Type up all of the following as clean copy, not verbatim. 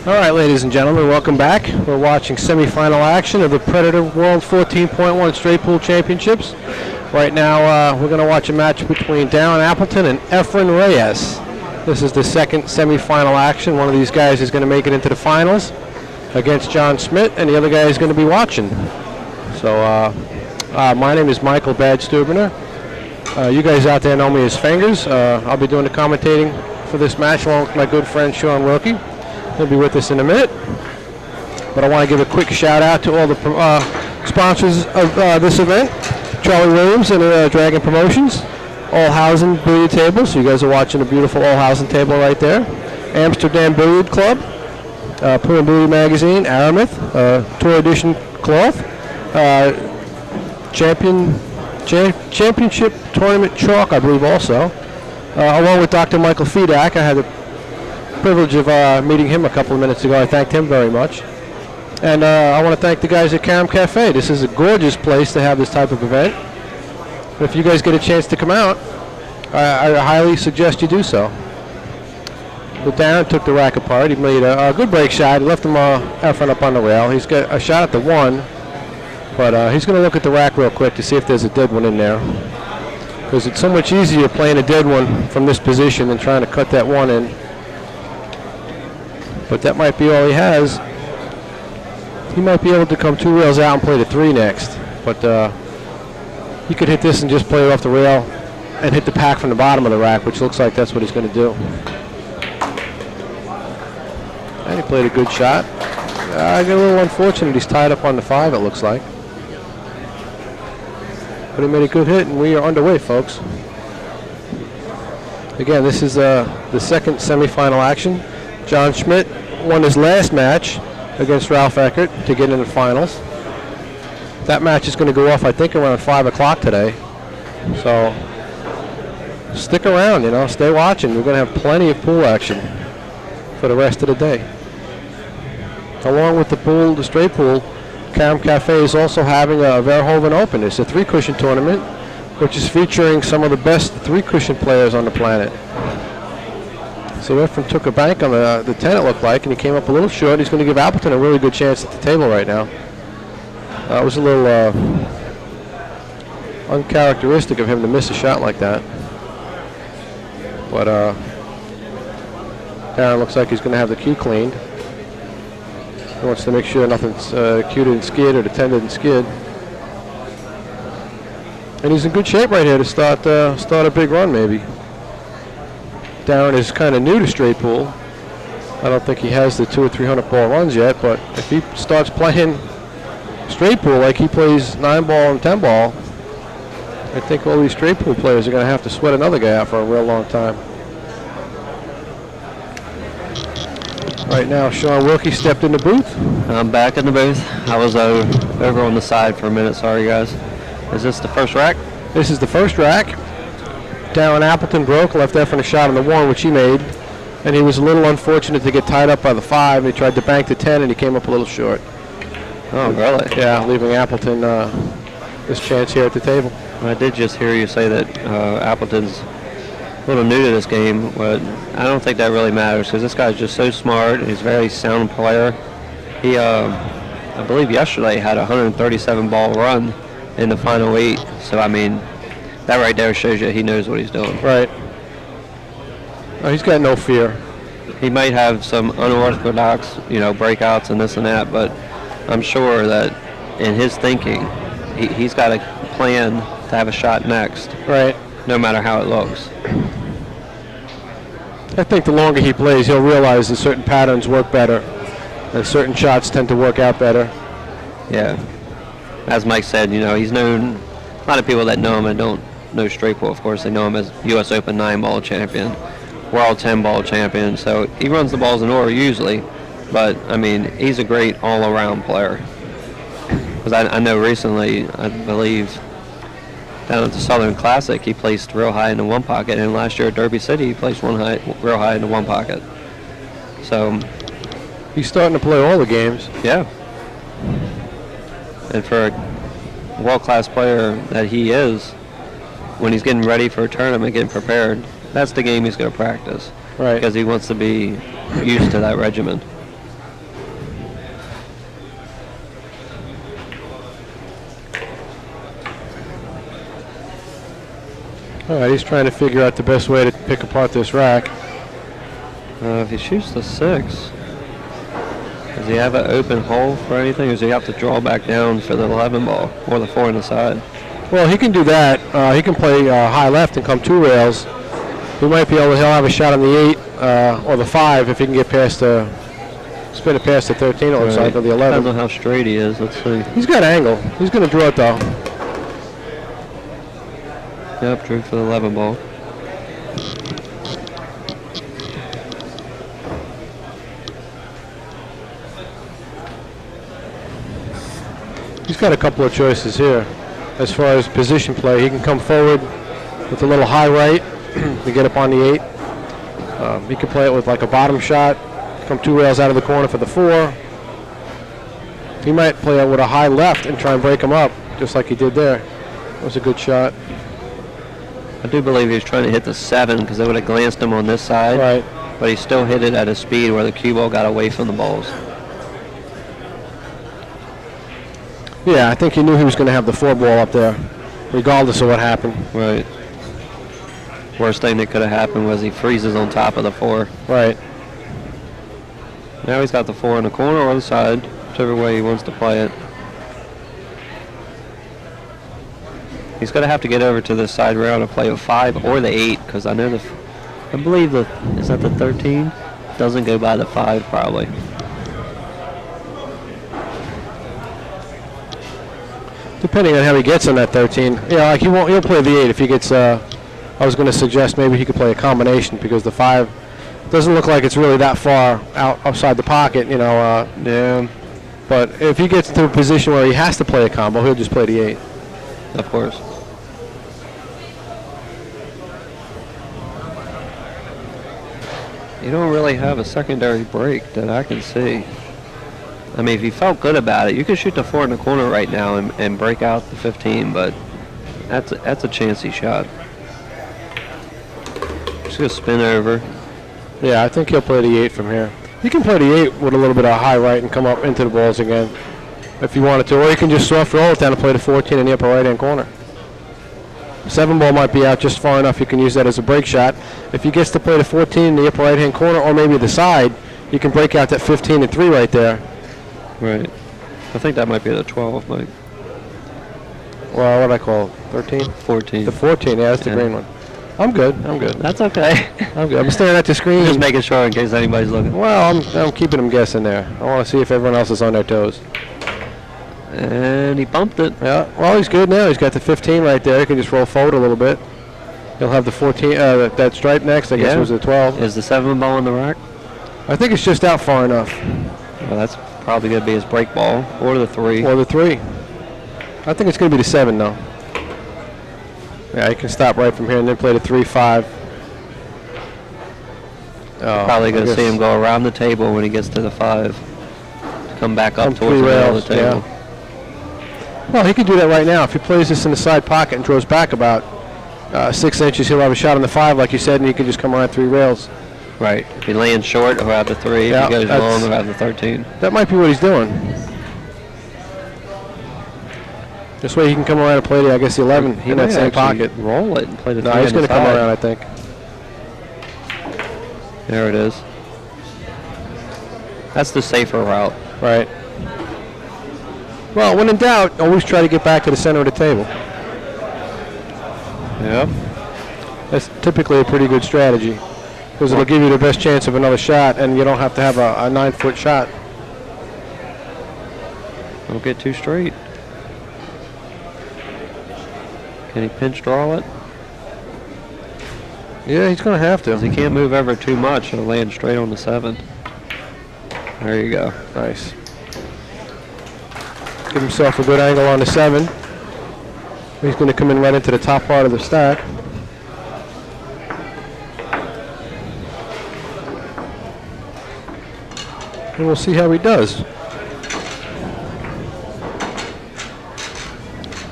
All right, ladies and gentlemen, welcome back. We're watching semifinal action of the Predator World 14.1 Straight Pool Championships. Right now, we're going to watch a match between Darren Appleton and Efren Reyes. This is the second semifinal action. One of these guys is going to make it into the finals against John Schmidt, and the other guy is going to be watching. So, my name is Michael Badstuberner. You guys out there know me as Fingers. I'll be doing the commentating for this match along with my good friend Sean Wilkie. He'll be with us in a minute. But I want to give a quick shout out to all the sponsors of this event. Charlie Williams and Dragon Promotions. All Housing Billiard Table. So you guys are watching a beautiful All Housing table right there. Amsterdam Billiard Club. Pool and Billiard Magazine. Aramis. Tour Edition Cloth. Championship Tournament Chalk, I believe also. Along with Dr. Michael Fedak. I had the privilege of meeting him a couple of minutes ago. I thanked him very much. And I want to thank the guys at Caram Cafe. This is a gorgeous place to have this type of event. If you guys get a chance to come out, I highly suggest you do so. But Darren took the rack apart. He made a good break shot. He left him Efren up on the rail. He's got a shot at the one, but he's going to look at the rack real quick to see if there's a dead one in there. Because it's so much easier playing a dead one from this position than trying to cut that one in. But that might be all he has. He might be able to come two rails out and play the three next. But he could hit this and just play it off the rail and hit the pack from the bottom of the rack, which looks like that's what he's going to do. And he played a good shot. I get a little unfortunate. He's tied up on the five, it looks like. But he made a good hit, and we are underway, folks. Again, this is the second semifinal action. John Schmidt won his last match against Ralph Eckert to get into the finals. That match is going to go off, I think, around 5 o'clock today. So stick around, stay watching. We're going to have plenty of pool action for the rest of the day. Along with the straight pool, Caram Cafe is also having a Verhoeven Open. It's a three-cushion tournament, which is featuring some of the best three-cushion players on the planet. So Efren took a bank on the 10, it looked like, and he came up a little short. He's going to give Appleton a really good chance at the table right now. It was a little uncharacteristic of him to miss a shot like that. But Darren looks like he's going to have the cue cleaned. He wants to make sure nothing's cue didn't skid or the 10 didn't skid. And he's in good shape right here to start a big run, maybe. Darren is kind of new to straight pool. I don't think he has the 200 or 300 ball runs yet, but if he starts playing straight pool like he plays 9 ball and 10 ball, I think all these straight pool players are going to have to sweat another guy out for a real long time. Right now, Sean Wilkie stepped in the booth. I'm back in the booth. I was over on the side for a minute. Sorry, guys. Is this the first rack? This is the first rack. Darren Appleton broke, left Efren a shot on the one, which he made. And he was a little unfortunate to get tied up by the 5. He tried to bank the 10, and he came up a little short. Oh, really? Yeah, leaving Appleton this chance here at the table. I did just hear you say that Appleton's a little new to this game, but I don't think that really matters because this guy's just so smart. He's a very sound player. He, I believe yesterday, had a 137 ball run in the final 8. So, I mean, that right there shows you he knows what he's doing. Right. Oh, he's got no fear. He might have some unorthodox, breakouts and this and that, but I'm sure that in his thinking, he's got a plan to have a shot next. Right. No matter how it looks. I think the longer he plays, he'll realize that certain patterns work better and certain shots tend to work out better. Yeah. As Mike said, he's known, a lot of people that know him and don't know straight pool, of course, they know him as U.S. Open 9-ball champion, World 10-ball champion, so he runs the balls in order usually, but, I mean, he's a great all-around player. Because I know recently, I believe, down at the Southern Classic, he placed real high in the one pocket, and last year at Derby City, he placed real high in the one pocket. So he's starting to play all the games. Yeah. And for a world-class player that he is, when he's getting ready for a tournament, getting prepared, that's the game he's going to practice. Right. Because he wants to be used to that regimen. All right, he's trying to figure out the best way to pick apart this rack. If he shoots the 6, does he have an open hole for anything, or does he have to draw back down for the 11 ball or the 4 on the side? Well, he can do that. He can play high left and come 2 rails. He might be able to. He'll have a shot on the 8 or the 5 if he can get past the spin it past the 13. It looks like, or the 11. Depends on how straight he is. Let's see. He's got angle. He's going to draw it though. Yep, drew for the 11 ball. He's got a couple of choices here. As far as position play, he can come forward with a little high right to get up on the 8. He can play it with like a bottom shot, come 2 rails out of the corner for the 4. He might play it with a high left and try and break him up, just like he did there. That was a good shot. I do believe he was trying to hit the 7 because they would have glanced him on this side. Right. But he still hit it at a speed where the cue ball got away from the balls. Yeah, I think he knew he was going to have the 4 ball up there, regardless of what happened. Right. Worst thing that could have happened was he freezes on top of the 4. Right. Now he's got the 4 in the corner or the side, whichever way he wants to play it. He's going to have to get over to the side rail to play a 5 or the 8, because I know I believe is that the 13? Doesn't go by the 5 probably. Depending on how he gets on that 13. Yeah, like he'll play the 8 if he gets, I was going to suggest maybe he could play a combination because the 5 doesn't look like it's really that far outside the pocket, you know. Yeah. But if he gets to a position where he has to play a combo, he'll just play the 8. Of course. You don't really have a secondary break that I can see. I mean, if you felt good about it, you could shoot the 4 in the corner right now and break out the 15, but that's a chancy shot. Just gonna spin over. Yeah, I think he'll play the 8 from here. He can play the 8 with a little bit of high right and come up into the balls again if you wanted to, or you can just soft roll it down and play the 14 in the upper right-hand corner. 7 ball might be out just far enough. You can use that as a break shot. If he gets to play the 14 in the upper right-hand corner or maybe the side, you can break out that 15 and 3 right there. Right. I think that might be the 12, Mike. Well, what do I call it? 13? 14. The 14, yeah, that's the green one. I'm good. That's okay. I'm good. I'm staring at the screen. Just making sure in case anybody's looking. Well, I'm keeping them guessing there. I want to see if everyone else is on their toes. And he bumped it. Yeah, well, he's good now. He's got the 15 right there. He can just roll forward a little bit. He'll have the 14, that stripe next, I guess it was the 12. Is the 7 ball in the rack? I think it's just out far enough. Well, that's probably going to be his break ball, or the 3. Or the 3. I think it's going to be the 7, though. Yeah, he can stop right from here and then play the 3-5. Probably going to see him go around the table when he gets to the 5. Come back up towards the middle of the table. Yeah. Well, he can do that right now. If he plays this in the side pocket and throws back about 6 inches, he'll have a shot on the 5, like you said, and he can just come around 3 rails. Right. If he lands short, he'll have the 3. Yeah, if he goes long, he'll have the 13. That might be what he's doing. This way he can come around and play, I guess, the 11 in that same pocket. Roll it and play the 3. No, he's going to come around, I think. There it is. That's the safer route. Right. Well, when in doubt, always try to get back to the center of the table. Yep. That's typically a pretty good strategy because it'll give you the best chance of another shot, and you don't have to have a 9-foot shot. Don't get too straight. Can he pinch draw it? Yeah, he's going to have to. He can't move ever too much. He'll land straight on the 7. There you go. Nice. Give himself a good angle on the 7. He's going to come in right into the top part of the stack. And we'll see how he does.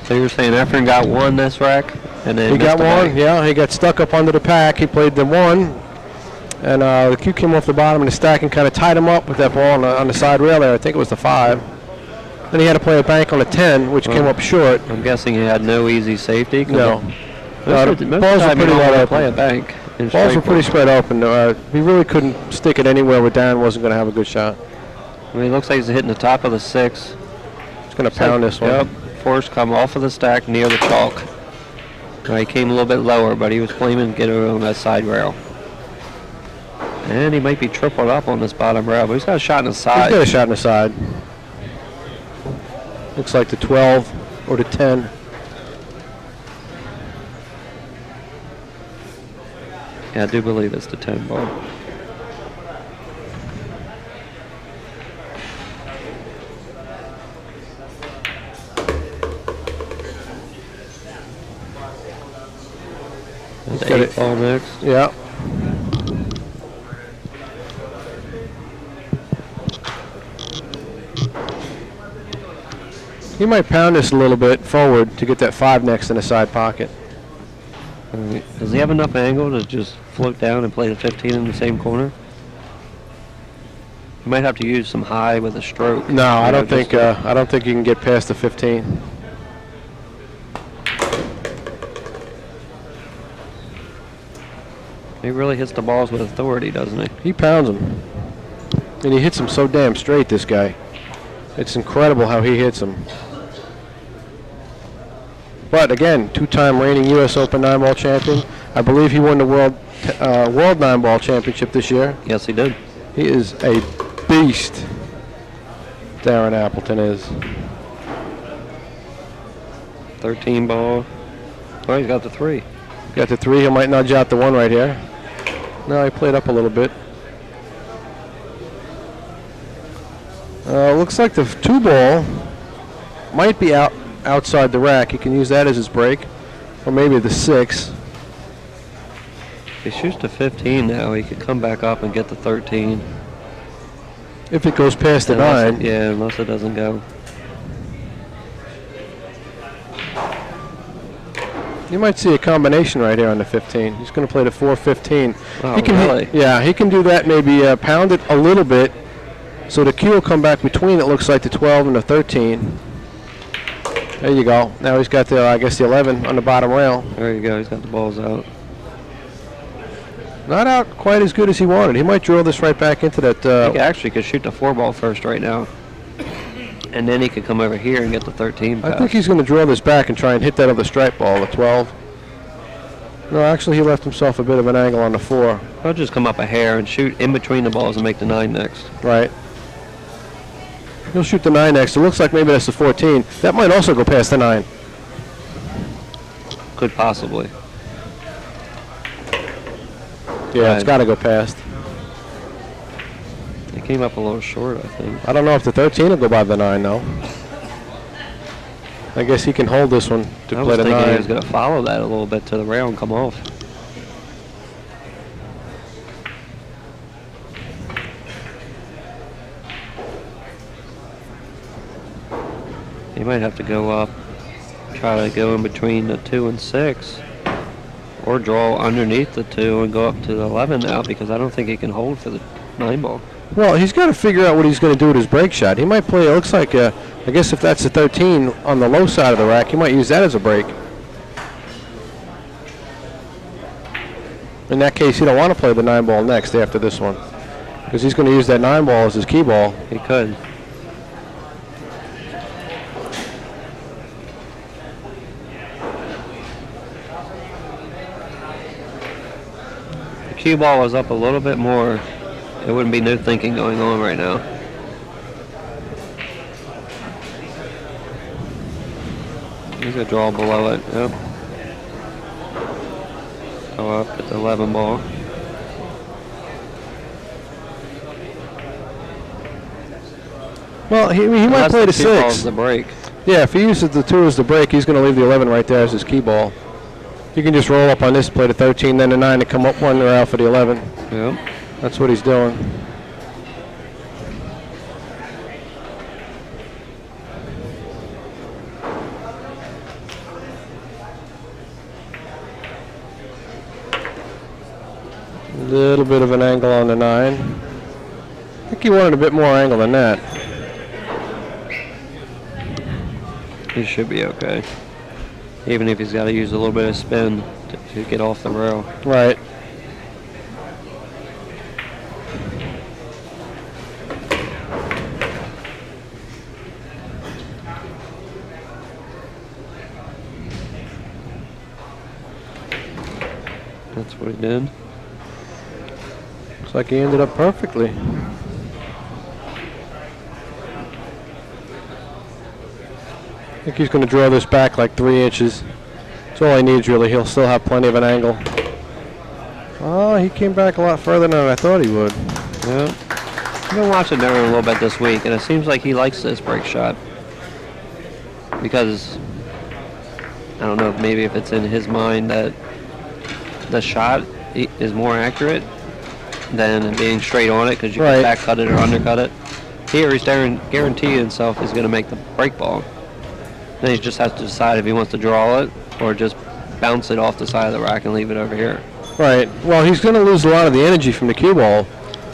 So you're saying Efren got 1 this rack? And then he got 1, yeah. He got stuck up under the pack. He played the 1. And the cue came off the bottom of the stack and kind of tied him up with that ball on the side rail there. I think it was the 5. Then he had to play a bank on a 10, which came up short. I'm guessing he had no easy safety. No. Most of the balls are time pretty you don't wide wanna open. play a bank. in Balls straight were pretty pool. spread open. He really couldn't stick it anywhere where Darren wasn't going to have a good shot. I mean, it looks like he's hitting the top of the 6. He's going to pound this one. Yep. Force come off of the stack near the chalk. He came a little bit lower, but he was claiming to get over on that side rail. And he might be tripled up on this bottom rail, but he's got a shot in the He's side. got a shot in the side. Looks like the 12 or the 10. Yeah, I do believe it's the 10 ball. He's The got 8 it. ball next. Yeah. He might pound this a little bit forward to get that 5 next in the side pocket. Does he have enough angle to just float down and play the 15 in the same corner? You might have to use some high with a stroke. No, I You know, don't think. just I don't think you can get past the 15. he really hits the balls with authority, doesn't he? He pounds them, and he hits them so damn straight. This guy, it's incredible how he hits them. But again, two-time reigning U.S. Open 9-ball champion. I believe he won the World 9-ball championship this year. Yes, he did. He is a beast. Darren Appleton is. 13 ball. Oh, he's got the 3. Got the 3. He might nudge out the 1 right here. No, he played up a little bit. Looks like the 2 ball might be outside the rack. He can use that as his break, or maybe the 6. If he shoots to 15 now, he could come back up and get the 13. If it goes past the Unless 9. unless it doesn't go. You might see a combination right here on the 15. He's going to play the 4-15. Oh, he can really? he can do that. Maybe pound it a little bit, so the cue will come back between. It looks like the 12 and the 13. There you go. Now he's got the, I guess, the 11 on the bottom rail. There you go. He's got the balls out. Not out quite as good as he wanted. He might drill this right back into that. He actually could shoot the 4 ball first right now. And then he could come over here and get the 13 pass. I think he's going to drill this back and try and hit that other stripe ball, the 12. No, actually, he left himself a bit of an angle on the 4. I'll just come up a hair and shoot in between the balls and make the 9 next. Right. He'll shoot the 9 next. It looks like maybe that's the 14. That might also go past the 9. Could possibly. Yeah, it's got to go past. It came up a little short, I think. I don't know if the 13 will go by the 9, though. I guess he can hold this one to I play was the thinking 9. he was going to follow that a little bit to the rail and come off. He might have to go up, try to go in between the 2 and 6, or draw underneath the 2 and go up to the 11 now, because I don't think he can hold for the 9 ball. Well, he's got to figure out what he's going to do with his break shot. He might play, it looks like, I guess if that's the 13 on the low side of the rack, he might use that as a break. In that case, you don't want to play the 9 ball next after this one, because he's going to use that 9 ball as his key ball. He could. The cue ball was up a little bit more. There wouldn't be no thinking going on right now. He's going to draw below it. Yep. Go up at the 11 ball. Well, he might Unless play the cue ball's 6. the break. Yeah, if he uses the 2 as the break, he's going to leave the 11 right there as his key ball. You can just roll up on this, play the 13, then the 9, and come up one rail for the 11. Yep. That's what he's doing. A little bit of an angle on the 9. I think he wanted a bit more angle than that. He should be okay. even if he's got to use a little bit of spin to get off the rail. Right. That's what he did. Looks like he ended up perfectly. I think he's going to draw this back like 3 inches. That's all he needs, really. He'll still have plenty of an angle. Oh, he came back a lot further than I thought he would. Yeah. I've been watching Darren a little bit this week, and it seems like he likes this break shot. Because, I don't know, maybe if it's in his mind that the shot is more accurate than being straight on it, because you can back cut it or undercut it. Here, he's guaranteeing himself he's going to make the break ball. Then he just has to decide if he wants to draw it or just bounce it off the side of the rack and leave it over here. Right. Well, he's going to lose a lot of the energy from the cue ball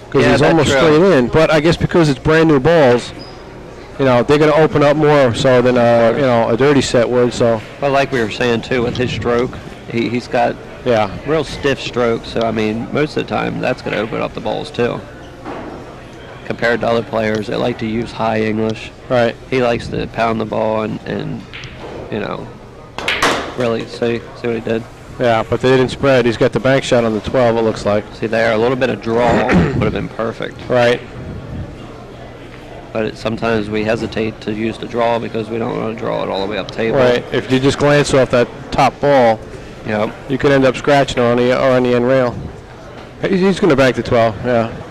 because he's almost straight in. But I guess because it's brand new balls, they're going to open up more so than a dirty set would. So. But like we were saying too, with his stroke, he's got real stiff stroke. So I mean, most of the time that's going to open up the balls too. Compared to other players that like to use high English. Right. He likes to pound the ball and really see what he did. Yeah, but they didn't spread. He's got the bank shot on the 12, it looks like. See there, a little bit of draw would have been perfect. Right. But sometimes we hesitate to use the draw because we don't want to draw it all the way up table. Right. If you just glance off that top ball, you could end up scratching on the end rail. He's going to bank the 12, yeah.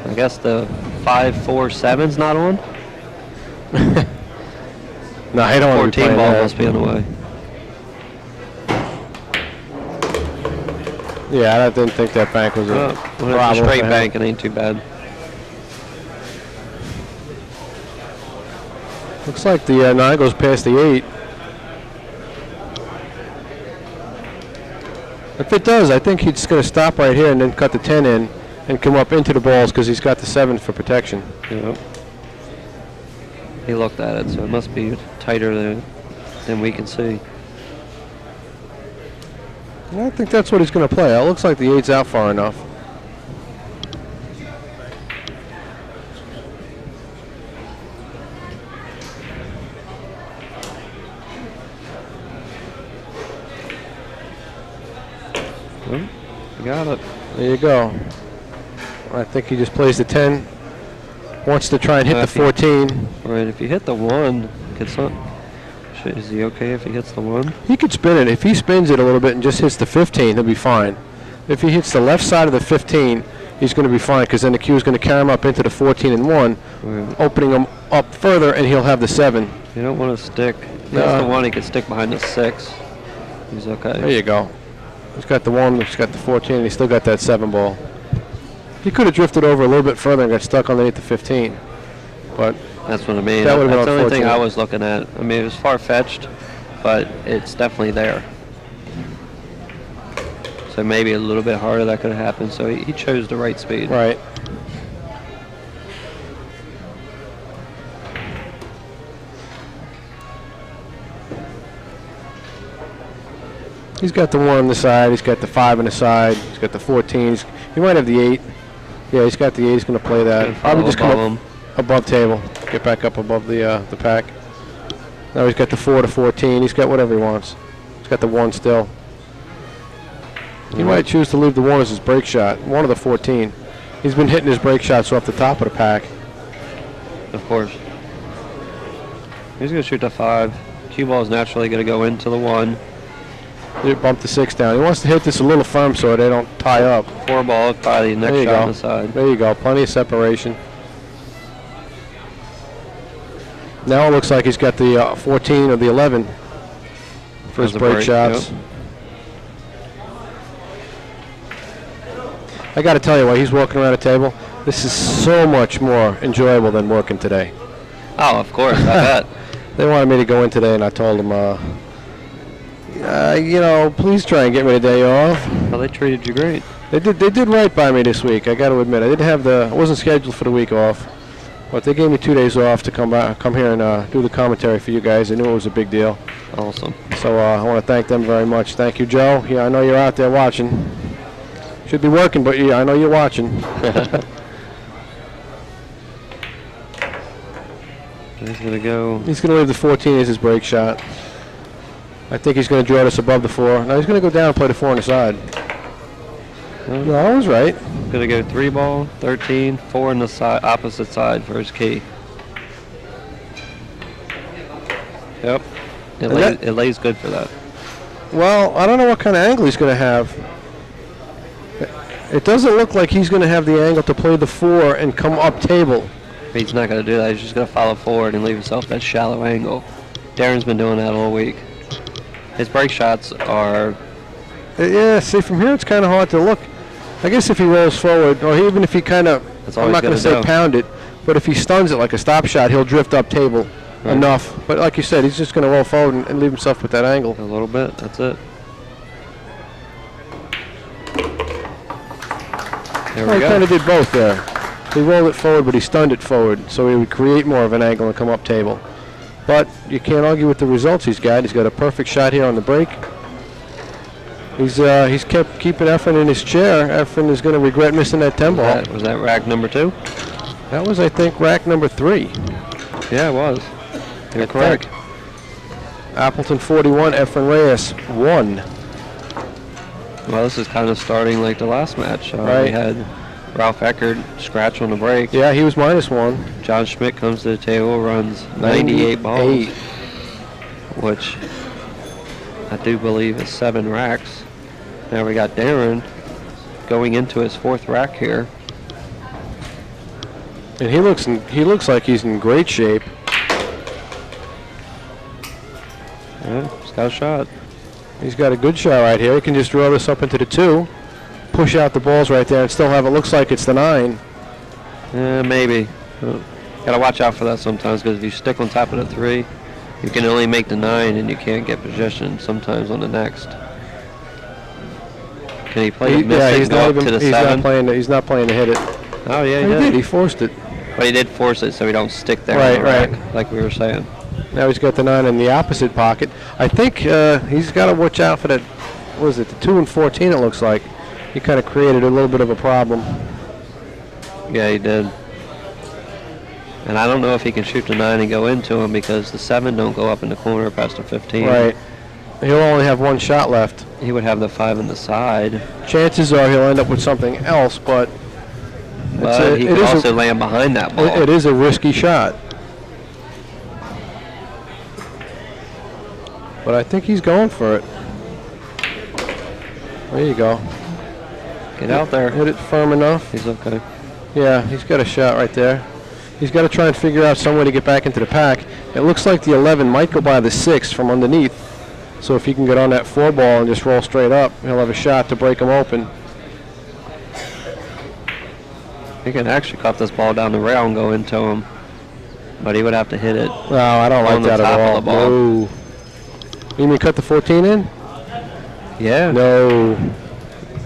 I guess the 5-4-7's not on? No, I don't want to be 14 playing ball that. must be on the way. Yeah, I didn't think that bank was a problem. Straight bank, it ain't too bad. Looks like the 9 goes past the 8. If it does, I think he's just going to stop right here and then cut the 10 in and come up into the balls because he's got the 7 for protection. Yep. He looked at it, so it must be tighter than we can see. I think that's what he's going to play. It looks like the 8's out far enough. You got it. There you go. I think he just plays the 10. Wants to try and hit the 14. Right, if you hit the 1, is he okay if he hits the 1? He could spin it. If he spins it a little bit and just hits the 15, he'll be fine. If he hits the left side of the 15, he's going to be fine because then the cue is going to carry him up into the 14 and 1, opening him up further, and he'll have the 7. You don't want to stick. If that's the 1, he could stick behind the 6. He's okay. There you go. He's got the 1, he's got the 14, and he's still got that 7 ball. He could have drifted over a little bit further and got stuck underneath the 15. But that's what I mean. That That's the only thing I was looking at. I mean, it was far-fetched, but it's definitely there. So maybe a little bit harder that could have happened. So he chose the right speed. Right. He's got the 1 on the side. He's got the 5 on the side. He's got the 14. He might have the 8. Yeah, he's got the 8. He's going to play that. Probably just come up above table. Get back up above the pack. Now he's got the 4 to 14. He's got whatever he wants. He's got the 1 still. He might choose to leave the 1 as his break shot. 1 of the 14. He's been hitting his break shots off the top of the pack. Of course. He's going to shoot the 5. Cue ball is naturally going to go into the 1. He bumped the 6 down. He wants to hit this a little firm so they don't tie up. 4 ball, probably the next shot on the side. There you go. Plenty of separation. Now it looks like he's got the 14 or the 11 for his break shots. Yep. I got to tell you, while he's walking around the table, this is so much more enjoyable than working today. Oh, of course. I bet. They wanted me to go in today, and I told them, please try and get me a day off. Well, they treated you great. They did right by me this week. I got to admit, I wasn't scheduled for the week off, But they gave me 2 days off to come here and do the commentary for you guys. I knew it was a big deal. Awesome. So I want to thank them very much. Thank you, Joe. Yeah, I know you're out there watching. Should be working, but yeah, I know you're watching. He's going to go. He's going to leave the 14 as his break shot. I think he's going to draw this above the 4. Now he's going to go down and play the 4 on the side. No, I was right. Going to go 3 ball, 13, 4 on the side, opposite side for his key. Yep. It lays good for that. Well, I don't know what kind of angle he's going to have. It doesn't look like he's going to have the angle to play the 4 and come up table. He's not going to do that. He's just going to follow forward and leave himself that shallow angle. Darren's been doing that all week. His break shots are... Yeah, see, from here it's kind of hard to look. I guess if he rolls forward, or even if he kind of, I'm not going to say pound it, but if he stuns it like a stop shot, he'll drift up table enough. But like you said, he's just going to roll forward and leave himself with that angle. A little bit, that's it. There we He go. kind of did both there. He rolled it forward, but he stunned it forward, so he would create more of an angle and come up table. But you can't argue with the results he's got. He's got a perfect shot here on the break. He's kept keeping Efren in his chair. Efren is going to regret missing that 10 ball. Was that rack number 2? That was, I think, rack number 3. Yeah, it was. You're correct. Appleton 41, Efren Reyes 1. Well, this is kind of starting like the last match. Right. We had Ralph Eckert scratch on the break. Yeah, he was -1. John Schmidt comes to the table, runs 98 balls, which I do believe is 7 racks. Now we got Darren going into his 4th rack here. And he looks like he's in great shape. Yeah, he's got a shot. He's got a good shot right here. He can just draw this up into the 2, push out the balls right there, and still have it looks like it's the 9. Maybe. Got to watch out for that sometimes, because if you stick on top of the 3, you can only make the 9 and you can't get position sometimes on the next. Can he play it missing, he's go not up even, to the he's 7? He's not playing to hit it. Oh, yeah, He did. He forced it. But he did force it so he don't stick there Right, on the rack, right. like we were saying. Now he's got the 9 in the opposite pocket. I think he's got to watch out for that, what was it, the 2 and 14 it looks like. He kind of created a little bit of a problem. Yeah, he did. And I don't know if he can shoot the 9 and go into him, because the 7 don't go up in the corner past the 15. Right. He'll only have 1 shot left. He would have the 5 on the side. Chances are he'll end up with something else, but But he could also land behind that ball. It is a risky shot. But I think he's going for it. There you go. Get out there. Hit it firm enough. He's okay. Yeah, he's got a shot right there. He's got to try and figure out some way to get back into the pack. It looks like the 11 might go by the 6 from underneath. So if he can get on that 4 ball and just roll straight up, he'll have a shot to break him open. He can actually cut this ball down the rail and go into him. But he would have to hit it. No, I don't like on the that top at all. of the ball. No. You mean cut the 14 in? Yeah. No.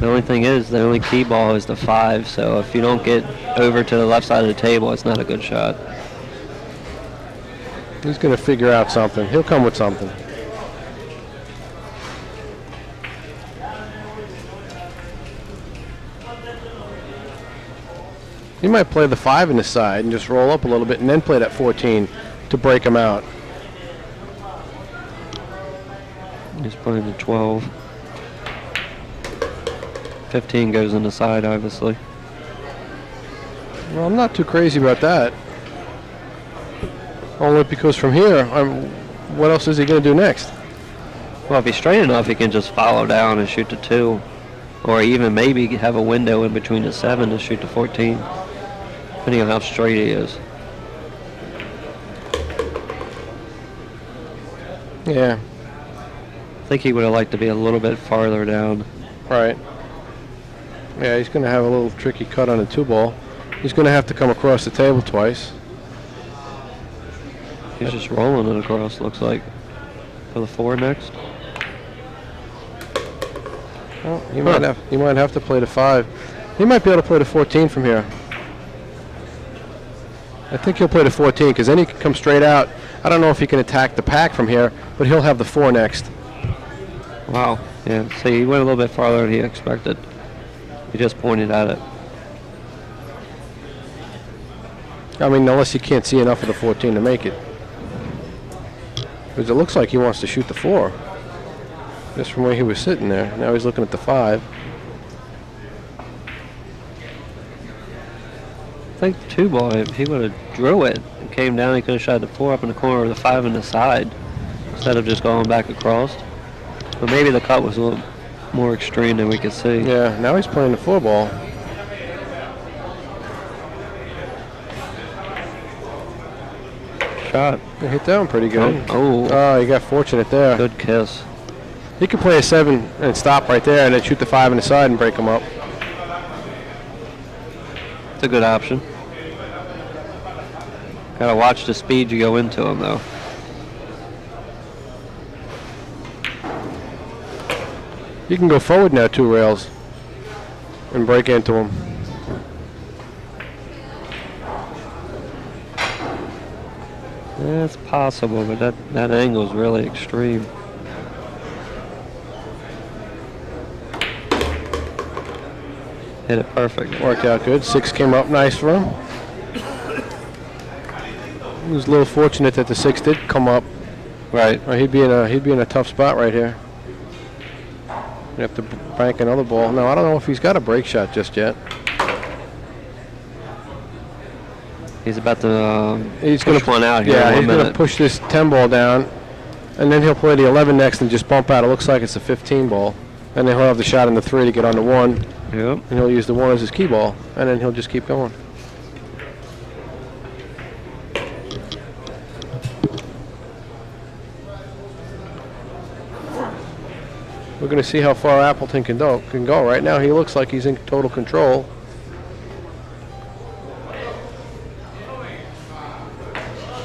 The only thing is, the only key ball is the 5, so if you don't get over to the left side of the table, it's not a good shot. He's going to figure out something. He'll come with something. He might play the 5 in the side and just roll up a little bit and then play that 14 to break him out. He's playing the 12. 15 goes in the side, obviously. Well, I'm not too crazy about that. Only because from here, what else is he going to do next? Well, if he's straight enough, he can just follow down and shoot the 2. Or even maybe have a window in between the 7 to shoot the 14. Depending on how straight he is. Yeah. I think he would have liked to be a little bit farther down. Right. Yeah, he's going to have a little tricky cut on the 2 ball. He's going to have to come across the table twice. He's just rolling it across, looks like. For the 4 next. Well, he might have to play the 5. He might be able to play the 14 from here. I think he'll play the 14 because then he can come straight out. I don't know if he can attack the pack from here, but he'll have the 4 next. Wow. Yeah. See, he went a little bit farther than he expected. He just pointed at it. I mean, unless he can't see enough of the 14 to make it. Because it looks like he wants to shoot the 4. Just from where he was sitting there. Now he's looking at the 5. I think 2 ball, if he would have drew it and came down, he could have shot the 4 up in the corner or the 5 in the side instead of just going back across. But maybe the cut was a little more extreme than we could see. Yeah, now he's playing the 4 ball. Shot. He hit that one pretty good. Oh, he got fortunate there. good kiss. He could play a 7 and stop right there and then shoot the 5 in the side and break him up. It's a good option. Gotta watch the speed you go into him, though. You can go forward now 2 rails and break into him. Yeah, it's possible, but that angle is really extreme. Hit it perfect. Worked out good. 6 came up nice for him. He was a little fortunate that the 6 did come up. Right. Or he'd be in a tough spot right here. You have to bank another ball. No, I don't know if he's got a break shot just yet. He's about to He's push one out here. Yeah, in he's 1 going to minute. push this 10 ball down, and then he'll play the 11 next and just bump out. It looks like it's a 15 ball. And then he'll have the shot in the 3 to get on the 1. Yep. And he'll use the 1 as his key ball, and then he'll just keep going. We're going to see how far Appleton can go. Right now, he looks like he's in total control.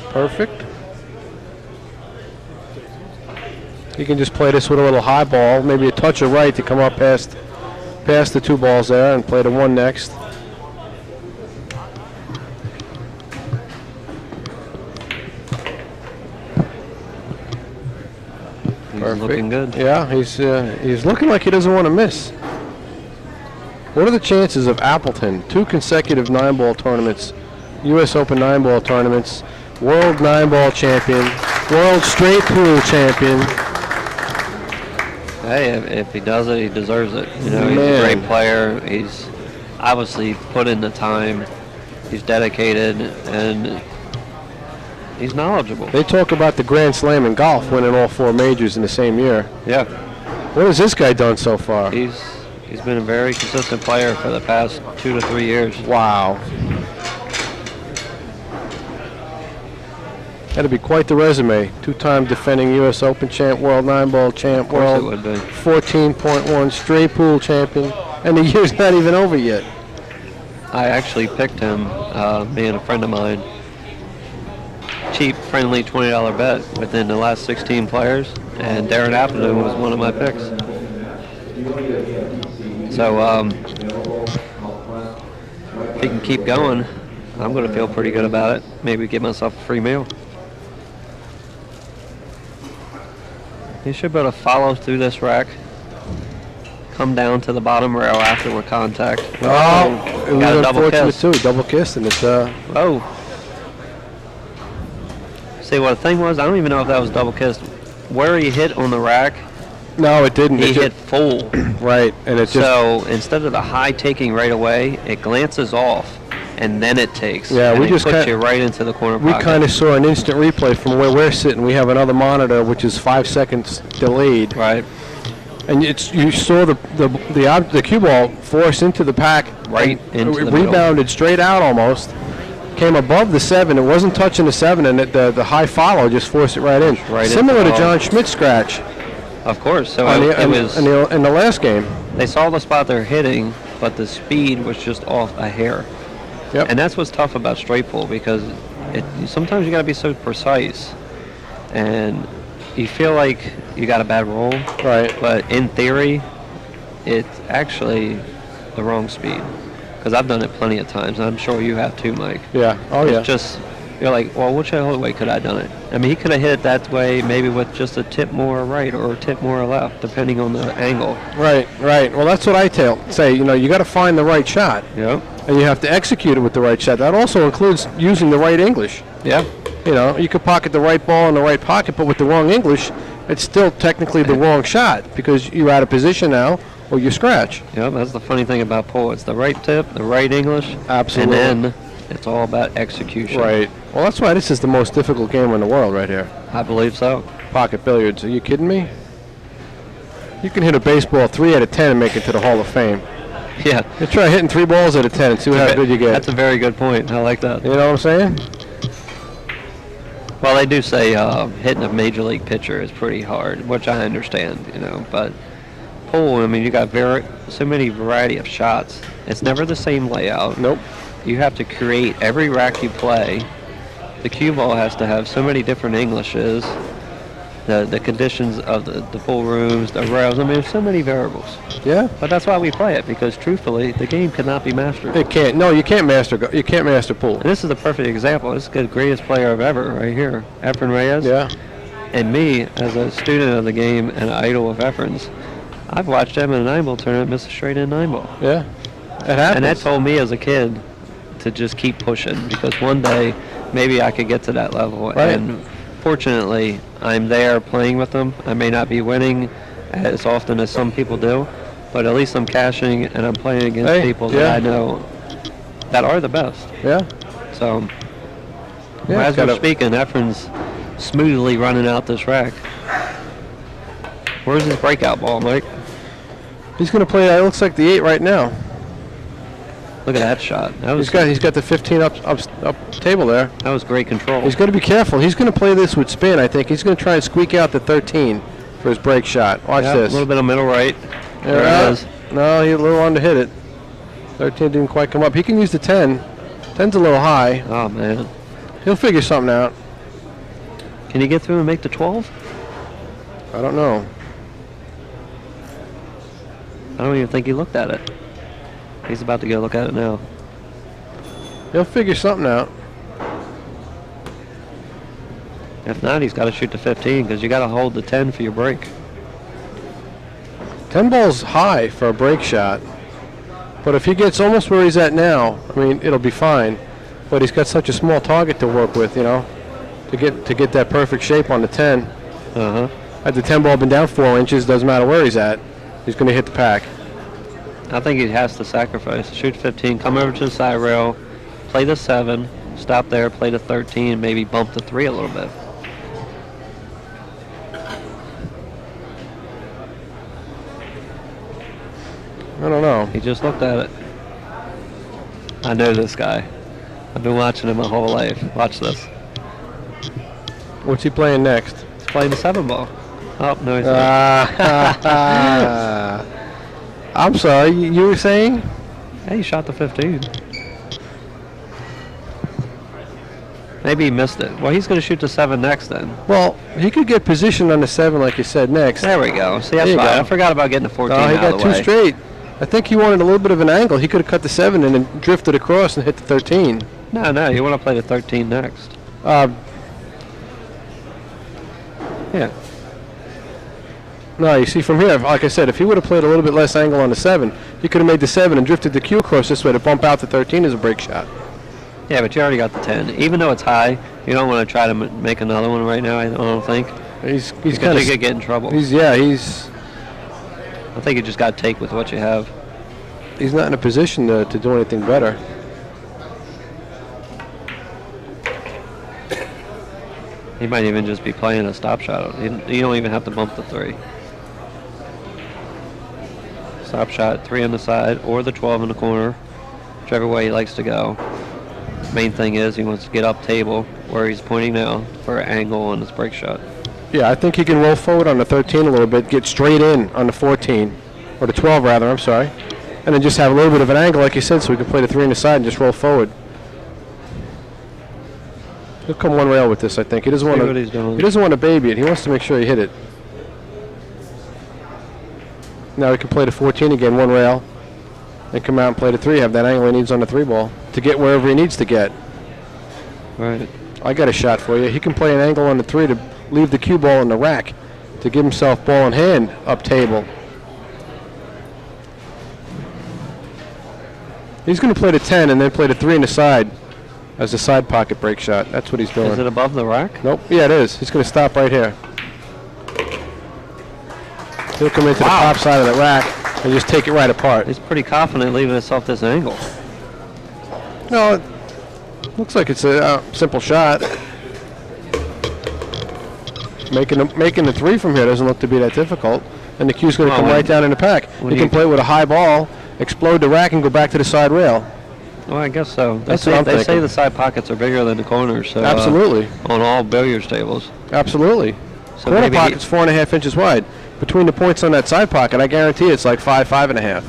Perfect. You can just play this with a little high ball, maybe a touch of right to come up past the 2 balls there and play the 1 next. He's looking good. Yeah, he's looking like he doesn't want to miss. What are the chances of Appleton, 2 consecutive 9-ball tournaments, U.S. Open 9-ball tournaments, World 9-ball champion, World Straight Pool champion? Hey, if he does it, he deserves it. You know, he's a great player. He's obviously put in the time. He's dedicated, and he's knowledgeable. They talk about the Grand Slam in golf, winning all 4 majors in the same year. Yeah. What has this guy done so far? He's been a very consistent player for the past 2 to 3 years. Wow. That'd be quite the resume. 2-time defending U.S. Open champ, World 9-ball champ, World Of course it would be. 14.1 straight pool champion, and the year's not even over yet. I actually picked him, being a friend of mine. Cheap, friendly $20 bet within the last 16 players, and Darren Appleton was one of my picks. So if he can keep going, I'm going to feel pretty good about it. Maybe give myself a free meal. He should be able to follow through this rack, come down to the bottom rail after we're contact. Oh, it was got a double unfortunate kiss. too. Double kissed, and it's Oh. See, what the thing was, I don't even know if that was double kissed. Where he hit on the rack, no, it didn't. he It hit full. right, and it just So instead of the high taking right away, it glances off, and then it takes. Yeah, and we it just puts ki- you right into the corner we pocket. kind of saw an instant replay from where we're sitting. We have another monitor which is 5 seconds delayed, Right. and you saw the cue ball force into the pack, Right and into it the middle. rebounded straight out almost. Came above the 7. It wasn't touching the 7, and the high follow just forced it right in. Right Similar into to the John Schmidt's scratch Of course. So on it was. in the last game. They saw the spot they're hitting, but the speed was just off a hair. Yep. And that's what's tough about straight pull, because sometimes you got to be so precise, and you feel like you got a bad roll, Right. but in theory, it's actually the wrong speed, because I've done it plenty of times. I'm sure you have too, Mike. Yeah. Oh, yeah. It's just, you're like, well, which other way could I have done it? I mean, he could have hit it that way, maybe with just a tip more right or a tip more left, depending on the angle. Right. Well, that's what I say. You got to find the right shot. Yep. And you have to execute it with the right shot. That also includes using the right English. Yeah. You could pocket the right ball in the right pocket, but with the wrong English, it's still technically the wrong shot because you're out of position now or you scratch. Yep, that's the funny thing about pool. It's the right tip, the right English. Absolutely. And then it's all about execution. Right. Well, that's why this is the most difficult game in the world right here. I believe so. Pocket billiards. Are you kidding me? You can hit a baseball 3 out of 10 and make it to the Hall of Fame. Yeah. You try hitting 3 balls out of 10 and see how good you get. That's a very good point. I like that. You know what I'm saying? Well, they do say hitting a major league pitcher is pretty hard, which I understand, but pool, I mean, you got so many variety of shots. It's never the same layout. Nope. You have to create every rack you play. The cue ball has to have so many different Englishes, the conditions of the pool rooms, the rails. I mean, there's so many variables. Yeah. But that's why we play it, because truthfully, the game cannot be mastered. It can't. No, you can't master pool. And this is the perfect example. This is the greatest player of ever right here, Efren Reyes. Yeah. And me, as a student of the game and an idol of Efren's, I've watched him in a 9-ball tournament miss a straight-in 9-ball. Yeah. It happens. And that told me as a kid to just keep pushing, because one day maybe I could get to that level. Right. And fortunately, I'm there playing with them. I may not be winning as often as some people do, but at least I'm cashing and I'm playing against people that I know that are the best. Yeah. So, Yeah, as we're speaking, Efren's smoothly running out this rack. Where's his breakout ball, Mike? He's going to play, it looks like the 8 right now. Look at that shot. He's got the 15 up table there. That was great control. He's going to be careful. He's going to play this with spin, I think. He's going to try and squeak out the 13 for his break shot. Watch this. A little bit of middle right. There it is. No, he a little on to hit it. 13 didn't quite come up. He can use the 10. 10's a little high. Oh, man. He'll figure something out. Can he get through and make the 12? I don't know. I don't even think he looked at it. He's about to go look at it now. He'll figure something out. If not, he's got to shoot the 15, because you got to hold the 10 for your break. 10 ball's high for a break shot. But if he gets almost where he's at now, I mean, it'll be fine. But he's got such a small target to work with, to get that perfect shape on the 10. Uh-huh. Had the 10 ball been down 4 inches, doesn't matter where he's at, he's going to hit the pack. I think he has to sacrifice. Shoot 15, come over to the side rail, play the 7, stop there, play the 13, maybe bump the 3 a little bit. I don't know. He just looked at it. I know this guy. I've been watching him my whole life. Watch this. What's he playing next? He's playing the 7 ball. Oh, no, he's not. I'm sorry, you were saying? Hey, he shot the 15. Maybe he missed it. Well, he's going to shoot the 7 next then. Well, he could get positioned on the 7 like you said next. There we go. See, that's fine. I forgot about getting the 14 he out got of the way. 2 straight. I think he wanted a little bit of an angle. He could have cut the 7 and then drifted across and hit the 13. No, you want to play the 13 next. Yeah. No, you see from here, like I said, if he would have played a little bit less angle on the 7, he could have made the 7 and drifted the cue across this way to bump out the 13 as a break shot. Yeah, but you already got the 10. Even though it's high, you don't want to try to make another one right now, I don't think. He's kind of get in trouble. I think you just got to take with what you have. He's not in a position to do anything better. He might even just be playing a stop shot. You don't even have to bump the 3. Stop shot, 3 on the side, or the 12 in the corner, whichever way he likes to go. Main thing is he wants to get up table where he's pointing now for an angle on his break shot. Yeah, I think he can roll forward on the 13 a little bit, get straight in on the 14, or the 12 rather, I'm sorry, and then just have a little bit of an angle like you said so we can play the 3 on the side and just roll forward. He'll come one rail with this, I think. He doesn't want to baby it. He wants to make sure he hit it. Now he can play the 14 again, one rail. and come out and play the 3, have that angle he needs on the 3 ball to get wherever he needs to get. Right. I got a shot for you. He can play an angle on the 3 to leave the cue ball in the rack to give himself ball in hand up table. He's going to play the 10 and then play the 3 in the side as a side pocket break shot. That's what he's doing. Is it above the rack? Nope. Yeah, it is. He's going to stop right here. He'll come into the top side of the rack and just take it right apart. He's pretty confident leaving himself this angle. No, it looks like it's a simple shot. Making the 3 from here doesn't look to be that difficult. And the cue's going to come right down in the pack. He can play with a high ball, explode the rack, and go back to the side rail. Well, I guess so. That's what I'm they thinking. say the side pockets are bigger than the corners. So, Absolutely. On all billiards tables. Absolutely. So Corner pocket's 4.5 inches wide. Between the points on that side pocket, I guarantee it's like 5.5.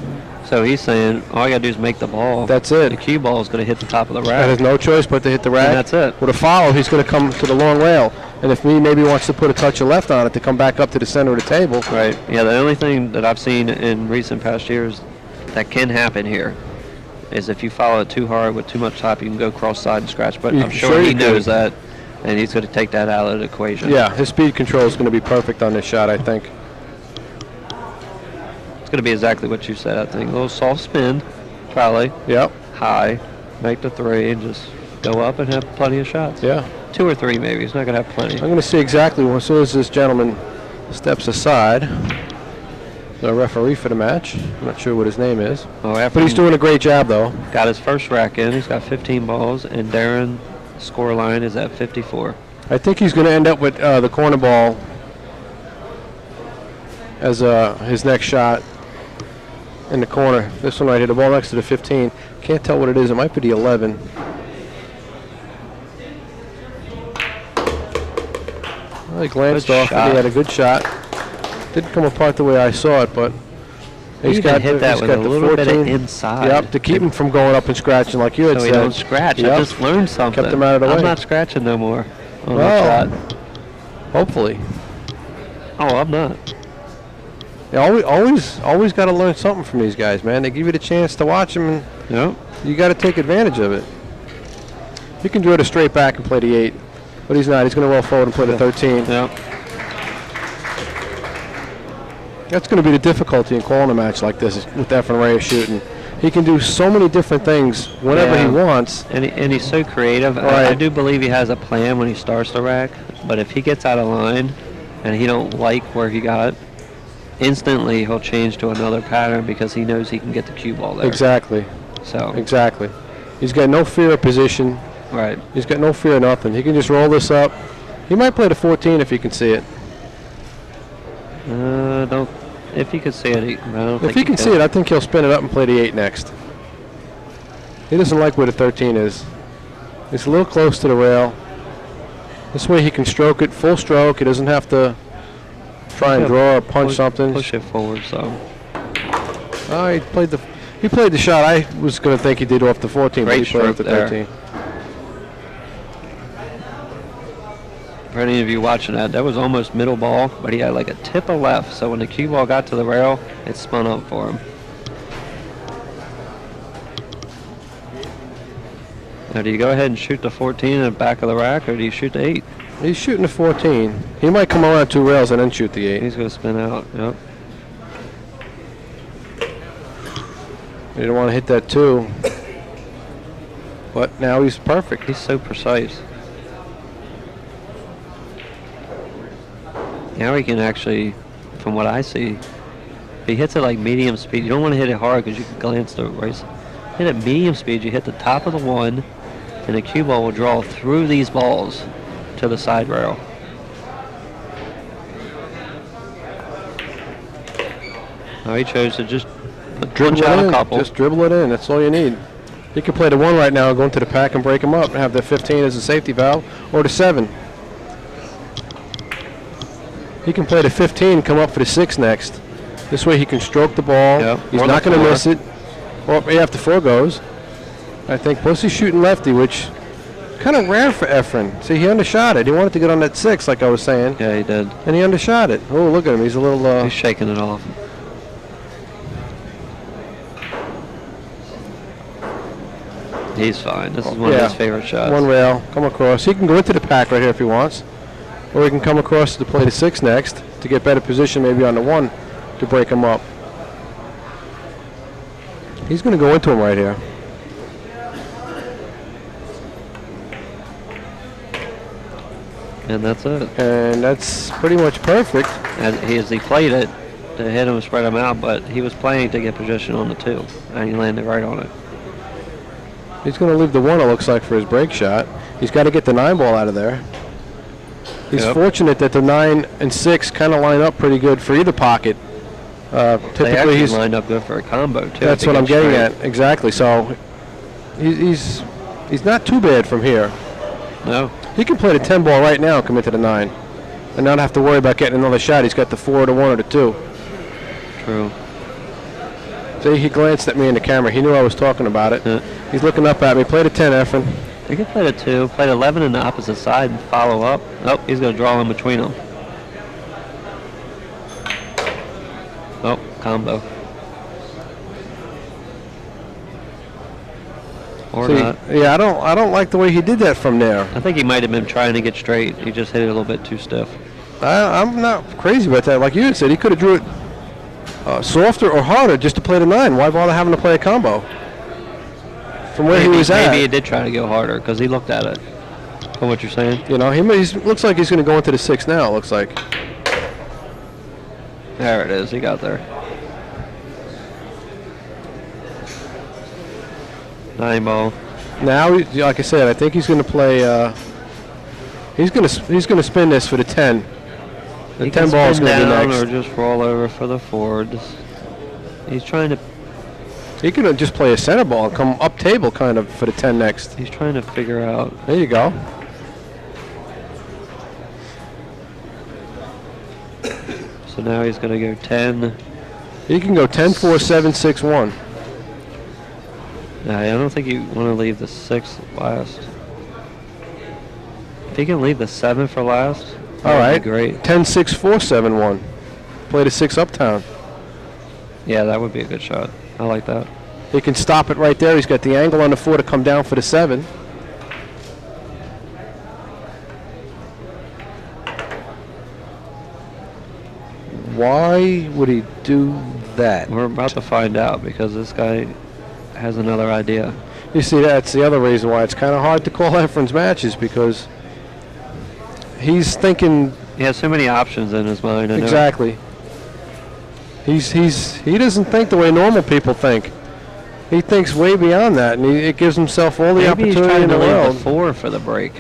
So he's saying all you got to do is make the ball. That's it. The cue ball is going to hit the top of the That rack. has no choice but to hit the rack. And that's it. With a follow, he's going to come to the long rail. And if he maybe wants to put a touch of left on it to come back up to the center of the table. Right. Yeah, the only thing that I've seen in recent past years that can happen here is if you follow it too hard with too much top, you can go cross side and scratch. But I'm sure he knows that, and he's going to take that out of the equation. Yeah, his speed control is going to be perfect on this shot, I think. It's going to be exactly what you said, I think. A little soft spin, probably. Yep. High, make the 3, and just go up and have plenty of shots. Yeah. 2 or 3 maybe. He's not going to have plenty. I'm going to see exactly as soon as this gentleman steps aside. The referee for the match. I'm not sure what his name is. Oh, but he's doing a great job, though. Got his first rack in. He's got 15 balls, and Darren score line is at 54. I think he's going to end up with the corner ball as his next shot in the corner. This one right here, the ball next to the 15. Can't tell what it is. It might be the 11. Well, he glanced off it. He had a good shot. Didn't come apart the way I saw it, but he's got hit that with a little bit of inside. Yep, to keep him from going up and scratching like you had said. So he don't scratch. Yep. I just learned something. Kept him out of the way. I'm not scratching no more on well, that shot. Hopefully. Oh, I'm not. You always got to learn something from these guys, man. They give you the chance to watch them, and you got to take advantage of it. He can do it a straight back and play the 8, but he's not. He's going to roll forward and play the 13. Yeah. That's going to be the difficulty in calling a match like this with Efren Reyes shooting. He can do so many different things whenever he wants. And he's so creative. Right. I do believe he has a plan when he starts the rack, but if he gets out of line and he don't like where he got, instantly he'll change to another pattern because he knows he can get the cue ball there. Exactly. So exactly. He's got no fear of position. Right. He's got no fear of nothing. He can just roll this up. He might play the 14 if he can see it. Don't. If he can see it, I don't think if he can see it, I think he'll spin it up and play the 8 next. He doesn't like where the 13 is. It's a little close to the rail. This way he can stroke it, full stroke. He doesn't have to try and draw or punch something. Push it forward, so. Oh, he played the shot I was going to think he did off the 14, but he played off the 13. For any of you watching that was almost middle ball, but he had like a tip of left, so when the cue ball got to the rail, it spun up for him. Now, do you go ahead and shoot the 14 in the back of the rack, or do you shoot the 8? He's shooting the 14. He might come around 2 rails and then shoot the 8. He's going to spin out, yep. You don't want to hit that 2. But now he's perfect. He's so precise. Now he can actually, from what I see, if he hits it like medium speed, you don't want to hit it hard because you can glance the race. Hit it medium speed, you hit the top of the 1, and the cue ball will draw through these balls to the side rail. Now he chose to just punch out a couple. Just dribble it in. That's all you need. He can play the 1 right now, go into the pack and break him up, and have the 15 as a safety valve, or the 7. He can play the 15, come up for the 6 next. This way he can stroke the ball. Yep. He's not going to miss it. Or after 4 goes. I think plus he's shooting lefty, which kind of rare for Efren. See, he undershot it. He wanted to get on that 6, like I was saying. Yeah, he did. And he undershot it. Oh, look at him. He's a little... he's shaking it off. He's fine. This is one of his favorite shots. One rail, come across. He can go into the pack right here if he wants. Or he can come across to play the 6 next to get better position maybe on the 1 to break him up. He's going to go into him right here. And that's it. And that's pretty much perfect. As he played it to hit him, spread him out, but he was playing to get position on the 2, and he landed right on it. He's going to leave the 1, it looks like, for his break shot. He's got to get the 9 ball out of there. He's fortunate that the 9 and 6 kind of line up pretty good for either pocket. Typically, he's lined up good for a combo too. That's what I'm getting at, exactly. So he's not too bad from here. No. He can play the 10 ball right now and commit to the 9, and not have to worry about getting another shot. He's got the 4, the 1, or the 2. True. See, he glanced at me in the camera. He knew I was talking about it. Yeah. He's looking up at me. Play the 10, Efren. He could play the 2, play the 11 in the opposite side and follow up. Oh, he's going to draw in between them. Oh, combo. Or See, not. Yeah, I don't like the way he did that from there. I think he might have been trying to get straight. He just hit it a little bit too stiff. I'm not crazy about that. Like you had said, he could have drew it softer or harder just to play the 9. Why bother having to play a combo? From where he was at. Maybe he did try to go harder because he looked at it. From what you're saying? You know, he looks like he's going to go into the 6 now, it looks like. There it is. He got there. 9 ball. Now, like I said, I think he's going to play. He's going to spin this for the 10. The 10 ball is going to be next. Or just roll over for the 4. He's trying to. He could just play a center ball and come up table kind of for the 10 next. He's trying to figure out. There you go. So now he's going to go 10. He can go 10, 4, 7, 6, 1. Nah, I don't think you want to leave the 6 last. If he can leave the 7 for last, all right, great. 10, 6, 4, 7, 1. Play the 6 uptown. Yeah, that would be a good shot. I like that. He can stop it right there. He's got the angle on the 4 to come down for the 7. Why would he do that? We're about to find out because this guy has another idea. You see, that's the other reason why it's kind of hard to call Efren's matches, because he's thinking. He has so many options in his mind. I know. Exactly. He doesn't think the way normal people think. He thinks way beyond that, and it gives himself all the opportunity in the world. Maybe he's trying to leave the 4 for the break,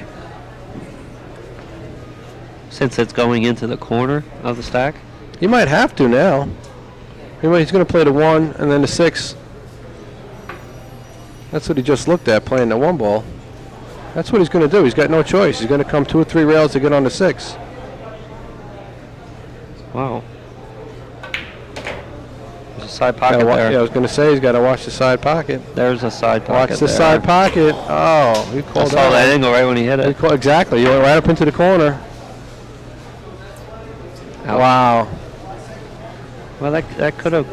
since it's going into the corner of the stack. He might have to now. He's going to play the 1 and then the 6. That's what he just looked at, playing the 1 ball. That's what he's going to do. He's got no choice. He's going to come 2 or 3 rails to get on the 6. Wow. There's a side pocket there. Yeah, I was going to say he's got to watch the side pocket. There's a side pocket. Watch the side pocket. Oh, he called I saw that angle right when he hit it. Exactly. You went right up into the corner. Ouch. Wow. Well, that could have.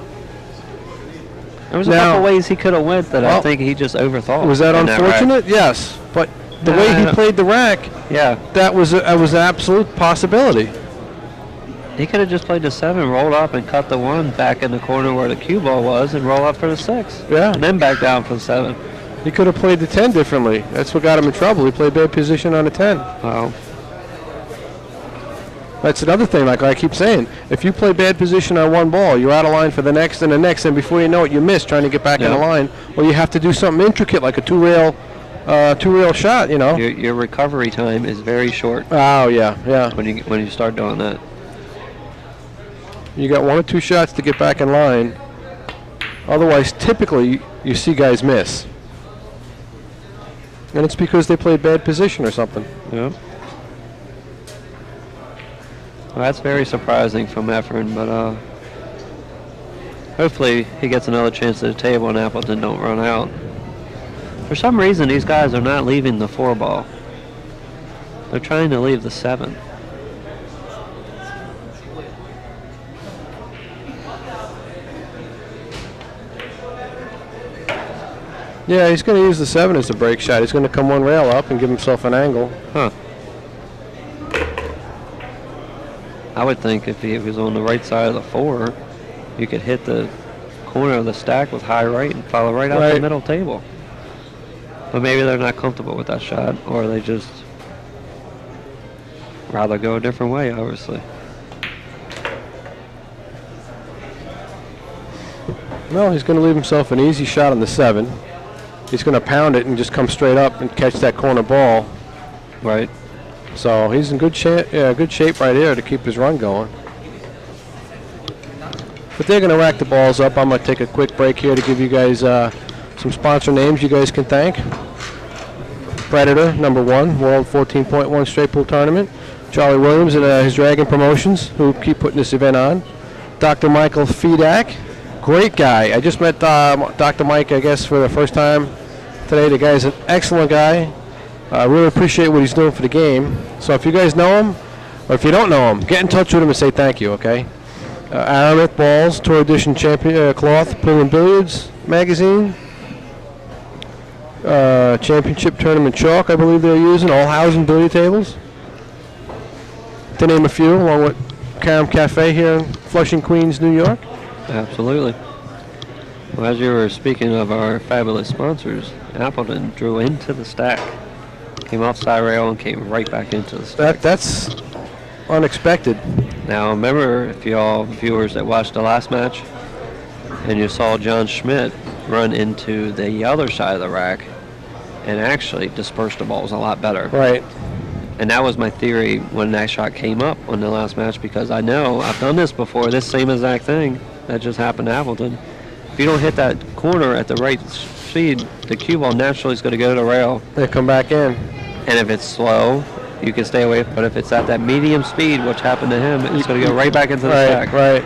There was a couple ways he could have went that I think he just overthought. Was that unfortunate? Yes, but the way he played the rack, yeah, that was an absolute possibility. He could have just played the 7, rolled up, and cut the 1 back in the corner where the cue ball was, and roll up for the 6. Yeah, and then back down for the 7. He could have played the 10 differently. That's what got him in trouble. He played bad position on the 10. Wow. That's another thing, like I keep saying. If you play bad position on 1 ball, you're out of line for the next and the next, and before you know it, you miss trying to get back in the line, or you have to do something intricate like a two-rail shot. You know. Your recovery time is very short. Oh yeah. When you start doing that, you got 1 or 2 shots to get back in line. Otherwise, typically you see guys miss, and it's because they played bad position or something. Yeah. Well, that's very surprising from Efren, but hopefully he gets another chance at the table and Appleton don't run out. For some reason, these guys are not leaving the 4 ball. They're trying to leave the 7. Yeah, he's going to use the 7 as a break shot. He's going to come one rail up and give himself an angle. Huh. I would think if he was on the right side of the 4, you could hit the corner of the stack with high right and follow right out the middle table. But maybe they're not comfortable with that shot, or they just rather go a different way, obviously. No, he's going to leave himself an easy shot on the 7. He's going to pound it and just come straight up and catch that corner ball. Right. So he's in good shape right here to keep his run going. But they're going to rack the balls up. I'm going to take a quick break here to give you guys some sponsor names you guys can thank. Predator, #1, World 14.1 Straight Pool Tournament. Charlie Williams and his Dragon Promotions, who keep putting this event on. Dr. Michael Fedak, great guy. I just met Dr. Mike, I guess, for the first time today. The guy's an excellent guy. I really appreciate what he's doing for the game. So if you guys know him, or if you don't know him, get in touch with him and say thank you, okay? Aramith Balls, Tour Edition Champion Cloth, Pool and Billiards Magazine. Championship Tournament Chalk, I believe they're using. All housing billiard tables, to name a few, along with Carom Cafe here in Flushing, Queens, New York. Absolutely. Well, as you were speaking of our fabulous sponsors, Appleton drew into the stack, came off side rail and came right back into the stack. That's unexpected. Now, remember, if y'all viewers that watched the last match, and you saw John Schmidt run into the other side of the rack and actually disperse the balls a lot better. Right. And that was my theory when that shot came up on the last match, because I know I've done this before, this same exact thing that just happened to Appleton. If you don't hit that corner at the right speed, the cue ball naturally is going to go to the rail. They come back in. And if it's slow, you can stay away. But if it's at that medium speed, which happened to him, it's going to go right back into the stack. Right.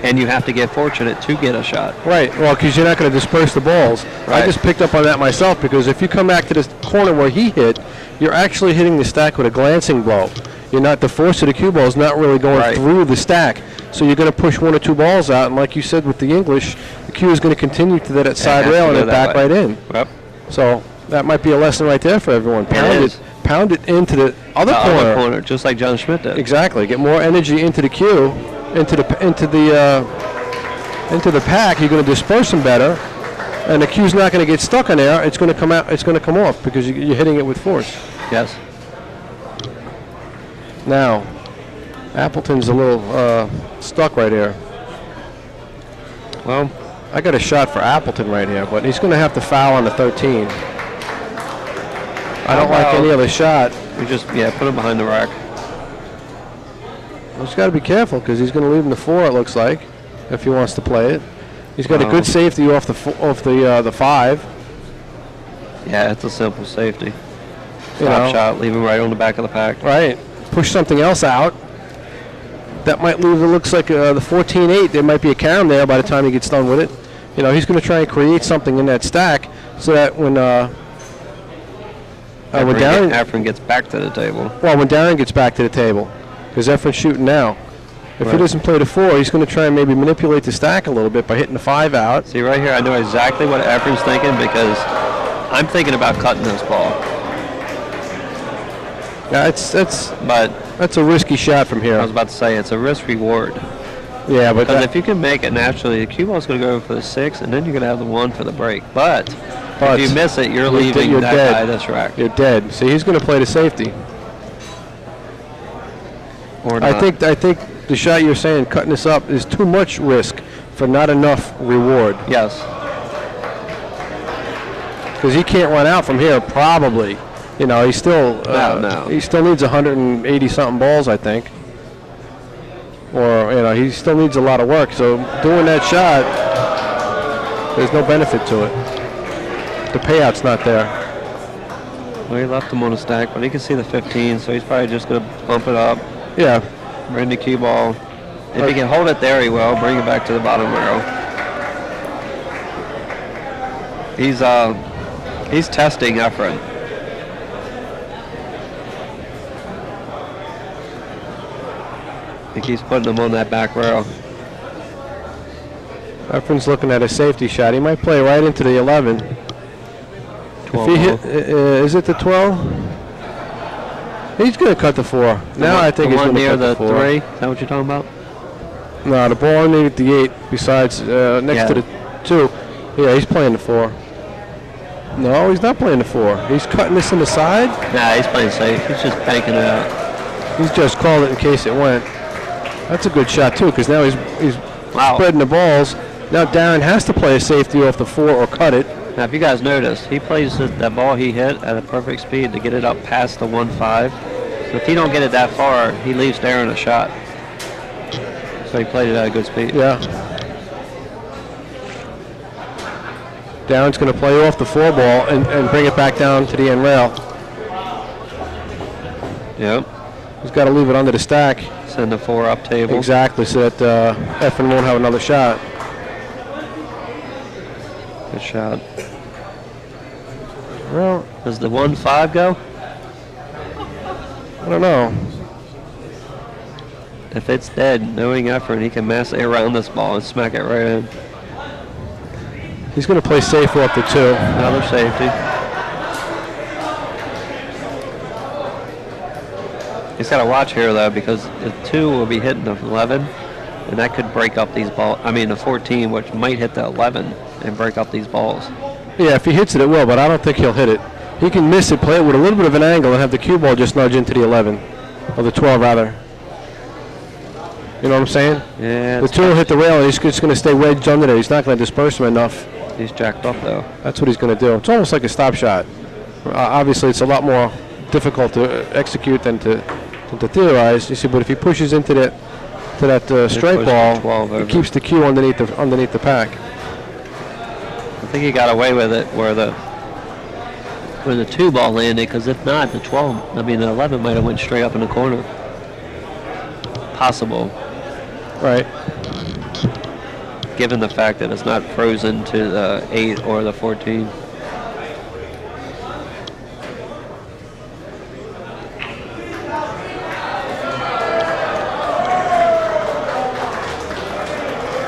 And you have to get fortunate to get a shot. Right. Well, because you're not going to disperse the balls. Right. I just picked up on that myself, because if you come back to this corner where he hit, you're actually hitting the stack with a glancing blow. You're not, the force of the cue ball is not really going through the stack. So you're going to push 1 or 2 balls out, and like you said with the English, the cue is going to continue to that side rail and then back right in. Yep. So that might be a lesson right there for everyone. Pound it into the other corner, just like John Schmidt did. Exactly. Get more energy into the cue, into the pack. You're going to disperse them better, and the cue's not going to get stuck in there. It's going to come out. It's going to come off because you're hitting it with force. Yes. Now, Appleton's a little stuck right here. Well, I got a shot for Appleton right here, but he's going to have to foul on the 13. I don't like any other shot. You just, put him behind the rack. Well, he's got to be careful because he's going to leave him the 4, it looks like, if he wants to play it. He's got a good safety off the 5. Yeah, it's a simple safety. Stop shot, leave him right on the back of the pack. Right. Push something else out. That might leave, it looks like the 14-8. There might be a carom there by the time he gets done with it. He's going to try and create something in that stack so that when Efren gets back to the table. Well, when Darren gets back to the table, because Efren's shooting now. If he doesn't play the 4, he's going to try and maybe manipulate the stack a little bit by hitting the 5 out. See, right here, I know exactly what Efren's thinking, because I'm thinking about cutting this ball. Yeah, that's a risky shot from here. I was about to say, it's a risk reward. Yeah, but because if you can make it naturally, the cue ball's going to go for the 6, and then you're going to have the 1 for the break. But if you miss it, you're leaving that guy this rack. You're dead. See, he's going to play the safety. Or not. I think the shot you're saying, cutting this up, is too much risk for not enough reward. Yes. Because he can't run out from here, probably. He still he still needs 180 something balls, I think. Or he still needs a lot of work. So doing that shot, there's no benefit to it. The payout's not there. Well, he left him on a stack, but he can see the 15, so he's probably just going to bump it up. Yeah. Bring the cue ball. If he can hold it there, he will. Bring it back to the bottom row. He's testing Efren. He keeps putting him on that back row. Efren's looking at a safety shot. He might play right into the 11. 12 If he ball. hit, is it the 12? He's going to cut the 4. Now I think the he's one going to near cut the the 4. 3. Is that what you're talking about? No, the ball underneath the 8. Besides, next to the 2. Yeah, he's playing the 4. No, he's not playing the 4. He's cutting this in the side. Nah, he's playing safe. He's just banking it out. He's just called it in case it went. That's a good shot too, because now he's spreading the balls. Now Darren has to play a safety off the 4 or cut it. Now, if you guys noticed, he plays that ball he hit at a perfect speed to get it up past the 1-5. So if he don't get it that far, he leaves Darren a shot. So he played it at a good speed. Yeah. Darren's going to play off the 4 ball and bring it back down to the end rail. Yep. He's got to leave it under the stack. Send the 4 up table. Exactly, so that Efren won't have another shot. Good shot. Well, Does the 1-5 go? I don't know. If it's dead, knowing Efren, he can mass it around this ball and smack it right in. He's going to play safe off the 2. Another safety. He's got to watch here, though, because the 2 will be hitting the 11, and that could break up these balls. I mean, the 14, which might hit the 11 and break up these balls. Yeah, if he hits it, it will, but I don't think he'll hit it. He can miss it, play it with a little bit of an angle, and have the cue ball just nudge into the 11, or the 12, rather. You know what I'm saying? Yeah. The 2 will hit the rail, and he's just going to stay wedged under there. He's not going to disperse him enough. He's jacked up, though. That's what he's going to do. It's almost like a stop shot. Obviously, it's a lot more difficult to execute than to theorize. You see, but if he pushes into that straight ball, he keeps the cue underneath the pack. I think he got away with it where the 2 ball landed, because if not, the 12, I mean, the 11 might have went straight up in the corner. Possible. Right. Given the fact that it's not frozen to the 8 or the 14.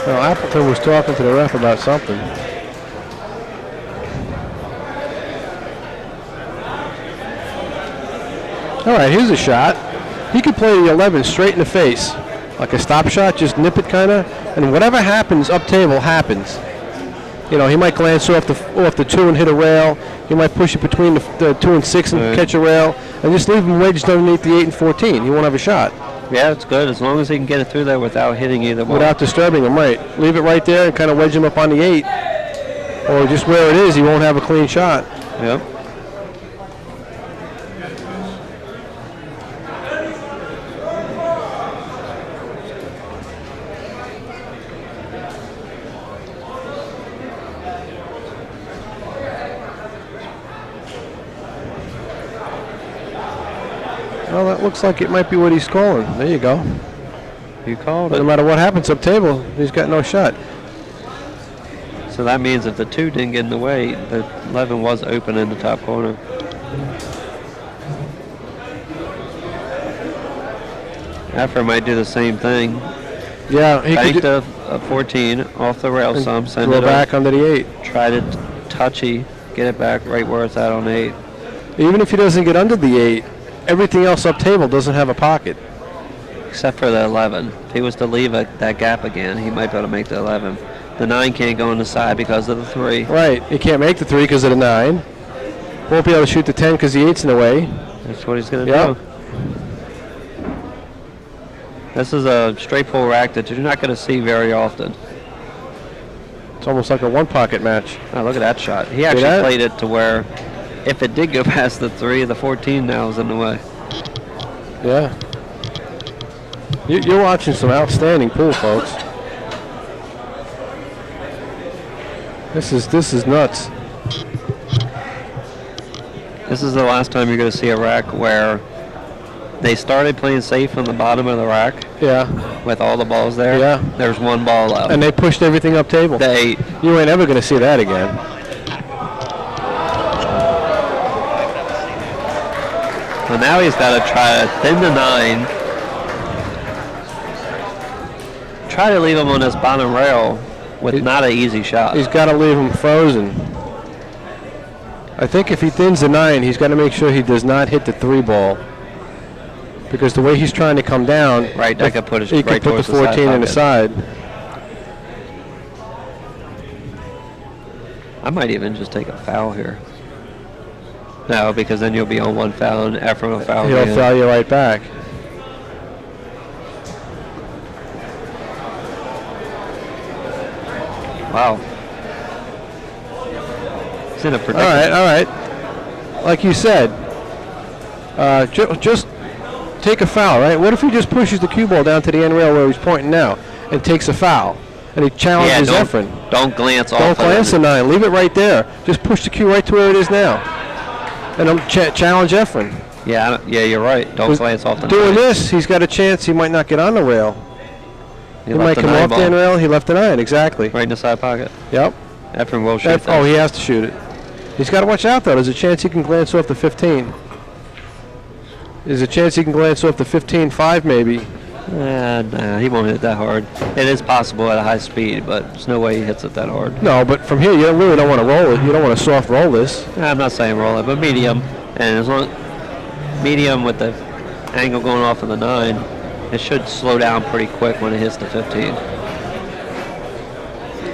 Well, Appleton was talking to the ref about something. All right, here's a shot. He could play the 11 straight in the face, like a stop shot, just nip it kind of, and whatever happens up table happens. You know, he might glance off the 2 and hit a rail. He might push it between the 2 and 6 and catch a rail, and just leave him wedged underneath the 8 and 14. He won't have a shot. Yeah, it's good as long as he can get it through there without hitting either ball. Without disturbing him, right. Leave it right there and kind of wedge him up on the 8. Or just where it is, he won't have a clean shot. Yep. Well, that looks like it might be what he's calling. There you go. You called But it. no matter what happens up table, he's got no shot. So that means if the 2 didn't get in the way, the 11 was open in the top corner. Efren might do the same thing. Yeah, he Bank could the 14 off the rail some, send go it back up, under the 8. try to touchy, get it back right where it's at on 8. Even if he doesn't get under the 8, everything else up table doesn't have a pocket. Except for the 11. If he was to leave that gap again, he might be able to make the 11. The 9 can't go on the side because of the 3. Right, he can't make the 3 because of the 9. Won't be able to shoot the 10 because the 8's in the way. That's what he's going to Yep. do. This is a straight pull rack that you're not going to see very often. It's almost like a one-pocket match. Oh, look at that shot. He actually played it to where if it did go past the 3, the 14 now is in the way. Yeah. You're watching some outstanding pool, folks. This is nuts. This is the last time you're going to see a rack where they started playing safe on the bottom of the rack. Yeah. With all the balls there. Yeah. There's 1 ball left. And they pushed everything up table. The 8. You ain't ever going to see that again. So now he's got to try to thin the 9. Try to leave him on this bottom rail with not an easy shot. He's got to leave him frozen. I think if he thins the 9, he's got to make sure he does not hit the 3 ball. Because the way he's trying to come down, right, I could put it he right could put the 14 in the side. I might even just take a foul here. No, because then you'll be on 1 foul and Efren will foul He'll again. foul you right back. Wow. It's in a predicament. All right. Like you said, just take a foul, right? What if he just pushes the cue ball down to the end rail where he's pointing now and takes a foul? And he challenges Efren. Don't glance off. Don't glance the 9. Leave it right there. Just push the cue right to where it is now. And challenge Efren. Yeah, you're right. Don't glance off the 9. Doing this, he's got a chance he might not get on the rail. He might come off the end rail. He left the 9, exactly. Right in the side pocket. Yep. Efren will shoot. Oh, he has to shoot it. He's got to watch out, though. There's a chance he can glance off the 15. There's a chance he can glance off the 15-5 maybe. Nah, he won't hit that hard. It is possible at a high speed, but there's no way he hits it that hard. No, but from here, you really don't want to roll it. You don't want to soft roll this. I'm not saying roll it, but medium. And as long medium with the angle going off of the 9, it should slow down pretty quick when it hits the 15.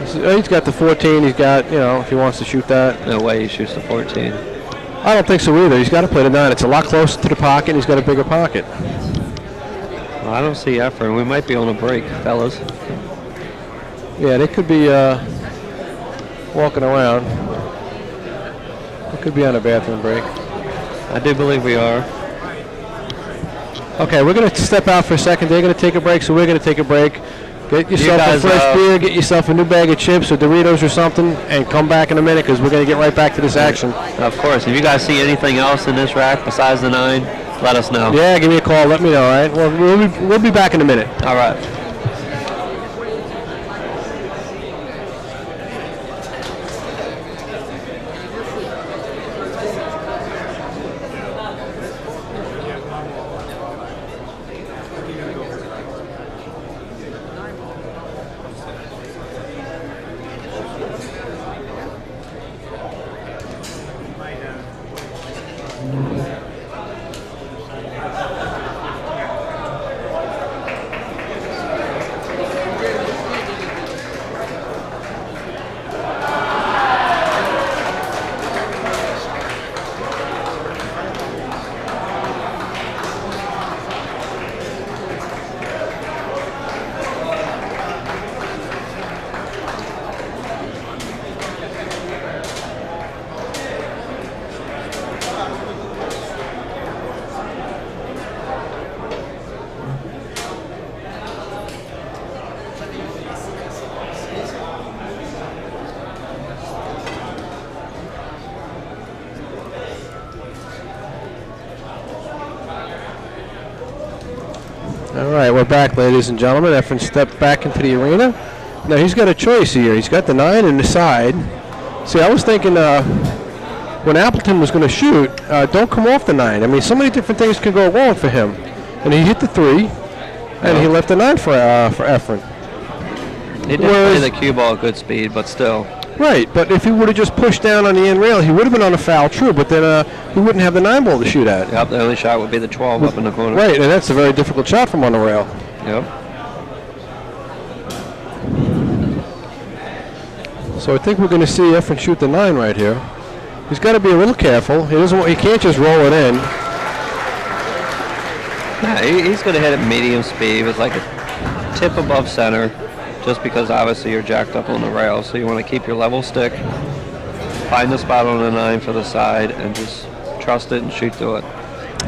He's got the 14. He's got, if he wants to shoot that. No way he shoots the 14. I don't think so either. He's got to play the 9. It's a lot closer to the pocket, and he's got a bigger pocket. Well, I don't see Efren. We might be on a break, fellas. Yeah, they could be walking around. They could be on a bathroom break. I do believe we are. Okay, we're going to step out for a second. They're going to take a break, so we're going to take a break. Get yourself a fresh beer, get yourself a new bag of chips or Doritos or something, and come back in a minute because we're going to get right back to this action. Of course. If you guys see anything else in this rack besides the 9, let us know. Yeah, give me a call. Let me know, all right? Well, we'll be back in a minute. All right. All right, we're back, ladies and gentlemen. Efren stepped back into the arena. Now, he's got a choice here. He's got the 9 in the side. See, I was thinking when Appleton was going to shoot, don't come off the 9. I mean, so many different things could go wrong for him. And he hit the 3, and he left the 9 for Efren. He did play the cue ball at good speed, but still. Right, but if he would have just pushed down on the end rail, he would have been on a foul, true, but then he wouldn't have the 9 ball to shoot at. Yep, the only shot would be the 12 up in the corner. Right, and that's a very difficult shot from on the rail. Yep. So I think we're going to see Efren shoot the 9 right here. He's got to be a little careful. He can't just roll it in. Nah, he's going to hit it medium speed with like a tip above center, just because obviously you're jacked up on the rail, so you want to keep your level stick, find the spot on the 9 for the side, and just trust it and shoot through it.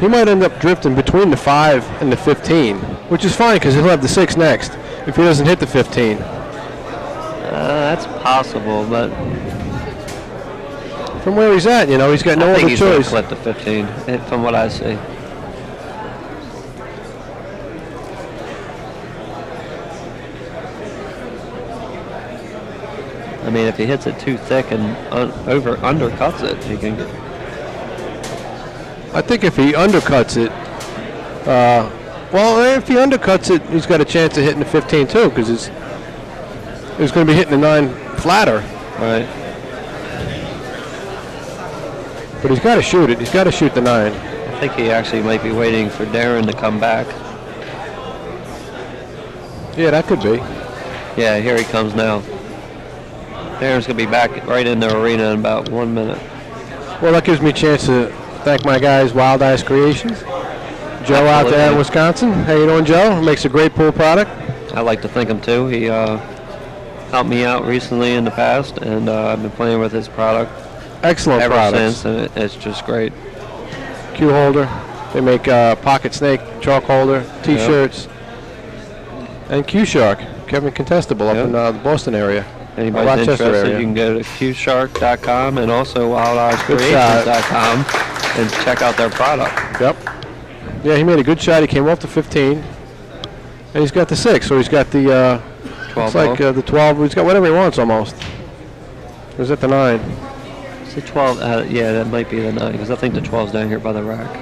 He might end up drifting between the 5 and the 15, which is fine because he'll have the 6 next if he doesn't hit the 15. That's possible, but from where he's at, he's got no other choice. I think he's going to clip the 15, from what I see. I mean, if he hits it too thick and undercuts it, he can get. I think if he undercuts it, if he undercuts it, he's got a chance of hitting the 15 too, because he's going to be hitting the 9 flatter. Right. But he's got to shoot it. He's got to shoot the 9. I think he actually might be waiting for Darren to come back. Yeah, that could be. Yeah, here he comes now. Darren's going to be back right in the arena in about 1 minute. Well, that gives me a chance to thank my guys, Wild Eyes Creations. Joe out there in Wisconsin. How you doing, Joe? Makes a great pool product. I like to thank him too. He helped me out recently in the past, and I've been playing with his product Excellent ever products. since, and it's just great. Cue holder. They make pocket snake, chalk holder, T-shirts, and Q Shark. Kevin Contestable up in the Boston area. Anybody's Rochester interested, area. you can go to qshark.com and also wildeyescreations.com and check out their product. Yep. Yeah, he made a good shot. He came off the 15, and he's got the 6. So he's got the 12 looks like the 12. He's got whatever he wants almost. Or is that the 9? It's the 12. Yeah, that might be the 9 because I think the 12's down here by the rack.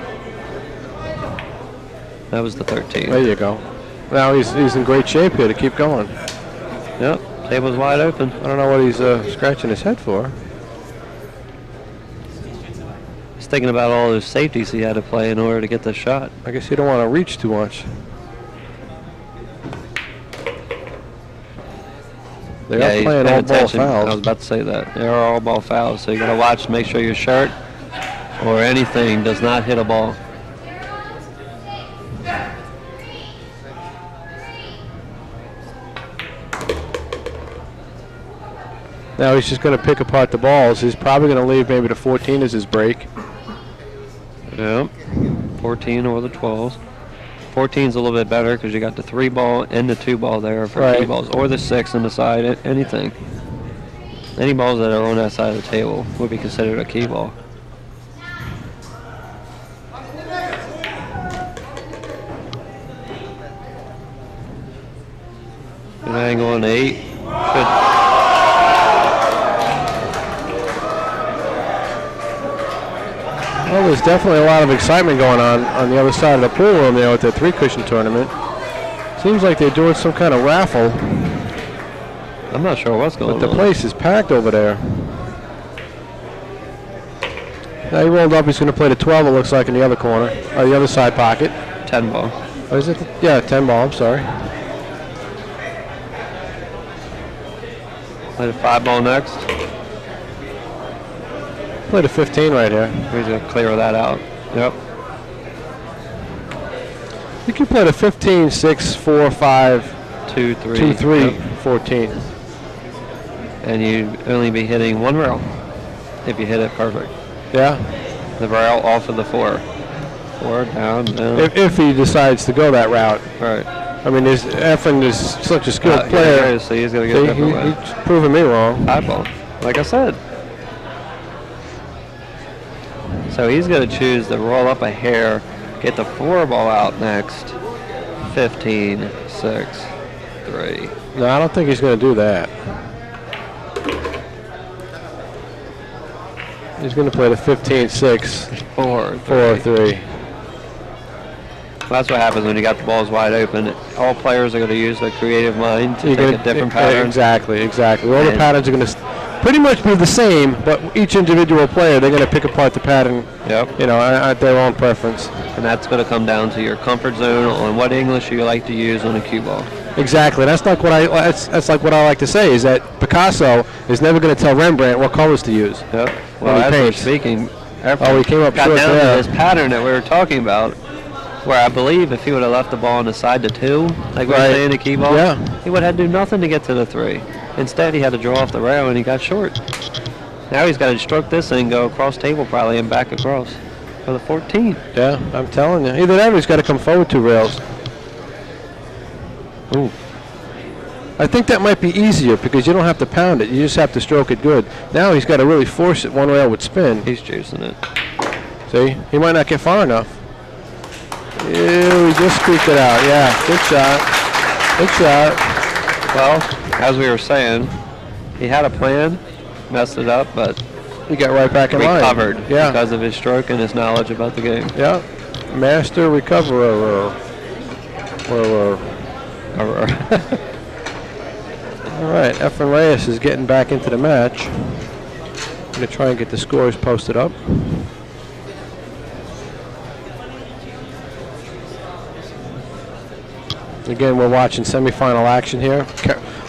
That was the 13. There you go. Now he's in great shape here to keep going. Yep, table's wide open. I don't know what he's scratching his head for. He's thinking about all those safeties he had to play in order to get the shot. I guess you don't want to reach too much. They are he's playing paying all ball attention. I was fouls. about to say that. They are all ball fouls, so you got to watch, make sure your shirt or anything does not hit a ball. Now he's just going to pick apart the balls. He's probably going to leave maybe the 14 as his break. Yep, 14 or the 12s. 14's a little bit better because you got the 3 ball and the 2 ball there for key balls, or the 6 on the side, anything. Any balls that are on that side of the table would be considered a key ball. Good angle on the 8. Good. Well, there's definitely a lot of excitement going on the other side of the pool room there with the 3-cushion tournament. Seems like they're doing some kind of raffle. I'm not sure what's going on. But the place is packed over there. Now he rolled up. He's going to play the 12, it looks like, in the other corner, or the other side pocket. 10 ball. Oh, is it? Yeah, 10 ball. I'm sorry. Play the 5 ball next. Play the 15 right here. He's going to clear that out. Yep. You can play the 15, 6, 4, 5, 2, 3. 2, 3, Yep. 14. And you'd only be hitting 1 rail if you hit it perfect. Yeah. The rail off of the 4. 4 down, down. If he decides to go that route. Right. I mean, Efren is such a skilled player. So he's going to get a different way. He's proving me wrong. 5 ball, like I said. So he's going to choose to roll up a hair, get the 4 ball out next. 15, 6, 3. No, I don't think he's going to do that. He's going to play the 15, 6, 4, 4, 3. That's what happens when you got the balls wide open. All players are going to use their creative mind to take a different pattern. Exactly. All the patterns are going to pretty much be the same, but each individual player, they're going to pick apart the pattern, at their own preference. And that's going to come down to your comfort zone on what English you like to use on a cue ball. Exactly. That's like what that's like what I like to say is that Picasso is never going to tell Rembrandt what colors to use. Yep. Well, as we're speaking, he came up got short down there. to this pattern that we were talking about, where I believe if he would have left the ball on the side to 2, like we were saying, the key ball, he would have to do nothing to get to the 3. Instead, he had to draw off the rail, and he got short. Now he's got to stroke this thing, go across table probably, and back across for the 14. Yeah, I'm telling you. Either that or he's got to come forward 2 rails. Ooh. I think that might be easier because you don't have to pound it. You just have to stroke it good. Now he's got to really force it 1 rail with spin. He's juicing it. See? He might not get far enough. Ew, he just squeaked it out. Yeah, good shot. Good shot. Well, as we were saying, he had a plan, messed it up, but he got right back in line. Recovered because of his stroke and his knowledge about the game. Yeah. Master recoverer. All right, Efren Reyes is getting back into the match. going to try and get the scores posted up. Again, we're watching semifinal action here,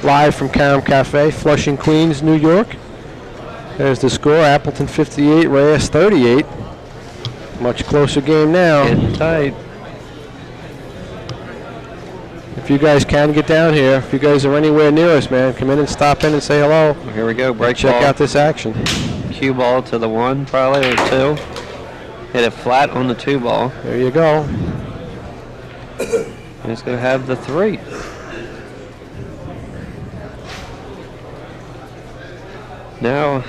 live from Caram Cafe, Flushing, Queens, New York. There's the score, Appleton 58, Reyes 38. Much closer game now. Getting tight. If you guys can get down here, if you guys are anywhere near us, man, come in and stop in and say hello. Here we go, break Check ball. out this action. Cue ball to the 1 probably, or 2. Hit it flat on the 2 ball. There you go. And it's going to have the 3. Now,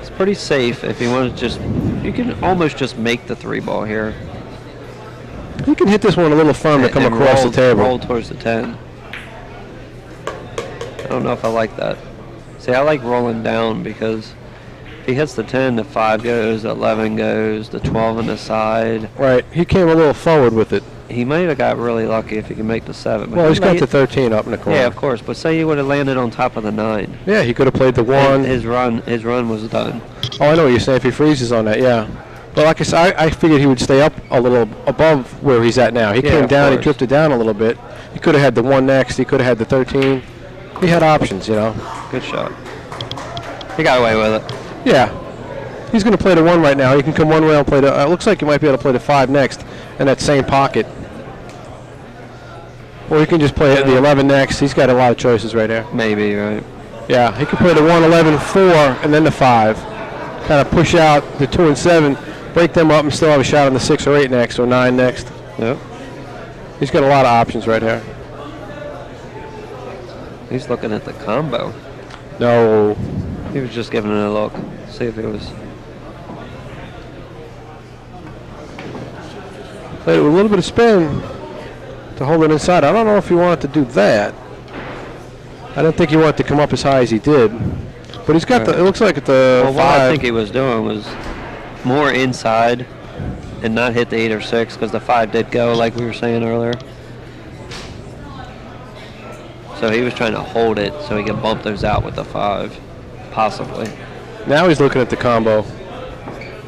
it's pretty safe if you want to just, you can almost just make the 3 ball here. You can hit this one a little firm to come and across roll, the table. Roll towards the 10. I don't know if I like that. See, I like rolling down because if he hits the 10, the 5 goes, the 11 goes, the 12 on the side. Right. He came a little forward with it. He might have got really lucky if he can make the 7. But Well, he's got might- the 13 up in the corner. Yeah, of course. But say he would have landed on top of the 9. Yeah, he could have played the 1. His run was done. Oh, I know what you're saying. If he freezes on that, yeah. But like I said, I figured he would stay up a little above where he's at now. He Yeah, came of down, he course. drifted down a little bit. He could have had the 1 next. He could have had the 13. He had options, you know. Good shot. He got away with it. Yeah. He's going to play the 1 right now. He can come one way and play the. It looks like he might be able to play the 5 next in that same pocket. Or he can just play the 11 next. He's got a lot of choices right there. Maybe, right? Yeah, he could play the 1, 11, 4, and then the 5. Kind of push out the 2 and 7, break them up, and still have a shot on the 6 or 8 next, or 9 next. Yep. He's got a lot of options right here. He's looking at the combo. No. He was just giving it a look. See if it was. Played it with a little bit of spin to hold it inside. I don't know if he wanted to do that. I don't think he wanted to come up as high as he did. But he's got the, it looks like at the Well, 5. what I think he was doing was more inside and not hit the 8 or 6 because the 5 did go, like we were saying earlier. So he was trying to hold it so he could bump those out with the 5, possibly. Now he's looking at the combo. Well,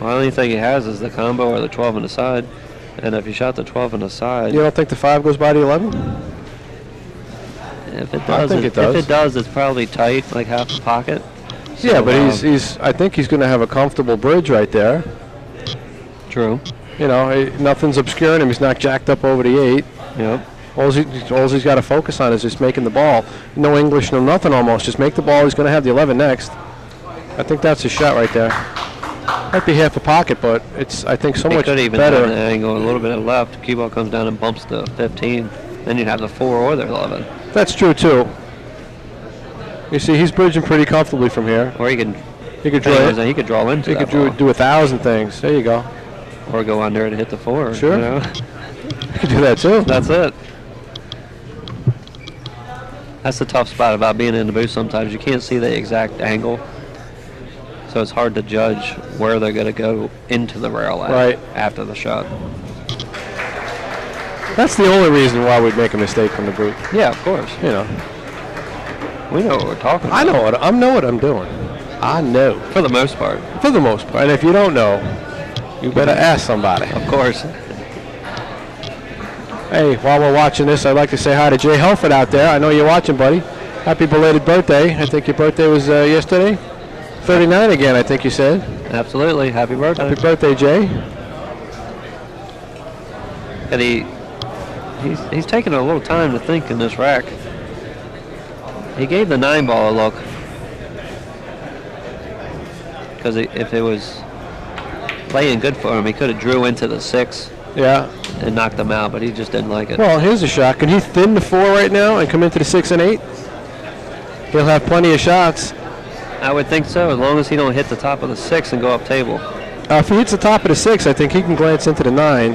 the only thing he has is the combo or the 12 on the side. And if you shot the 12 on the side, You don't think the 5 goes by the 11? if it I does, think it does. if it does, it's probably tight, like half the pocket. So, Yeah, but he's. I think he's going to have a comfortable bridge right there. True. You know, nothing's obscuring him. He's not jacked up over the 8. Yep. All he's got to focus on is just making the ball. No English, no nothing almost. Just make the ball. He's going to have the 11 next. I think that's his shot right there. Might be half a pocket, but it's, I think, so He much could even better. have an angle a little bit of left. Cue ball comes down and bumps the 15. Then you'd have the 4 or the 11. That's true, too. You see, he's bridging pretty comfortably from here. Or he could He could draw it. he could draw into He that could ball. do 1,000 things. There you go. Or go under and hit the 4. Sure. You know? He could do that, too. That's it. That's the tough spot about being in the booth sometimes. You can't see the exact angle. So it's hard to judge where they're going to go into the rail at Right. after the shot. That's the only reason why we'd make a mistake from the booth. Yeah, of course. You know. We know what we're talking about. I know what I'm doing. I know. For the most part. For the most part. And if you don't know, you better ask somebody. Of course. Hey, while we're watching this, I'd like to say hi to Jay Helford out there. I know you're watching, buddy. Happy belated birthday. I think your birthday was yesterday. 39 again, I think you said. Absolutely. Happy birthday. Happy birthday, Jay. And he's taking a little time to think in this rack. He gave the 9 ball a look. Because if it was laying good for him, he could have drew into the 6 Yeah. and knocked them out, but he just didn't like it. Well, here's a shot. Can he thin the 4 right now and come into the 6 and 8? He'll have plenty of shots. I would think so, as long as he don't hit the top of the 6 and go up table. If he hits the top of the 6, I think he can glance into the 9.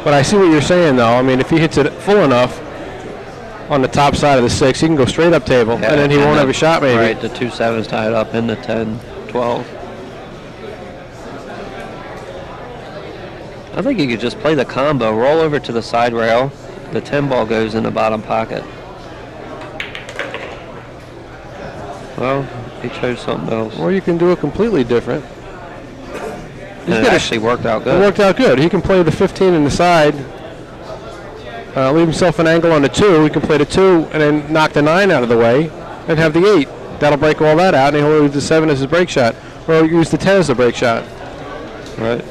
But I see what you're saying, though. I mean, if he hits it full enough on the top side of the 6, he can go straight up table, and then he won't have a shot, maybe. Right, the 2 7s tied up in the 10, 12. I think you could just play the combo, roll over to the side rail, the 10 ball goes in the bottom pocket. Well, he chose something else. Or you can do it completely different. And it actually worked out It good. worked out good. He can play the 15 in the side, leave himself an angle on the 2. He can play the 2 and then knock the 9 out of the way and have the 8. That'll break all that out, and he'll use the 7 as his break shot, or use the 10 as a break shot. Right.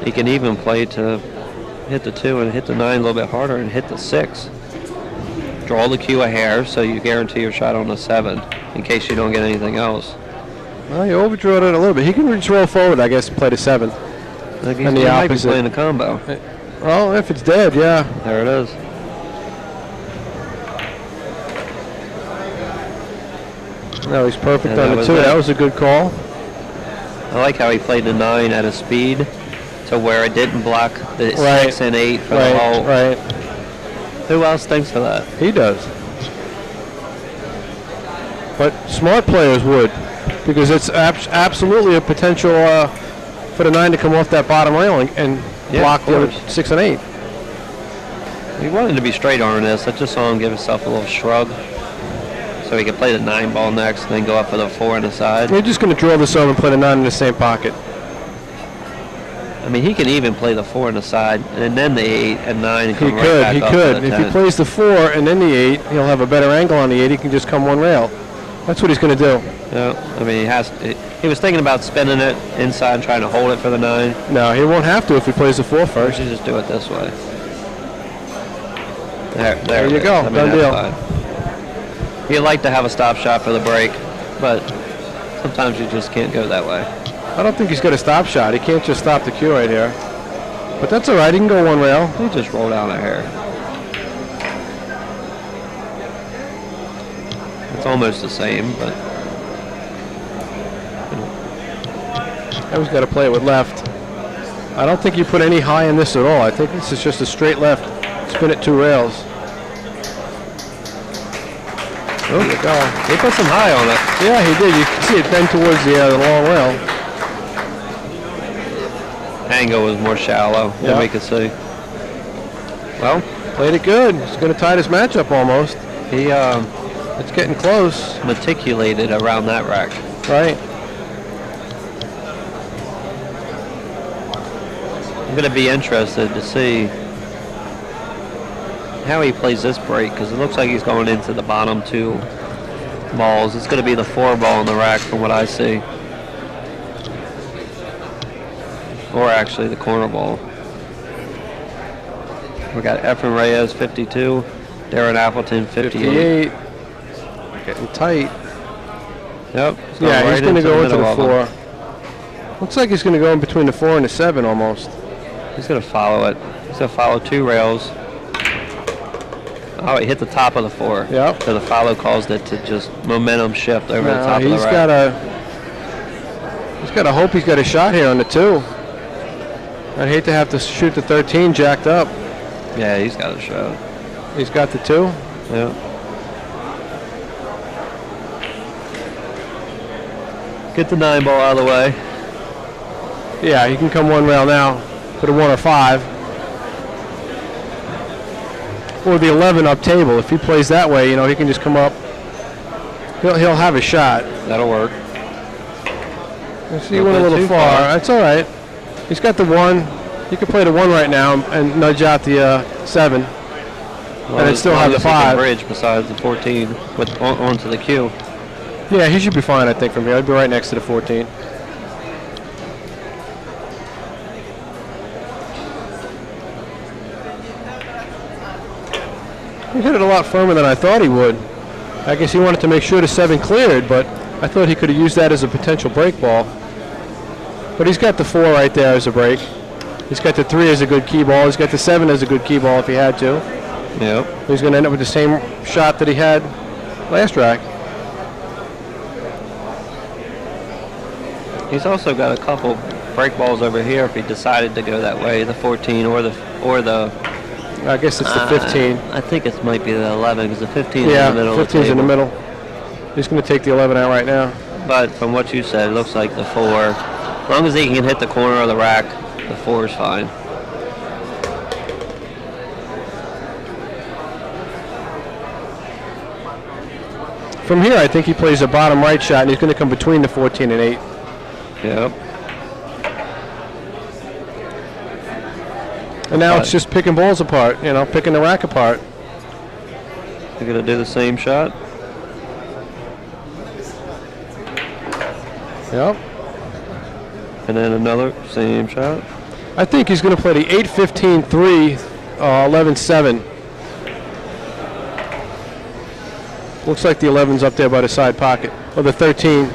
He can even play to hit the 2 and hit the 9 a little bit harder and hit the 6. Draw the cue a hair so you guarantee your shot on the 7 in case you don't get anything else. Well, you overdrew it a little bit. He can just roll forward, I guess, and play the 7. Like And the might be opposite. playing a combo. Well, if it's dead, yeah. There it is. No, he's perfect Yeah, on that the was 2. it. That was a good call. I like how he played the 9 at a speed to where it didn't block the Right. 6 and 8 for the hole. Right. Who else thinks of that? He does. But smart players would, because it's absolutely a potential for the 9 to come off that bottom railing and Yeah, block of the other course. 6 and 8. He wanted to be straight on this. I just saw him give himself a little shrug. So he could play the 9 ball next and then go up for the 4 on the side. You're just going to draw this over and play the 9 in the same pocket. I mean, he can even play the 4 on the side and then the 8 and 9 and come right back He up could. to the If 10. he plays the 4 and then the 8, he'll have a better angle on the 8. He can just come one rail. That's what he's going to do. Yeah, I mean, he was thinking about spinning it inside and trying to hold it for the 9. No, he won't have to if he plays the 4 Or first. should just do it this way. There There it you is. go. I mean, Done that's deal. fine. You like to have a stop shot for the break, but sometimes you just can't go that way. I don't think he's got a stop shot. He can't just stop the cue right here. But that's all right. He can go one rail. He just rolled down a hair. It's almost the same, but Now he's got to play it with left. I don't think you put any high in this at all. I think this is just a straight left. Spin it 2 rails. There you go. he put some high on it. Yeah, he did. You can see it bend towards the long rail. Angle was more shallow Yeah. than we could see. Well, Played it good. He's going to tie this match up almost. he It's getting close. meticulated around that rack. Right. I'm going to be interested to see how he plays this break because it looks like he's going into the bottom 2 balls. It's going to be the 4 ball in the rack from what I see. Or actually the corner ball. We got Efren Reyes, 52. Darren Appleton, 58. 58. Getting tight. Yep. Yeah, he's going to go into middle the of them. 4. Looks like he's going to go in between the 4 and the 7 almost. He's going to follow it. He's going to follow 2 rails. Oh, he hit the top of the 4. Yep. So the follow caused it to just momentum shift over the No, top of the he's rack. got to hope he's got a shot here on the 2. I'd hate to have to shoot the 13 jacked up. Yeah, he's got a shot. He's got the 2. Yeah. Get the 9 ball out of the way. Yeah, he can come one rail now for the 1 or 5. Or the 11 up table. If he plays that way, he can just come up. He'll have a shot. That'll work. See, he went a little Too far. far. That's all right. He's got the 1. He could play the 1 right now and nudge out the 7. And it still have the 5. Bridge besides the 14 onto the cue. Yeah, he should be fine, I think, from here. I'd be right next to the 14. He hit it a lot firmer than I thought he would. I guess he wanted to make sure the 7 cleared, but I thought he could have used that as a potential break ball. But he's got the 4 right there as a break. He's got the 3 as a good key ball. He's got the 7 as a good key ball if he had to. Yep. He's going to end up with the same shot that he had last rack. He's also got a couple break balls over here if he decided to go that way, the 14 or the I guess it's the 15. I think it might be the 11 because the 15 Yeah, is in the middle. 15's in the middle. He's going to take the 11 out right now. But from what you said, it looks like the 4. As long as he can hit the corner of the rack, the 4 is fine. From here, I think he plays a bottom right shot, and he's going to come between the 14 and 8. Yep. And now But it's just picking balls apart, picking the rack apart. They're going to do the same shot. Yep. And then another same shot. I think he's going to play the 8-15-3, 11-7. Looks like the 11's up there by the side pocket. Or the 13. I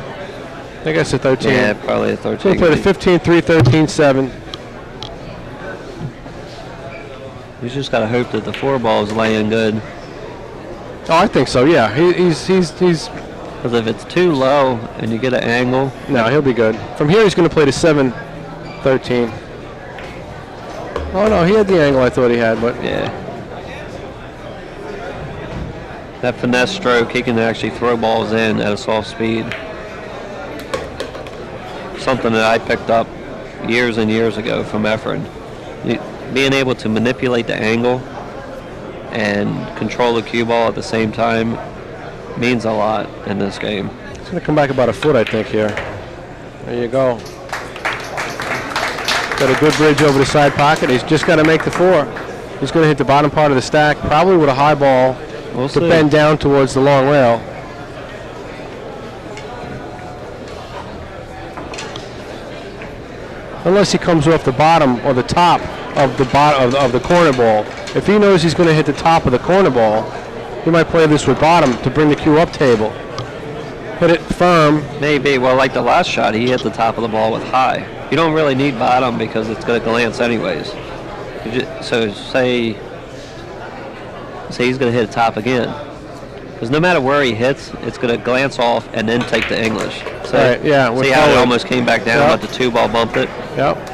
think that's the 13. Yeah, probably a 13. He's going to play the 15-3, 13-7. You just got to hope that the 4 ball is laying good. Oh, I think so, yeah. He's Because if it's too low and you get an angle. No, he'll be good. From here, he's going to play the 7-13. Oh, no, he had the angle I thought he had, but. Yeah. That finesse stroke, he can actually throw balls in at a soft speed. Something that I picked up years and years ago from Efren. Being able to manipulate the angle and control the cue ball at the same time means a lot in this game. It's going to come back about a foot, I think, here. There you go. Got a good bridge over the side pocket. He's just got to make the 4. He's going to hit the bottom part of the stack, probably with a high ball to bend down towards the long rail. Unless he comes off the bottom or the top of the corner ball. If he knows he's going to hit the top of the corner ball, he might play this with bottom to bring the cue up table. Hit it firm. Maybe. Well, like the last shot, he hit the top of the ball with high. You don't really need bottom because it's going to glance anyways. So say he's going to hit the top again. Because no matter where he hits, it's going to glance off and then take the English. So right, yeah. See how it almost came back down, but the 2 ball bumped it? Yep.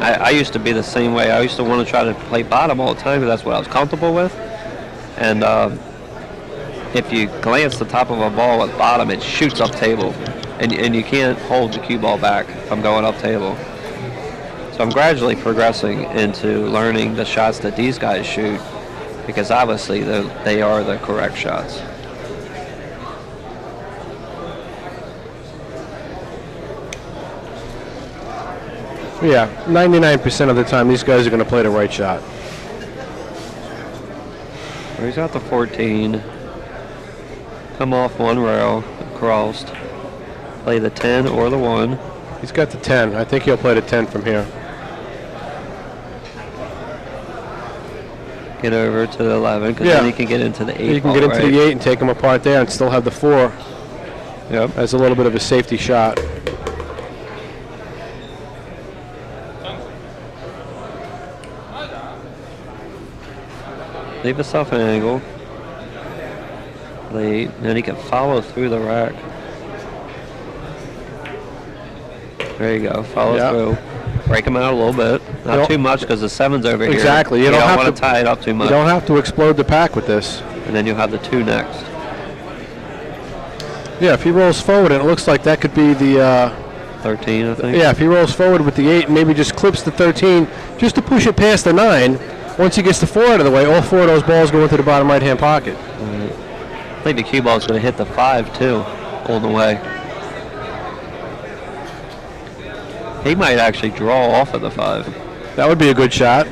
I used to be the same way. I used to want to try to play bottom all the time because that's what I was comfortable with. And if you glance the top of a ball with bottom, it shoots up table. And you can't hold the cue ball back from going up table. So I'm gradually progressing into learning the shots that these guys shoot because obviously they are the correct shots. Yeah, 99% of the time these guys are going to play the right shot. He's got the 14. Come off one rail, crossed. Play the 10 or the 1. He's got the 10. I think he'll play the 10 from here. Get over to the 11 because then he can get into the 8. He can get into the 8 and take them apart there and still have the 4. Yep. As a little bit of a safety shot. Leave yourself an angle. Then he can follow through the rack. There you go. Follow through. Break him out a little bit. Not too much because the 7's over here. Exactly. You don't want to tie it up too much. You don't have to explode the pack with this. And then you'll have the 2 next. Yeah, if he rolls forward, and it looks like that could be the 13, I think. Yeah, if he rolls forward with the 8 and maybe just clips the 13 just to push it past the 9, once he gets the 4 out of the way, all 4 of those balls go into the bottom right-hand pocket. I think the cue ball is going to hit the 5 too, all the way. He might actually draw off of the 5. That would be a good shot.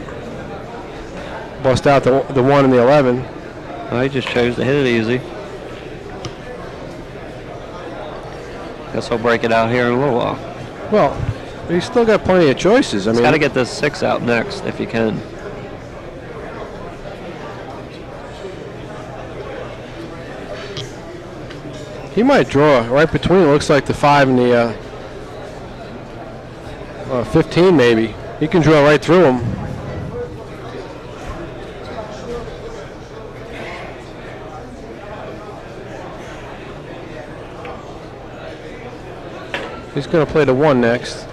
Bust out the 1 and the 11. Well, he just chose to hit it easy. Guess he'll break it out here in a little while. Well, he's still got plenty of choices. I mean, he's got to get this 6 out next if he can. He might draw right between. It looks like the 5 and the 15 maybe. He can draw right through him. He's going to play the 1 next.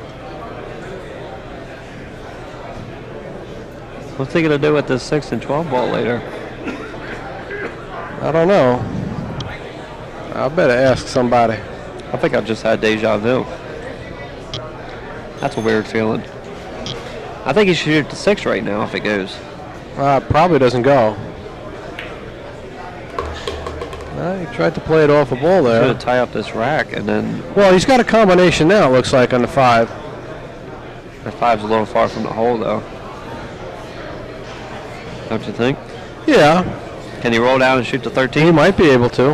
What's he going to do with this 6 and 12 ball later? I don't know. I better ask somebody. I think I just had deja vu. That's a weird feeling. I think he should shoot the 6 right now if it goes. Probably doesn't go. He tried to play it off a ball there. Should tie up this rack and then. Well, he's got a combination now, it looks like, on the 5. The 5's a little far from the hole, though. Don't you think? Yeah. Can he roll down and shoot the 13? He might be able to.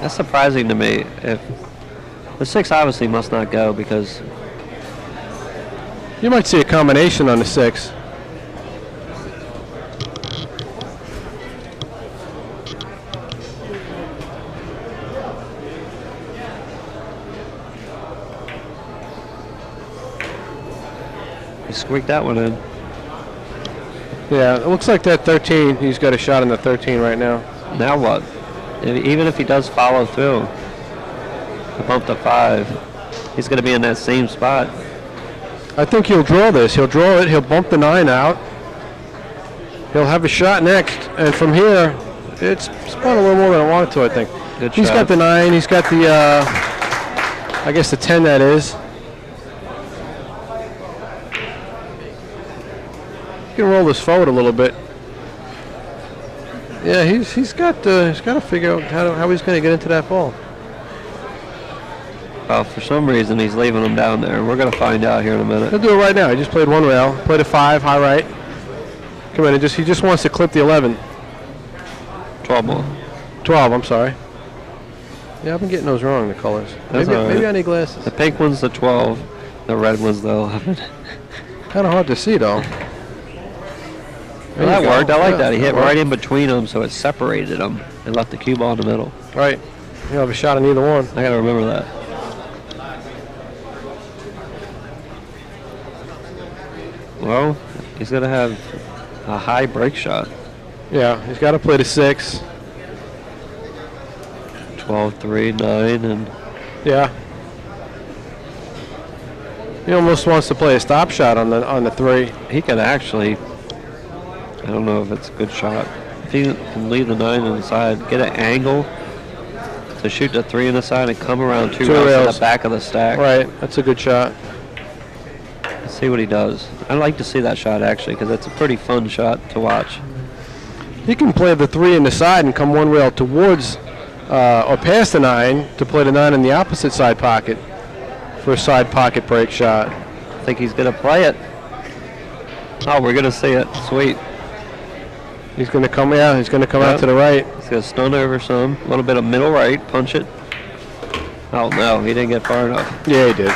That's surprising to me. If the 6 obviously must not go because You might see a combination on the 6. he squeaked that one in. Yeah, it looks like that 13. He's got a shot in the 13 right now. Now what? Even if he does follow through, to bump the 5, he's going to be in that same spot. I think he'll draw this. He'll draw it. He'll bump the 9 out. He'll have a shot next, and from here, it's spun a little more than I wanted to. I think. Good He's shot. got the 9. He's got the, I guess the 10. That is. You can roll this forward a little bit. Yeah, he's got to figure out how he's going to get into that ball. Well, for some reason he's leaving them down there, and we're going to find out here in a minute. He'll do it right now. He just played one rail, played a 5 high right. Come in, he just wants to clip the 11. 12 ball. 12. I'm sorry. Yeah, I've been getting those wrong. The colors. That's Maybe all right. I need glasses. The pink one's the 12, the red one's the 11. Kind of hard to see though. Well, that worked. I like that. He hit worked. right in between them, so it separated them and left the cue ball in the middle. Right. You'll have a shot on either one. I got to remember that. Well, he's going to have a high break shot. Yeah, he's got to play the 6. 12, 3, 9, and Yeah. He almost wants to play a stop shot on the 3. he could actually, I don't know if it's a good shot. If he can leave the 9 on the side, get an angle to shoot the 3 on the side and come around 2 rails to rails. the back of the stack. Right. That's a good shot. Let's see what he does. I'd like to see that shot actually because it's a pretty fun shot to watch. He can play the 3 in the side and come one rail towards or past the 9 to play the 9 in the opposite side pocket for a side pocket break shot. I think he's going to play it. Oh, we're going to see it. Sweet. He's going to come out. He's going to come out to the right. He's going to stun over some. A little bit of middle right. Punch it. Oh, no. He didn't get far enough. Yeah, he did.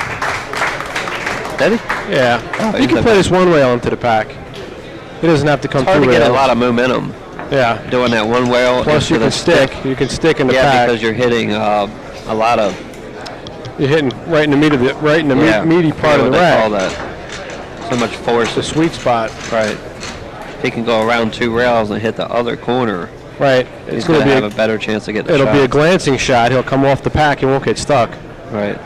Did he? Yeah. Oh, He he's can a- play this one rail into the pack. He doesn't have to come It's hard through to get a rails. lot of momentum Yeah. doing that one rail. Plus into you the can stick. You can stick in the Yeah, pack. because you're hitting a lot of You're hitting right in the meat of the meaty part of the They call rack. that. So much force. The sweet spot. Right. He can go around 2 rails and hit the other corner. Right. He's It's going going to to have be a better chance to get the it'll shot. be a glancing shot. He'll come off the pack. He won't get stuck. Right.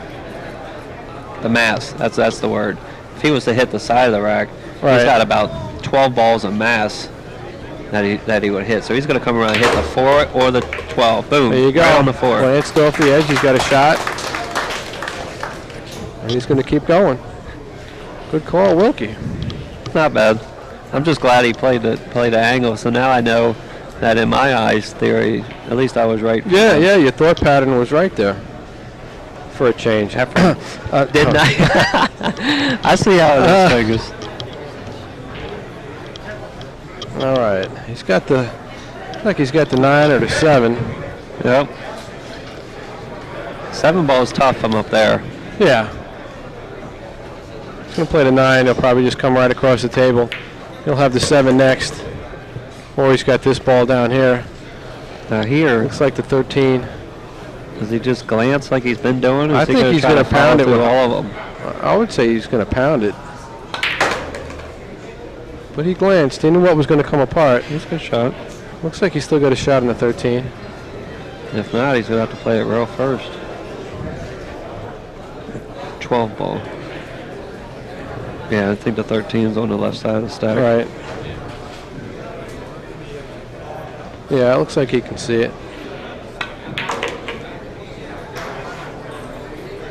The mass. That's the word. If he was to hit the side of the rack, Right. he's got about 12 balls of mass that he would hit. So he's going to come around and hit the 4 or the 12. Boom. There you go. Right on the 4. Glanced off the edge. He's got a shot. And he's going to keep going. Good call, Wilkie. Not bad. I'm just glad he played the angle. So now I know that in my eyes theory, at least I was right. Yeah, your thought pattern was right there. For a change. Didn't I? I see how this thing is. All right. He's got the, like he's got the 9 or the 7. Yep. 7 ball is tough from up there. Yeah. He's going to play the 9. He'll probably just come right across the table. He'll have the 7 next. Or he's got this ball down here. Now here, Looks like the 13. does he just glance like he's been doing? Or I is he think gonna he's try gonna to follow pound it through with- all of them. I would say he's going to pound it. But he glanced. He knew what was going to come apart. He's a good shot. Looks like he's still got a shot in the 13. If not, he's gonna have to play it real first. 12 ball. Yeah, I think the 13's on the left side of the stack. Right. Yeah, it looks like he can see it.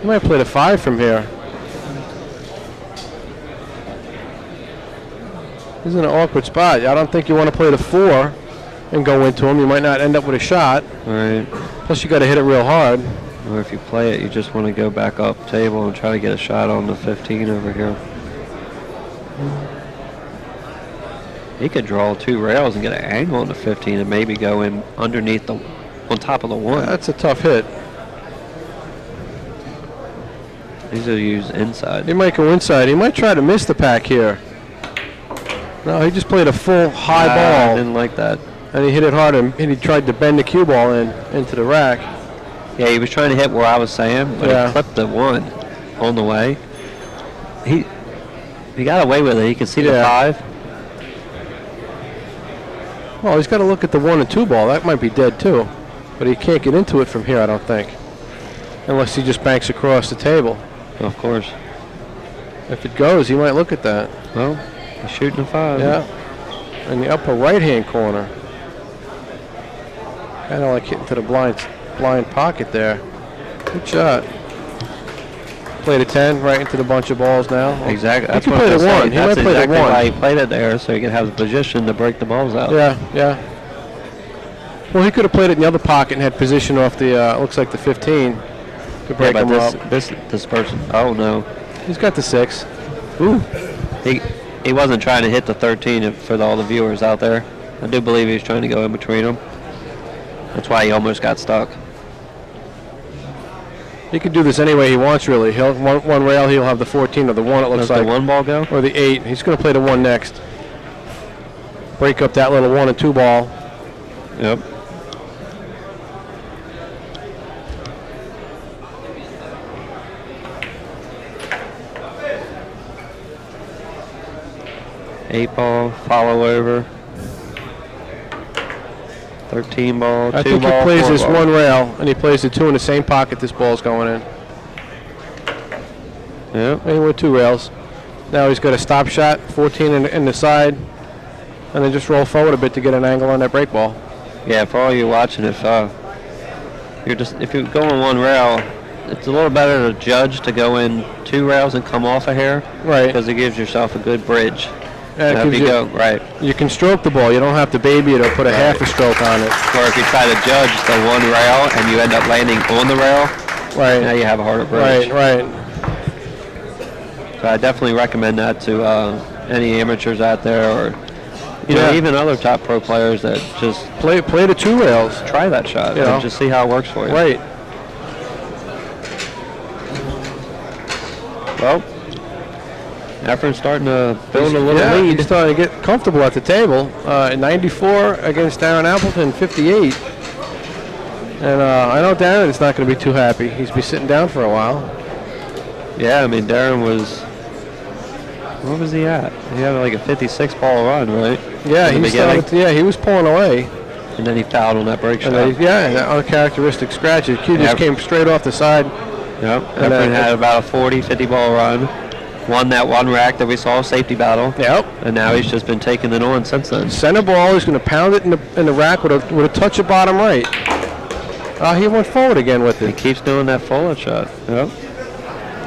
He might play the 5 from here. He's in an awkward spot. I don't think you want to play the 4 and go into him. You might not end up with a shot. Right. Plus, you got to hit it real hard. Or if you play it, you just want to go back up table and try to get a shot on the 15 over here. He could draw 2 rails and get an angle on the 15 and maybe go in underneath on top of the 1. That's a tough hit. These are used inside. He might go inside. He might try to miss the pack here. No, he just played a full high ball. I didn't like that. And he hit it hard, and he tried to bend the cue ball into the rack. Yeah, he was trying to hit where I was saying, but he clipped the 1 on the way. He got away with it. He could see the 5. Well, he's got to look at the 1 and 2 ball. That might be dead too, but he can't get into it from here, I don't think, unless he just banks across the table. Of course. If it goes, he might look at that. Well, he's shooting a 5. Yeah, in the upper right-hand corner. Kind of like hitting to the blind pocket there. Good shot. Played a 10 right into the bunch of balls now. Exactly. That's what I was saying. He might play the 1. Why he played it there, so he could have the position to break the balls out. Yeah. Well, he could have played it in the other pocket and had position off the, looks like the 15. Could break him up. This person, oh no. He's got the 6. Ooh. He wasn't trying to hit the 13 for all the viewers out there. I do believe he was trying to go in between them. That's why he almost got stuck. He could do this any way he wants, really. He'll one rail, he'll have the 14 or the 1, it looks like. Does the 1 ball go? Or the 8. He's going to play the 1 next. Break up that little 1 and 2 ball. Yep. Eight ball, follow over. 13 ball, 2 ball. I think he plays this 1 rail, and he plays the 2 in the same pocket this ball's going in. Yep. And he went 2 rails. Now he's got a stop shot, 14 in the side, and then just roll forward a bit to get an angle on that break ball. Yeah, for all you watching, if you're going 1 rail, it's a little better to judge to go in 2 rails and come off a hair. Right. Because it gives yourself a good bridge. If you go right. You can stroke the ball. You don't have to baby it or put a half a stroke on it. Or if you try to judge the 1 rail and you end up landing on the rail, now you have a harder bridge. Right. So I definitely recommend that to any amateurs out there, or even other top pro players that just play the 2 rails. Try that shot and just see how it works for you. Right. Well, Efren's starting to build a little lead. He's starting to get comfortable at the table. 94 against Darren Appleton, 58. And I know Darren's not going to be too happy. He's been sitting down for a while. Yeah, I mean, Darren was, what was he at? He had like a 56 ball run, right? Yeah, he was pulling away. And then he fouled on that break shot. And uncharacteristic scratch. His cue just came straight off the side. Yep, Efren had about a 40, 50 ball run. Won that 1 rack that we saw, safety battle. Yep. And now he's just been taking it on since then. Center ball, he's going to pound it in the rack with a touch of bottom right. He went forward again with it. He keeps doing that forward shot. Yep.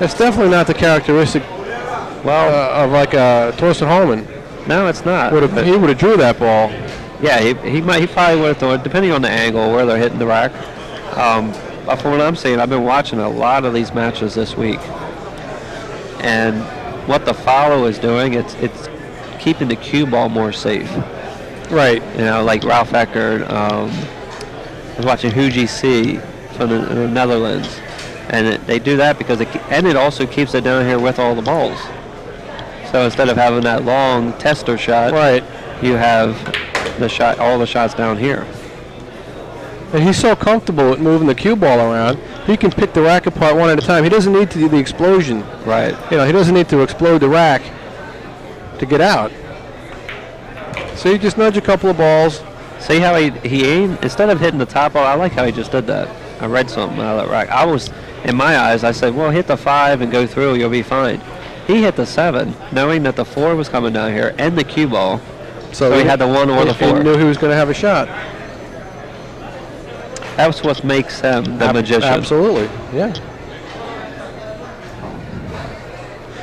That's definitely not the characteristic of like a Torsten Holman. No, it's not. He would have drew that ball. Yeah, he probably would have thrown it, depending on the angle where they're hitting the rack. But from what I'm seeing, I've been watching a lot of these matches this week. And what the follow is doing, it's keeping the cue ball more safe. Right. Like Ralph Eckert. I was watching Huji C from the Netherlands. And they do that because it also keeps it down here with all the balls. So instead of having that long tester shot, you have all the shots down here. And he's so comfortable with moving the cue ball around, he can pick the rack apart 1 at a time. He doesn't need to do the explosion. Right. He doesn't need to explode the rack to get out. So you just nudge a couple of balls. See how he aimed? Instead of hitting the top ball, I like how he just did that. I read something out of that rack. In my eyes, I said, well, hit the 5 and go through, you'll be fine. He hit the 7, knowing that the 4 was coming down here and the cue ball. So he had the 1 or the 4. He knew he was going to have a shot. That's what makes him the magician. Absolutely, yeah.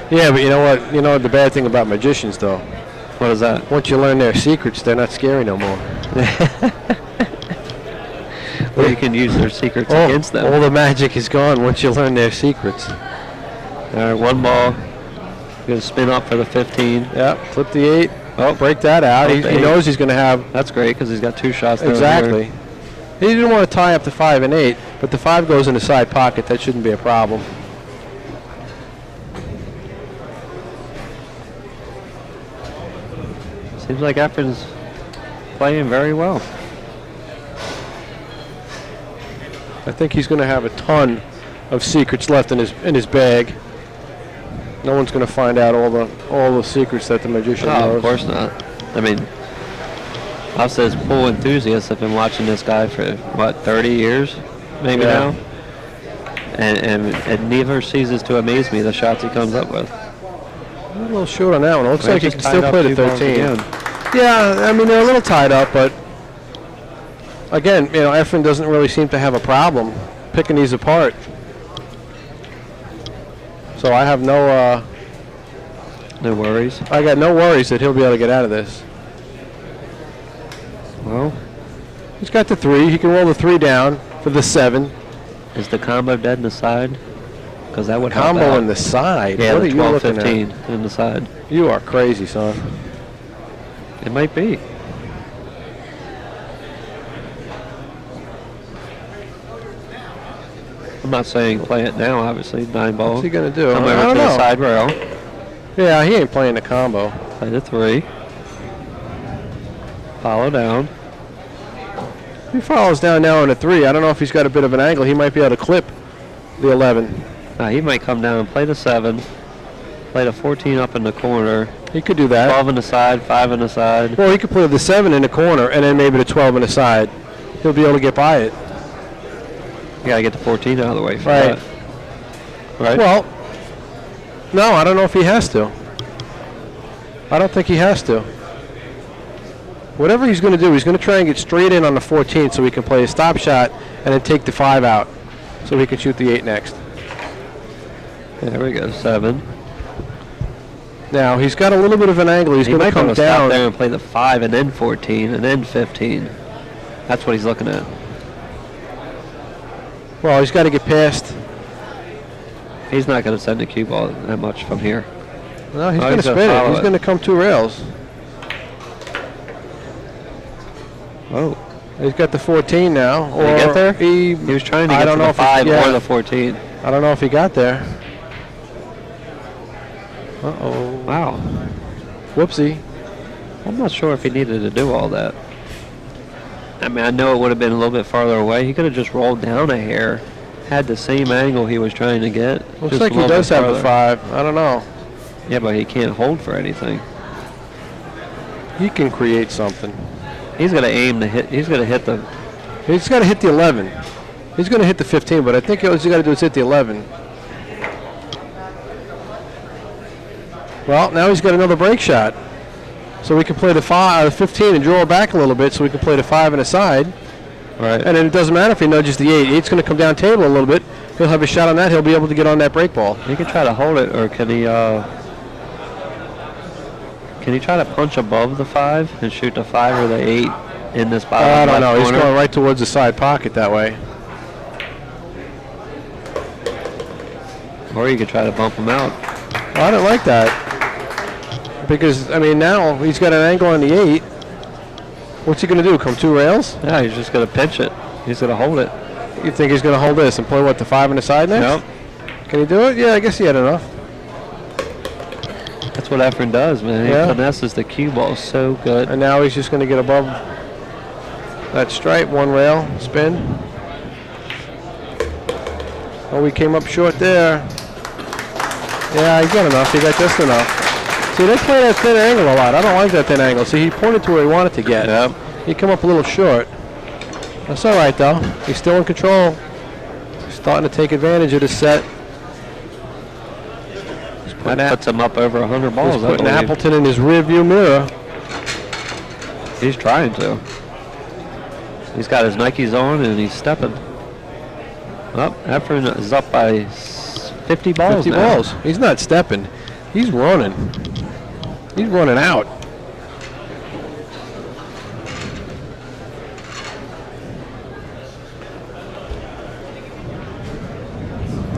Yeah, but you know what? You know the bad thing about magicians, though? What is that? Once you learn their secrets, they're not scary no more. Or you can use their secrets against them. All the magic is gone once you learn their secrets. All right, one ball. Going to spin up for the 15. Yeah, flip the 8. Oh, break that out. He knows he's going to have. That's great because he's got 2 shots down Exactly. here. He didn't want to tie up the 5 and 8, but the 5 goes in the side pocket. That shouldn't be a problem. Seems like Efren's playing very well. I think he's going to have a ton of secrets left in his bag. No one's going to find out all the secrets that the magician knows. Of course not. I mean, us as pool enthusiasts have been watching this guy for, what, 30 years maybe now? And never ceases to amaze me the shots he comes up with. A little short on that one. It looks like he can still play the 13. Yeah, I mean, they're a little tied up, but again, Efren doesn't really seem to have a problem picking these apart. So I have no worries. I got no worries that he'll be able to get out of this. Well, he's got the 3. He can roll the 3 down for the 7. Is the combo dead in the side? Because that would help combo out. in the side. Yeah, what the are 12, you looking 15 at? in the side. You are crazy, son. It might be. I'm not saying play it now, obviously. 9 balls. What's he going to do? Come I over don't to know. the side rail. Yeah, he ain't playing the combo. Play the 3. Follow down. He follows down now on a 3. I don't know if he's got a bit of an angle. He might be able to clip the 11. He might come down and play the 7. Play the 14 up in the corner. He could do that. 12 in the side, 5 in the side. Well, he could play the 7 in the corner and then maybe the 12 in the side. He'll be able to get by it. You got to get the 14 out of the way for Right. that. Right? Well, no, I don't know if he has to. I don't think he has to. Whatever he's going to do, he's going to try and get straight in on the 14 so he can play a stop shot and then take the 5 out so he can shoot the 8 next. There we go, 7. Now, he's got a little bit of an angle. He's He going to might come come stop down. there and play the 5 and then 14 and then 15. That's what he's looking at. Well, he's got to get past. He's not going to send the cue ball that much from here. No, he's going to spin it. He's going to come 2 rails. Oh. He's got the 14 now. Did he get there? He was trying to I get don't to know the if he- 5 yeah. or the 14. I don't know if he got there. Uh-oh. Wow. Whoopsie. I'm not sure if he needed to do all that. I mean, I know it would have been a little bit farther away. He could have just rolled down a hair, had the same angle he was trying to get. Looks just like a he little does bit have the farther. 5. I don't know. Yeah, but he can't hold for anything. He can create something. He's going to aim to hit. He's going to hit the. He's got to hit the 11. He's going to hit the 15, but I think all he's got to do is hit the 11. Well, now he's got another break shot. So we can play the 15 and draw it back a little bit so we can play the 5 and the side. Right. And then it doesn't matter if he nudges the 8. 8's going to come down table a little bit. He'll have a shot on that. He'll be able to get on that break ball. He can try to hold it, or can he? Can he try to punch above the 5 and shoot the 5 or the 8 in this bottom I don't left know. He's corner? going right towards the side pocket that way. Or you could try to bump him out. Well, I don't like that. Because, I mean, now he's got an angle on the 8. What's he going to do? Come 2 rails? Yeah, he's just going to pinch it. He's going to hold it. You think he's going to hold this and play, what, the 5 on the side next? Nope. Can he do it? Yeah, I guess he had enough. That's what Efren does, man. Yeah. He finesses the cue ball so good. And now he's just going to get above that stripe, 1 rail, spin. Oh, we came up short there. Yeah, he got enough. He got just enough. See, they play that thin angle a lot. I don't like that thin angle. See, he pointed to where he wanted to get. Yep. He come up a little short. That's all right, though. He's still in control. He's starting to take advantage of the set. That puts him up over 100 balls, He's I putting believe. Appleton in his rearview mirror. He's trying to. He's got his Nikes on and he's stepping. Well, Efren is up by 50 balls 50 now. balls. He's not stepping. He's running. He's running out.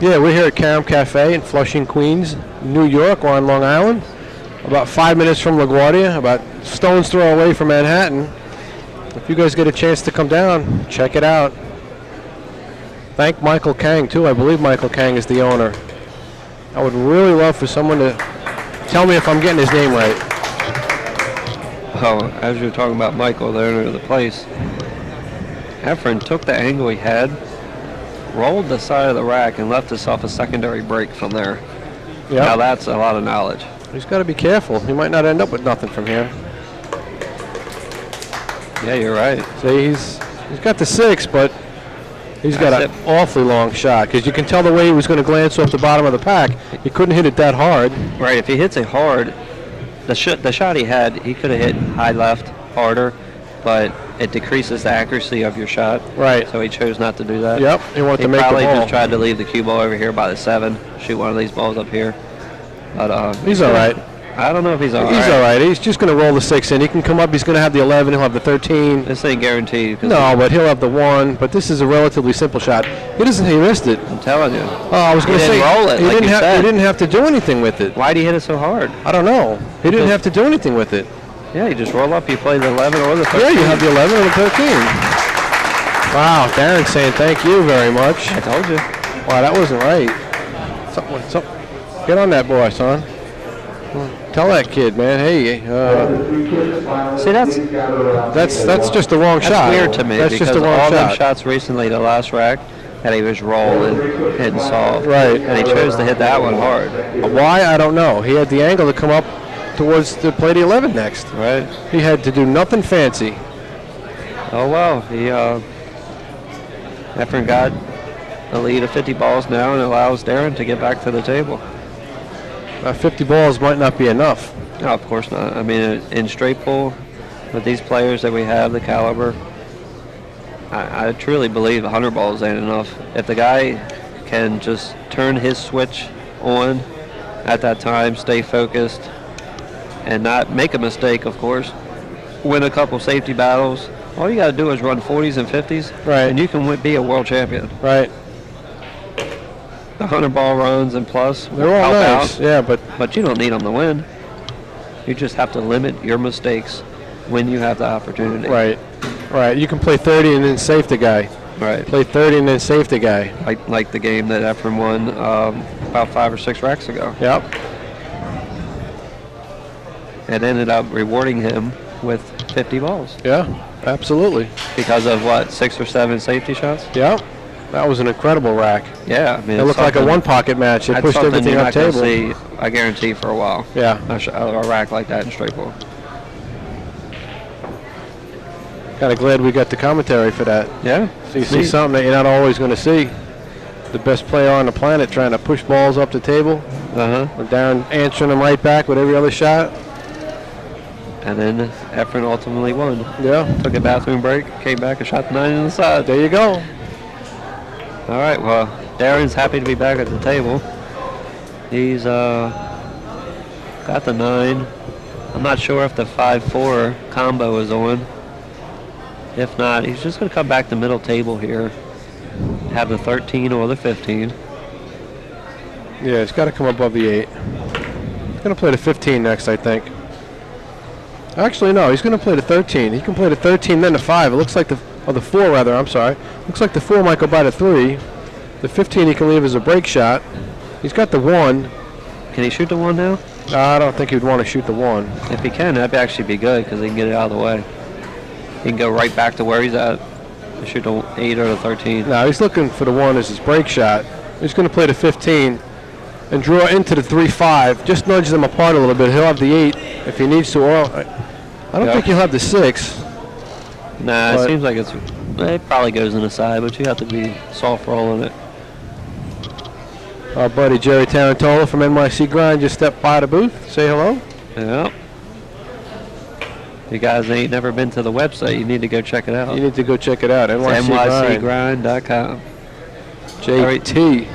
Yeah, we're here at Caram Cafe in Flushing, Queens, New York. We're on Long Island, about 5 minutes from LaGuardia, about stone's throw away from Manhattan. If you guys get a chance to come down, check it out. Thank Michael Kang, too. I believe Michael Kang is the owner. I would really love for someone to tell me if I'm getting his name right. Oh, as you're talking about Michael, the owner of the place, Efren took the angle he had, rolled the side of the rack, and left himself a secondary break from there. Yep. Now that's a lot of knowledge. He's got to be careful. He might not end up with nothing from here. Yeah, you're right. See, he's got the 6, but he's got That's an awfully long shot, because you can tell the way he was going to glance off the bottom of the pack. He couldn't hit it that hard. Right, if he hits it hard, the shot he had, he could have hit high left harder, but it decreases the accuracy of your shot. Right. So he chose not to do that. Yep, he wanted to make the probably ball. just tried to leave the cue ball over here by the 7, shoot one of these balls up here. But He's all right. I don't know if he's all right. He's all right. He's just going to roll the 6 in. He can come up. He's going to have the 11. He'll have the 13. This ain't guaranteed. No, but he'll have the 1. But this is a relatively simple shot. He missed it. I'm telling you. Oh, I was going to say, roll it, he like you said. didn't have to do anything with it. Why'd he hit it so hard? I don't know. He didn't have to do anything with it. Yeah, you just roll up. You play the 11 or the 13. Yeah, you have the 11 or the 13. Wow, Darren saying thank you very much. I told you. Wow, that wasn't right. Something. Get on that boy, son. Tell that kid, man. Hey, See, that's just the wrong shot. weird to me That's because just the wrong all them shot. shots recently, the last rack, that he was rolling, hitting soft. Right. And he chose to hit that one hard. Why? I don't know. He had the angle to come up towards the play the 11 next. Right. He had to do nothing fancy. Oh, well. He, Efren got a lead of 50 balls now and allows Darren to get back to the table. 50 balls might not be enough. No, of course not. I mean, in straight pool, with these players that we have, the caliber, I truly believe 100 balls ain't enough. If the guy can just turn his switch on at that time, stay focused, and not make a mistake, of course, win a couple safety battles, all you got to do is run 40s and 50s, right, and you can be a world champion. Right. The 100 ball runs and plus, they're all nice. Yeah, but you don't need them to win. You just have to limit your mistakes when you have the opportunity. Right. Right. You can play 30 and then save the guy. Right. Play 30 and then save the guy. Like the game that Efren won about 5 or 6 racks ago. Yep. It ended up rewarding him with 50 balls. Yeah, absolutely. Because of what, 6 or 7 safety shots? Yep. That was an incredible rack. Yeah, I mean, it looked like a one-pocket match. It pushed everything up table. See, I guarantee for a while. Yeah. A rack like that in straight pool. Kind of glad we got the commentary for that. Yeah. So you see something that you're not always going to see. The best player on the planet trying to push balls up the table. And Darren answering them right back with every other shot. And then Efren ultimately won. Yeah. Took a bathroom break, came back and shot the 9 in the side. There you go. All right, well, Darren's happy to be back at the table. He's got the 9. I'm not sure if the 5-4 combo is on. If not, he's just going to come back to middle table here. Have the 13 or the 15. Yeah, it's got to come above the 8. He's going to play the 15 next, I think. Actually, no, he's going to play the 13. He can play the 13, then the 5. It looks like the 4, rather, I'm sorry. Looks like the 4 might go by the 3. The 15 he can leave as a break shot. He's got the 1. Can he shoot the 1 now? I don't think he'd want to shoot the 1. If he can, that'd actually be good because he can get it out of the way. He can go right back to where he's at. Shoot the 8 or the 13. No, he's looking for the 1 as his break shot. He's going to play the 15 and draw into the 3-5. Just nudge them apart a little bit. He'll have the 8 if he needs to. Or I don't think he'll have the 6. Nah, it seems like it probably goes in the side, but you have to be soft rolling it. Our buddy Jerry Tarantola from NYC Grind just stepped by the booth. Say hello. Yeah. You guys ain't never been to the website, you need to go check it out. You need to go check it out. NYCgrind.com. JT.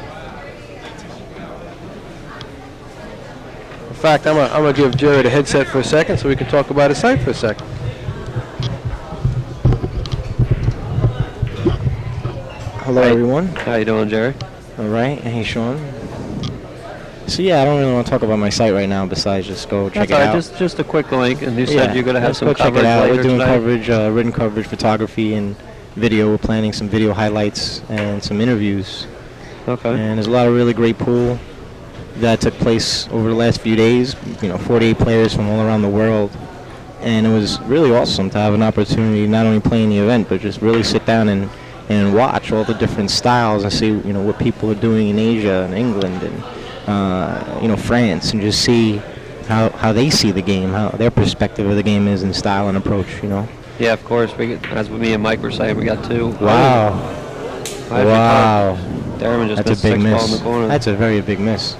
In fact, I'm gonna give Jerry the headset for a second so we can talk about his site for a second. Hello, everyone. How you doing, Jerry? All right, hey Sean. So yeah, I don't really want to talk about my site right now. Besides, just go check That's it all right. out. Just a quick link, and you said you're going to have let's some go check coverage it out. later We're doing tonight? coverage, written coverage, photography, and video. We're planning some video highlights and some interviews. Okay. And there's a lot of really great pool that took place over the last few days. 48 players from all around the world. And it was really awesome to have an opportunity not only play in the event, but just really sit down and watch all the different styles and see, what people are doing in Asia and England and, France, and just see how they see the game, how their perspective of the game is in style and approach, Yeah, of course. As me and Mike were saying, we got two. Wow. Wow. Darren just That's missed a big 6 ball in miss. the corner. That's a very big miss.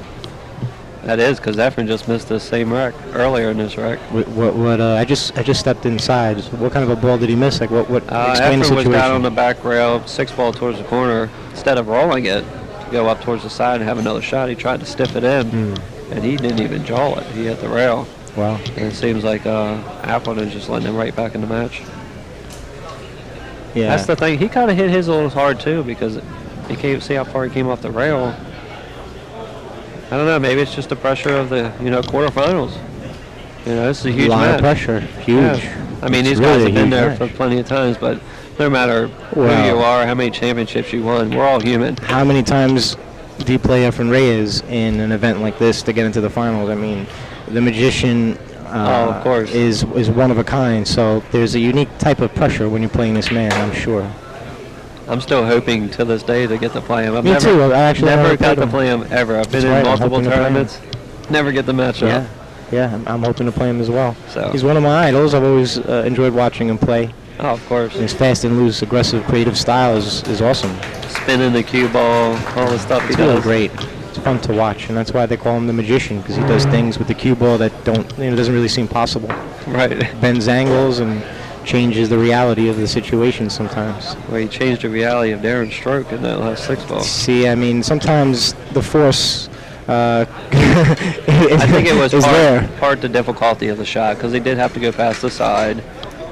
That is, because Efren just missed the same rack earlier in this rack. What? I just stepped inside. What kind of a ball did he miss? Like what? Explain the Efren situation. was down on the back rail, 6 ball towards the corner. Instead of rolling it to go up towards the side and have another shot, he tried to stiff it in, and he didn't even jaw it. He hit the rail. Wow. And it seems like Appleton just letting him right back in the match. Yeah. That's the thing. He kind of hit his a little hard too, because he can't see how far he came off the rail. I don't know. Maybe it's just the pressure of the quarterfinals. This is a huge lot match. of pressure. Huge. Yeah. I mean, these It's guys really have a been huge there match. for plenty of times, but no matter who Well- you are, how many championships you won, we're all human. How many times do you play Efren Reyes in an event like this to get into the finals? I mean, the magician Of course. is one of a kind. So there's a unique type of pressure when you're playing this man, I'm sure. I'm still hoping to this day to get to play him. I've Me never, too. I actually never never got played to him. play him ever. I've been That's in right, I'm multiple hoping to play him. tournaments, never get the match Yeah. up. Yeah, I'm hoping to play him as well. So. He's one of my idols. I've always enjoyed watching him play. Oh, of course. His fast and loose, aggressive, creative style is awesome. Spinning the cue ball, all the stuff he It's really does. great. It's fun to watch, and that's why they call him the magician, because he does things with the cue ball that doesn't really seem possible. Right. Bends angles and changes the reality of the situation sometimes. Well, he changed the reality of Darren's stroke in that last 6 ball. See, I mean, sometimes the force I think it was is there. part the difficulty of the shot, because he did have to go past the side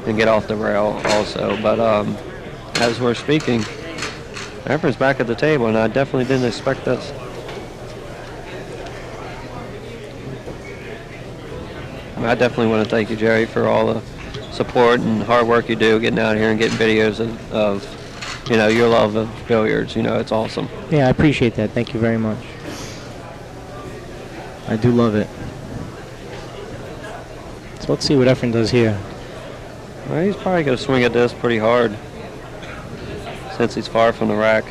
and get off the rail also. But as we're speaking, Efren's back at the table, and I definitely didn't expect this. I definitely want to thank you, Jerry, for all the support and hard work you do getting out here and getting videos of your love of billiards. It's awesome. Yeah, I appreciate that. Thank you very much. I do love it. So let's see what Efren does here. Well, he's probably going to swing at this pretty hard since he's far from the rack.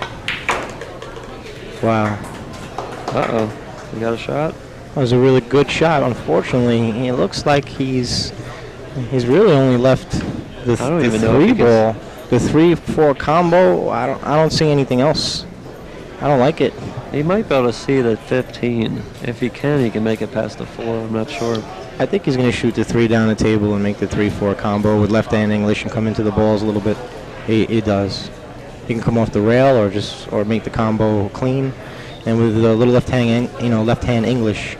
Wow. Uh-oh. You got a shot? That was a really good shot. Unfortunately, it looks like he's really only left the I don't even know if three he gets- ball, the 3-4 combo. I don't see anything else. I don't like it. He might be able to see the 15. If he can make it past the 4. I'm not sure. I think he's going to shoot the 3 down the table and make the 3-4 combo with left-hand English and come into the balls a little bit. He does. He can come off the rail or make the combo clean, and with a little left-hand English,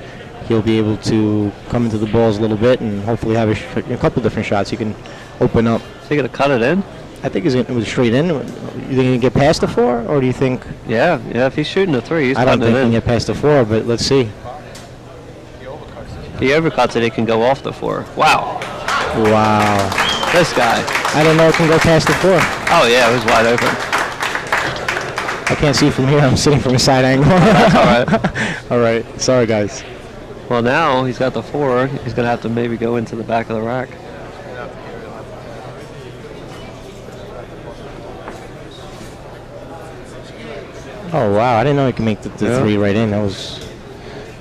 he'll be able to come into the balls a little bit and hopefully have a couple different shots he can open up. Is he going to cut it in? I think it was straight in. You think he can get past the 4, or do you think? Yeah. If he's shooting the 3, he's I don't cutting think it he can in. get past the 4, but let's see. If he overcuts it, he can go off the 4. Wow. Wow. This guy. I don't know if he can go past the 4. Oh, yeah, it was wide open. I can't see from here. I'm sitting from a side angle. That's all right. All right. Sorry, guys. Well, now he's got the 4. He's going to have to maybe go into the back of the rack. Oh, wow. I didn't know he could make the Yeah. 3 right in. That was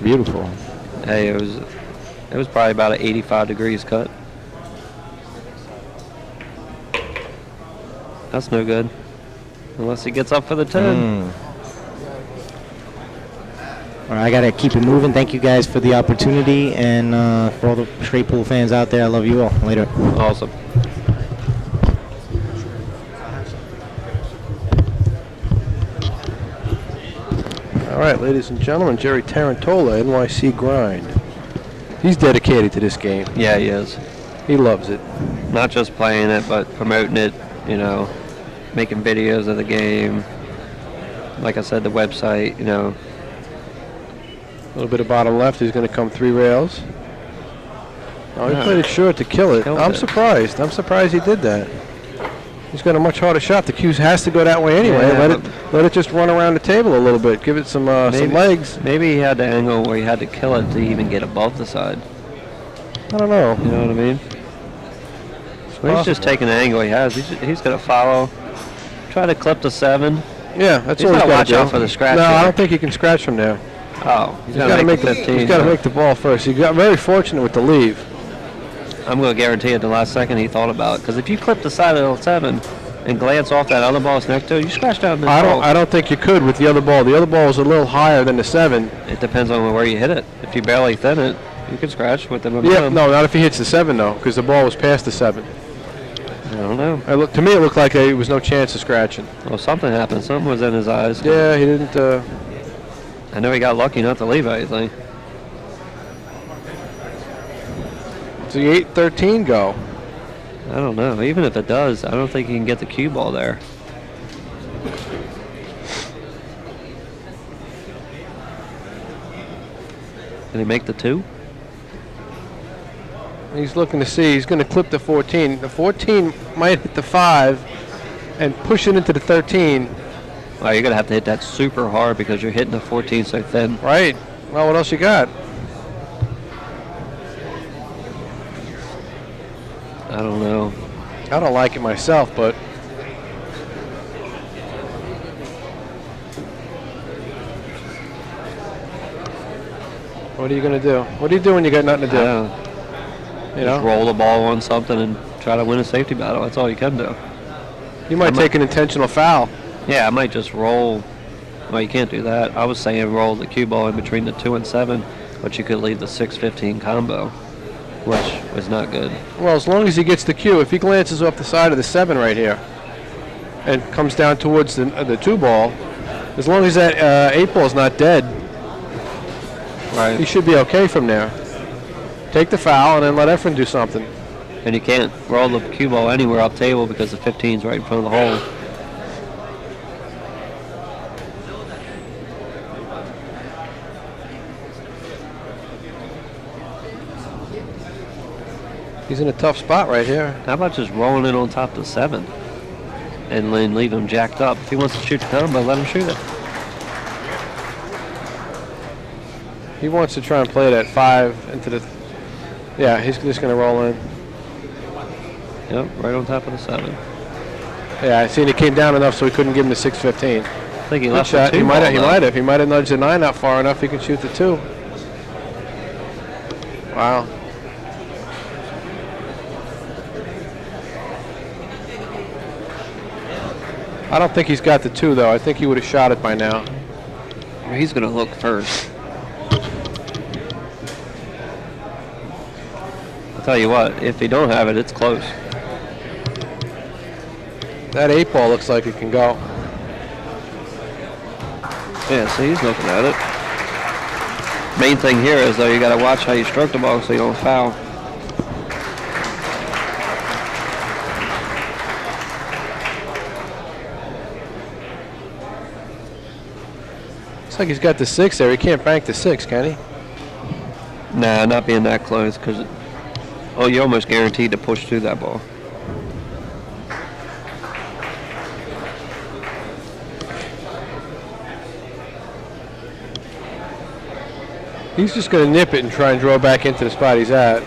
beautiful. Hey, it was probably about an 85 degrees cut. That's no good. Unless he gets up for the 10. All right, I got to keep it moving. Thank you guys for the opportunity, and for all the straight pool fans out there, I love you all. Later. Awesome. All right, ladies and gentlemen, Jerry Tarantola, NYC Grind. He's dedicated to this game. Yeah, he is. He loves it. Not just playing it, but promoting it, making videos of the game. like I said, the website, you know. A little bit of bottom left. He's going to come 3 rails. Oh, he played it short to kill it. Killed I'm it. surprised. I'm surprised he did that. He's got a much harder shot. The cue has to go that way anyway. Yeah, Let it just run around the table a little bit. Give it some legs. Maybe he had the angle where he had to kill it to even get above the side. I don't know. You know what I mean? Well, he's just taking the angle he has. He's going to follow. Try to clip the 7. Yeah, that's He's all he's got to got watch to do. out for the scratch. No, here. I don't think he can scratch from there. Oh, he's Got got to to make the 15. He's got to make the ball first. He got very fortunate with the leave. I'm going to guarantee at the last second he thought about it. Because if you clip the side of the 7 and glance off that other ball that's next to it, you scratch down the ball. I don't think you could with the other ball. The other ball was a little higher than the 7. It depends on where you hit it. If you barely thin it, you can scratch with the momentum. Yeah, no, not if he hits the 7 though, because the ball was past the 7. I don't know. To me, it looked like there was no chance of scratching. Well, something happened. Something was in his eyes. Yeah, he didn't. I know he got lucky not to leave anything. Does the 8-13 go? I don't know. Even if it does, I don't think he can get the cue ball there. Can he make the 2? He's looking to see. He's going to clip the 14. The 14 might hit the 5 and push it into the 13. Well, you're going to have to hit that super hard because you're hitting the 14 so thin. Right. Well, what else you got? I don't know. I don't like it myself, but what are you going to do? What do you do when you got nothing to do? You Just know? roll the ball on something and try to win a safety battle. That's all you can do. You might take an intentional foul. Yeah, I might just roll. Well, you can't do that. I was saying roll the cue ball in between the 2 and 7, but you could leave the 6-15 combo, which was not good. Well, as long as he gets the cue, if he glances off the side of the 7 right here and comes down towards the 2 ball, as long as that 8 ball is not dead, Right. he should be okay from there. Take the foul and then let Efren do something. And you can't roll the cue ball anywhere up table because the 15's right in front of the hole. He's in a tough spot right here. How about just rolling it on top of the 7 and then leave him jacked up? If he wants to shoot the combo, let him shoot it. He wants to try and play that 5 into the... Yeah, he's just going to roll in. Yep, right on top of the 7. Yeah, I seen it came down enough so he couldn't give him the 6-15. I think he Good left shot. the 2 He might ball, have. He though. might have. He might have nudged the 9 out far enough. He can shoot the 2. Wow. I don't think he's got the 2 though. I think he would have shot it by now. He's going to look first. I'll tell you what, if he don't have it, it's close. That 8 ball looks like it can go. Yeah, see, he's looking at it. Main thing here is, though, you got to watch how you stroke the ball so you don't foul. Looks like he's got the 6 there. He can't bank the 6, can he? Nah, not being that close, because you're almost guaranteed to push through that ball. He's just going to nip it and try and draw back into the spot he's at.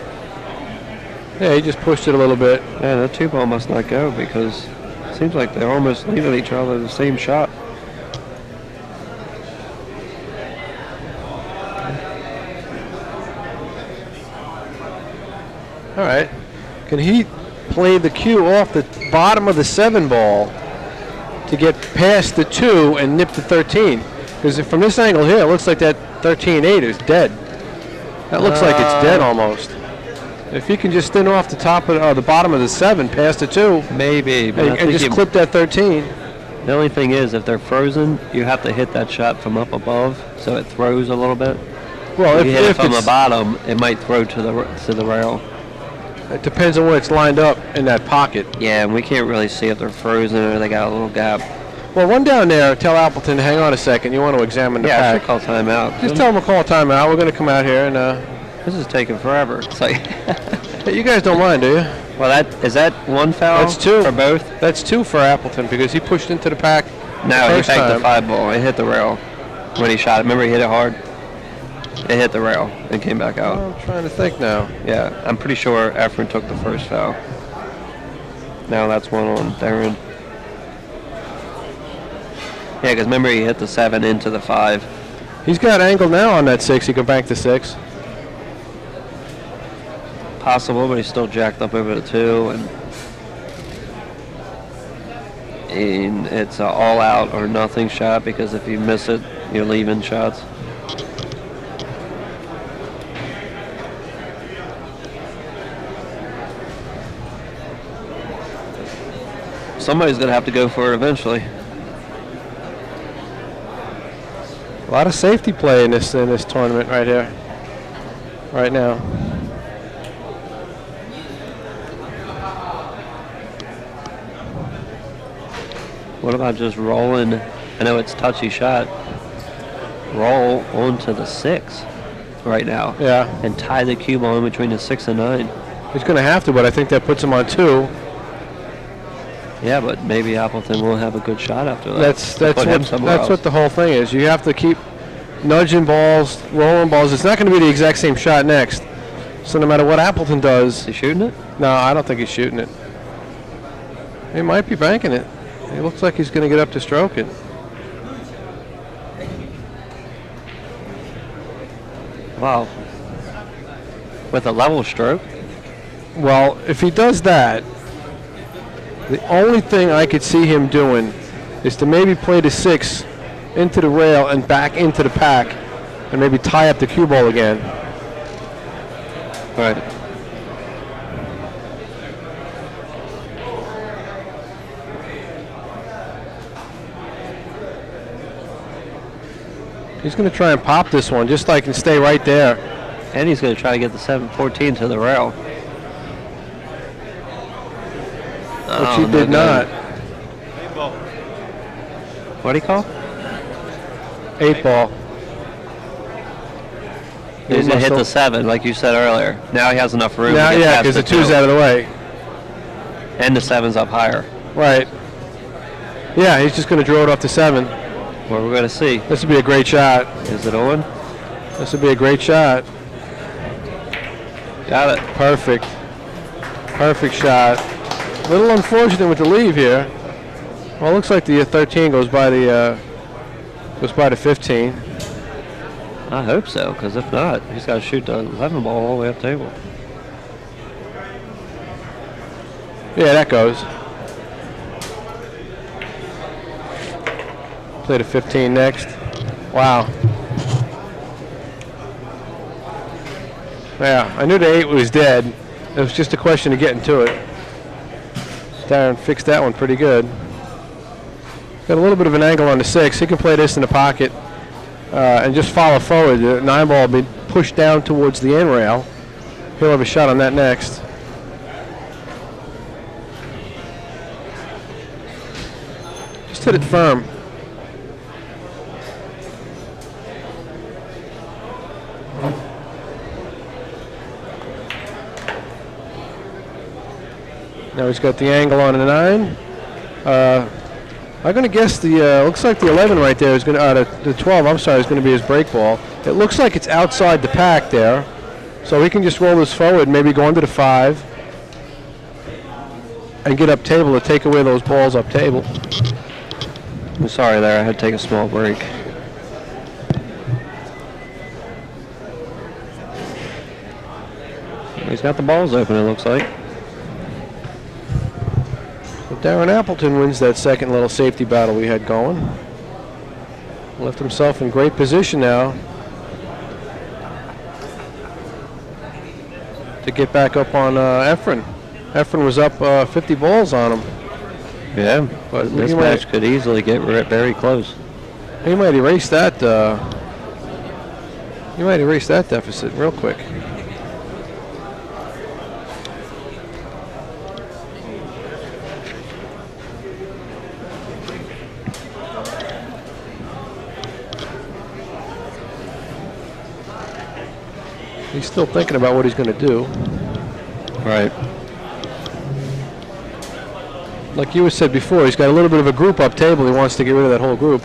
Yeah, he just pushed it a little bit. Yeah, that 2 ball must not go because it seems like they're almost leaving each other the same shot. All right. Can he play the cue off the bottom of the 7 ball to get past the 2 and nip the 13? Because from this angle here, it looks like that 13-8 is dead. That looks like it's dead almost. If he can just thin off the top of the bottom of the 7 past the 2, Maybe, but I and think just clip that 13. the only thing is, if they're frozen, you have to hit that shot from up above, so it throws a little bit. Well, If you hit it from the it's, bottom, it might throw to the rail. it depends on where it's lined up in that pocket. Yeah, and we can't really see if they're frozen or they got a little gap. Well, run down there. Tell Appleton to hang on a second. You want to examine the Yeah, I pack. should call timeout. Just tell him to call a timeout. We're going to come out here and. This is taking forever. It's like. You guys don't mind, do you? Well, is that one foul? That's 2 for both. That's 2 for Appleton because he pushed into the pack. No, he first banked the time. 5 ball. It hit the rail when he shot it. Remember, he hit it hard. It hit the rail and came back out. I'm trying to think now. Yeah, I'm pretty sure Efren took the first foul. Now that's one on Darren. Yeah, because remember he hit the 7 into the 5. He's got angle now on that 6. He can bank the 6. Possible, but he's still jacked up over the 2, and it's an all-out or nothing shot because if you miss it, you're leaving shots. Somebody's going to have to go for it eventually. A lot of safety play in this tournament right here, right now. What about just rolling? I know it's touchy shot. Roll onto the 6 right now. Yeah. And tie the cue ball in between the 6 and 9. He's going to have to, but I think that puts him on 2. Yeah, but maybe Appleton will have a good shot after that. That's what the whole thing is. You have to keep nudging balls, rolling balls. It's not going to be the exact same shot next. So no matter what Appleton does. Is he shooting it? No, I don't think he's shooting it. He might be banking it. He looks like he's going to get up to stroke it. Wow. With a level stroke? Well, if he does that, the only thing I could see him doing is to maybe play the 6 into the rail and back into the pack and maybe tie up the cue ball again. Right. He's going to try and pop this one just like and stay right there. And he's going to try to get the 7-14 to the rail. Which he did not. What do you call? 8 ball. He's going to hit the 7, like you said earlier. Now he has enough room Now, to get yeah, past because the 2's 2. out of the way. And the 7's up higher. Right. Yeah, he's just going to draw it off the 7. Well, we're going to see. This would be a great shot. Is it on? This would be a great shot. Got it. Perfect. Perfect shot. A little unfortunate with the leave here. Well, it looks like the 13 goes by the 15. I hope so, because if not, he's got to shoot the 11 ball all the way up table. Yeah, that goes. Play the 15 next. Wow. Yeah, I knew the 8 was dead. It was just a question of getting to it. Darren fixed that one pretty good. Got a little bit of an angle on the 6. He can play this in the pocket and just follow forward. The 9 ball will be pushed down towards the end rail. He'll have a shot on that next. Just hit it firm. Now he's got the angle on the 9. I'm going to guess the, looks like the 11 right there is going to, the 12, I'm sorry, is going to be his break ball. It looks like it's outside the pack there. So he can just roll this forward, maybe go into the 5 and get up table to take away those balls up table. I'm sorry there, I had to take a small break. He's got the balls open, it looks like. Darren Appleton wins that second little safety battle we had going. Left himself in great position now to get back up on Efren. Efren was up 50 balls on him. Yeah, but this match could easily get very close. He might erase that. He might erase that deficit real quick. He's still thinking about what he's going to do. Right. Like you said before, he's got a little bit of a group up table. He wants to get rid of that whole group.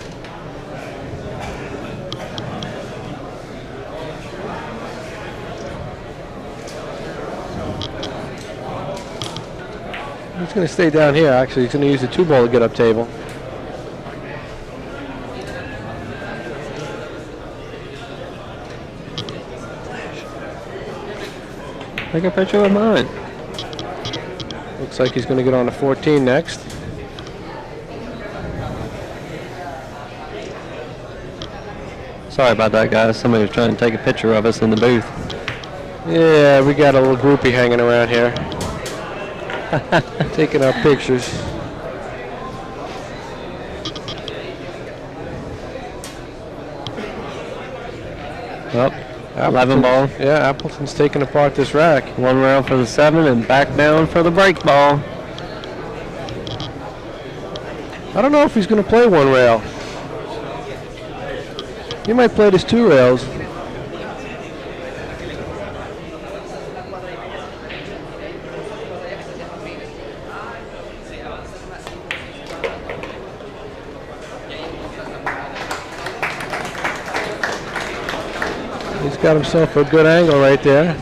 He's going to stay down here, actually. He's going to use the 2-ball to get up table. Take a picture with mine. Looks like he's going to get on to 14 next. Sorry about that, guys. Somebody was trying to take a picture of us in the booth. Yeah, we got a little groupie hanging around here. Taking our pictures. Well, 11 ball. Yeah, Appleton's taking apart this rack. 1 round for the 7 and back down for the break ball. I don't know if he's going to play 1 rail. He might play this 2 rails. He's got himself a good angle right there.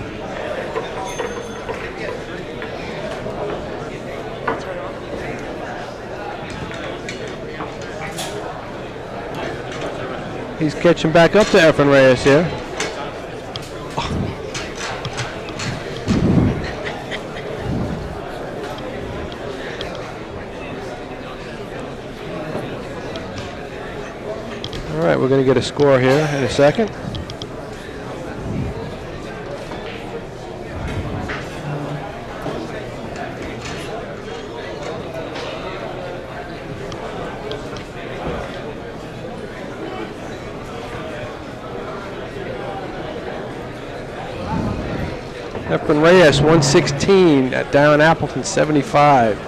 He's catching back up to Efren Reyes here. All right, we're going to get a score here in a second. Efren Reyes, 116 at Darren Appleton, 75.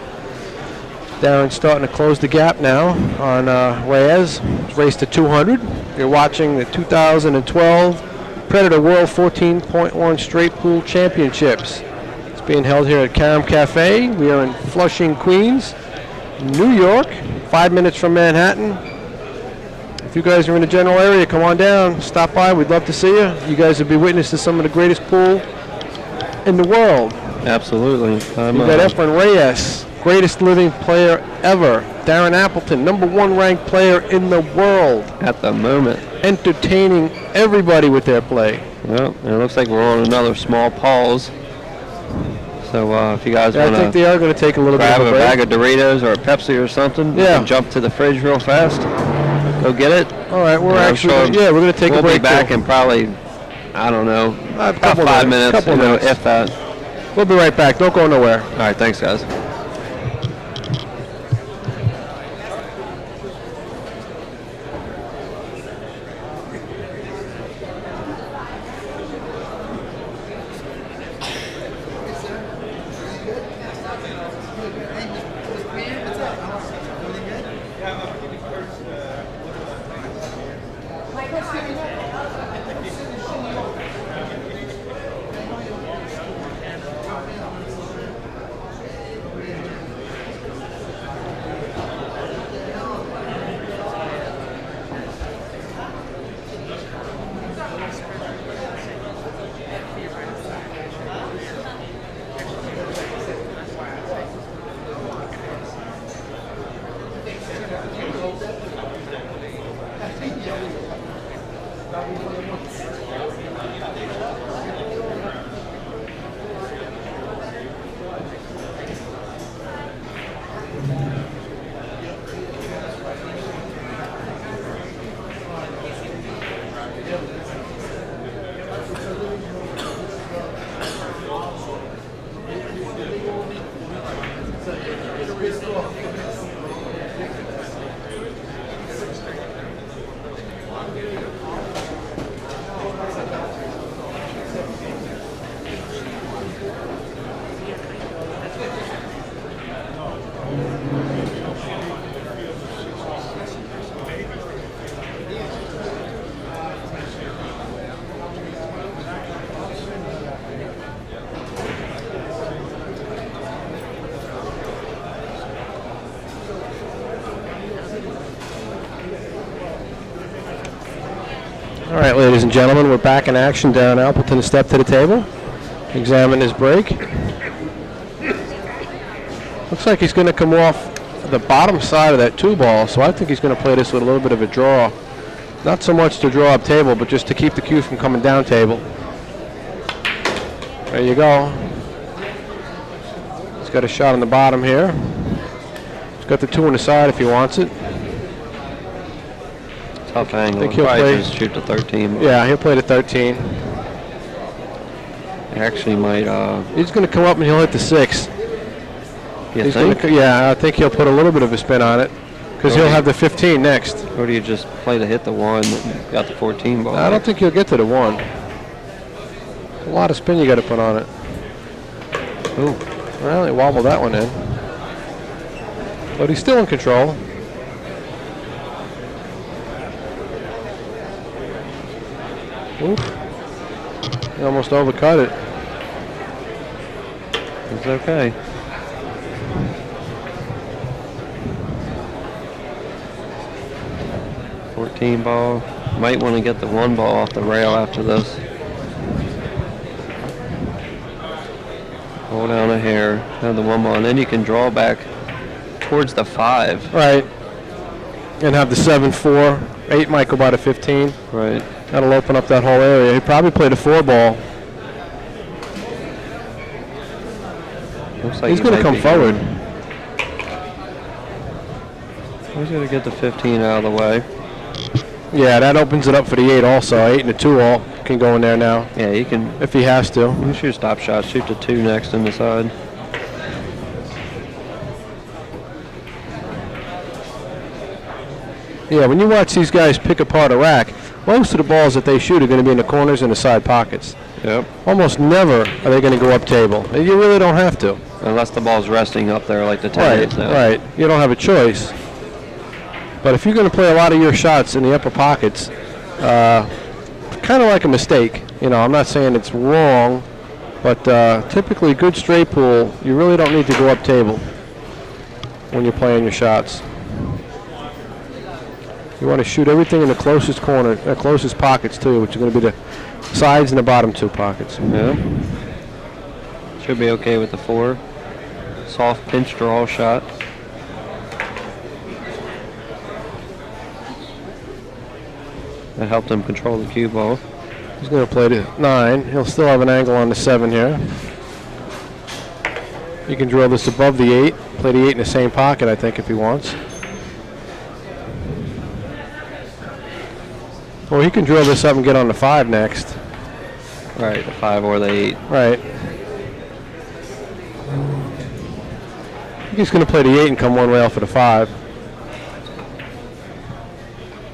Darren starting to close the gap now on Reyes. He's raced to 200. You're watching the 2012 Predator World 14.1 Straight Pool Championships. It's being held here at Caram Cafe. We are in Flushing, Queens, New York, 5 minutes from Manhattan. If you guys are in the general area, come on down, stop by. We'd love to see you. You guys will be witness to some of the greatest pool in the world. Absolutely. You got Efren Reyes, greatest living player ever. Darren Appleton, #1 ranked player in the world. At the moment. Entertaining everybody with their play. Well, it looks like we're on another small pause. So if you guys want I think they are going to take a little bit grab of a a break. bag of Doritos or a Pepsi or something, you can jump to the fridge real fast. Go get it. All right, we're we're going to take a break. We'll be back in probably, I don't know, about 5 minutes, if that. We'll be right back. Don't go nowhere. All right, thanks, guys. All right, ladies and gentlemen, we're back in action. Darren Appleton stepped to the table, examine his break. Looks like he's going to come off the bottom side of that 2-ball, so I think he's going to play this with a little bit of a draw. Not so much to draw up table, but just to keep the cue from coming down table. There you go. He's got a shot on the bottom here. He's got the 2 on the side if he wants it. Tough angle. I think he'll Probably play, just shoot to 13. Yeah, he'll play to 13. He actually might. He's going to come up and he'll hit the 6. You think? Yeah, I think he'll put a little bit of a spin on it because he'll have the 15 next. Or do you just play to hit the 1 and got the 14 ball? I don't think he'll get to the 1. A lot of spin you got to put on it. Ooh, well, he wobbled that one in. But he's still in control. Oof. He almost overcut it. It's okay. Ball. Might want to get the 1 ball off the rail after this. Hold down a hair, have the 1 ball, and then you can draw back towards the 5. Right. And have the 7-4. 8 might go by the 15. Right. That'll open up that whole area. He probably played a 4 ball. Looks like he's going to come forward. He's going to get the 15 out of the way. Yeah, that opens it up for the 8 also. 8 and a 2 all can go in there now. Yeah, you can. If he has to. You can shoot a stop shot. Shoot the 2 next on the side. Yeah, when you watch these guys pick apart a rack, most of the balls that they shoot are going to be in the corners and the side pockets. Yep. Almost never are they going to go up table. You really don't have to. Unless the ball's resting up there like the 10 is now. Right. You don't have a choice. But if you're going to play a lot of your shots in the upper pockets, kind of like a mistake. You know, I'm not saying it's wrong, but typically good straight pool, you really don't need to go up table when you're playing your shots. You want to shoot everything in the closest corner, closest pockets too, which are going to be the sides and the bottom 2 pockets. Yeah. Should be okay with the 4. Soft pinch draw shot. That helped him control the cue ball. He's going to play the 9. He'll still have an angle on the 7 here. You can drill this above the 8. Play the 8 in the same pocket, I think, if he wants. Or he can drill this up and get on the 5 next. Right, the 5 or the 8. Right. I think he's going to play the 8 and come one rail for the 5.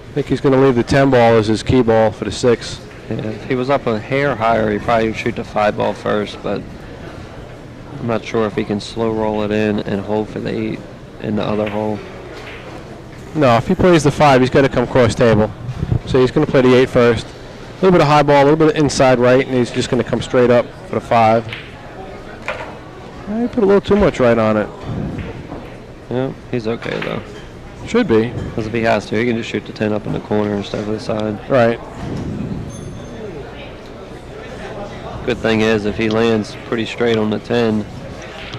I think he's going to leave the 10 ball as his key ball for the 6. Yeah, if he was up a hair higher, he'd probably shoot the 5 ball first, but I'm not sure if he can slow roll it in and hold for the 8 in the other hole. No, if he plays the 5, he's got to come cross table. So he's going to play the 8 first. A little bit of high ball, a little bit of inside right, and he's just going to come straight up for the 5. He put a little too much right on it. Yeah, he's okay though. Should be. Because if he has to, he can just shoot the 10 up in the corner instead of the side. Right. Good thing is, if he lands pretty straight on the 10,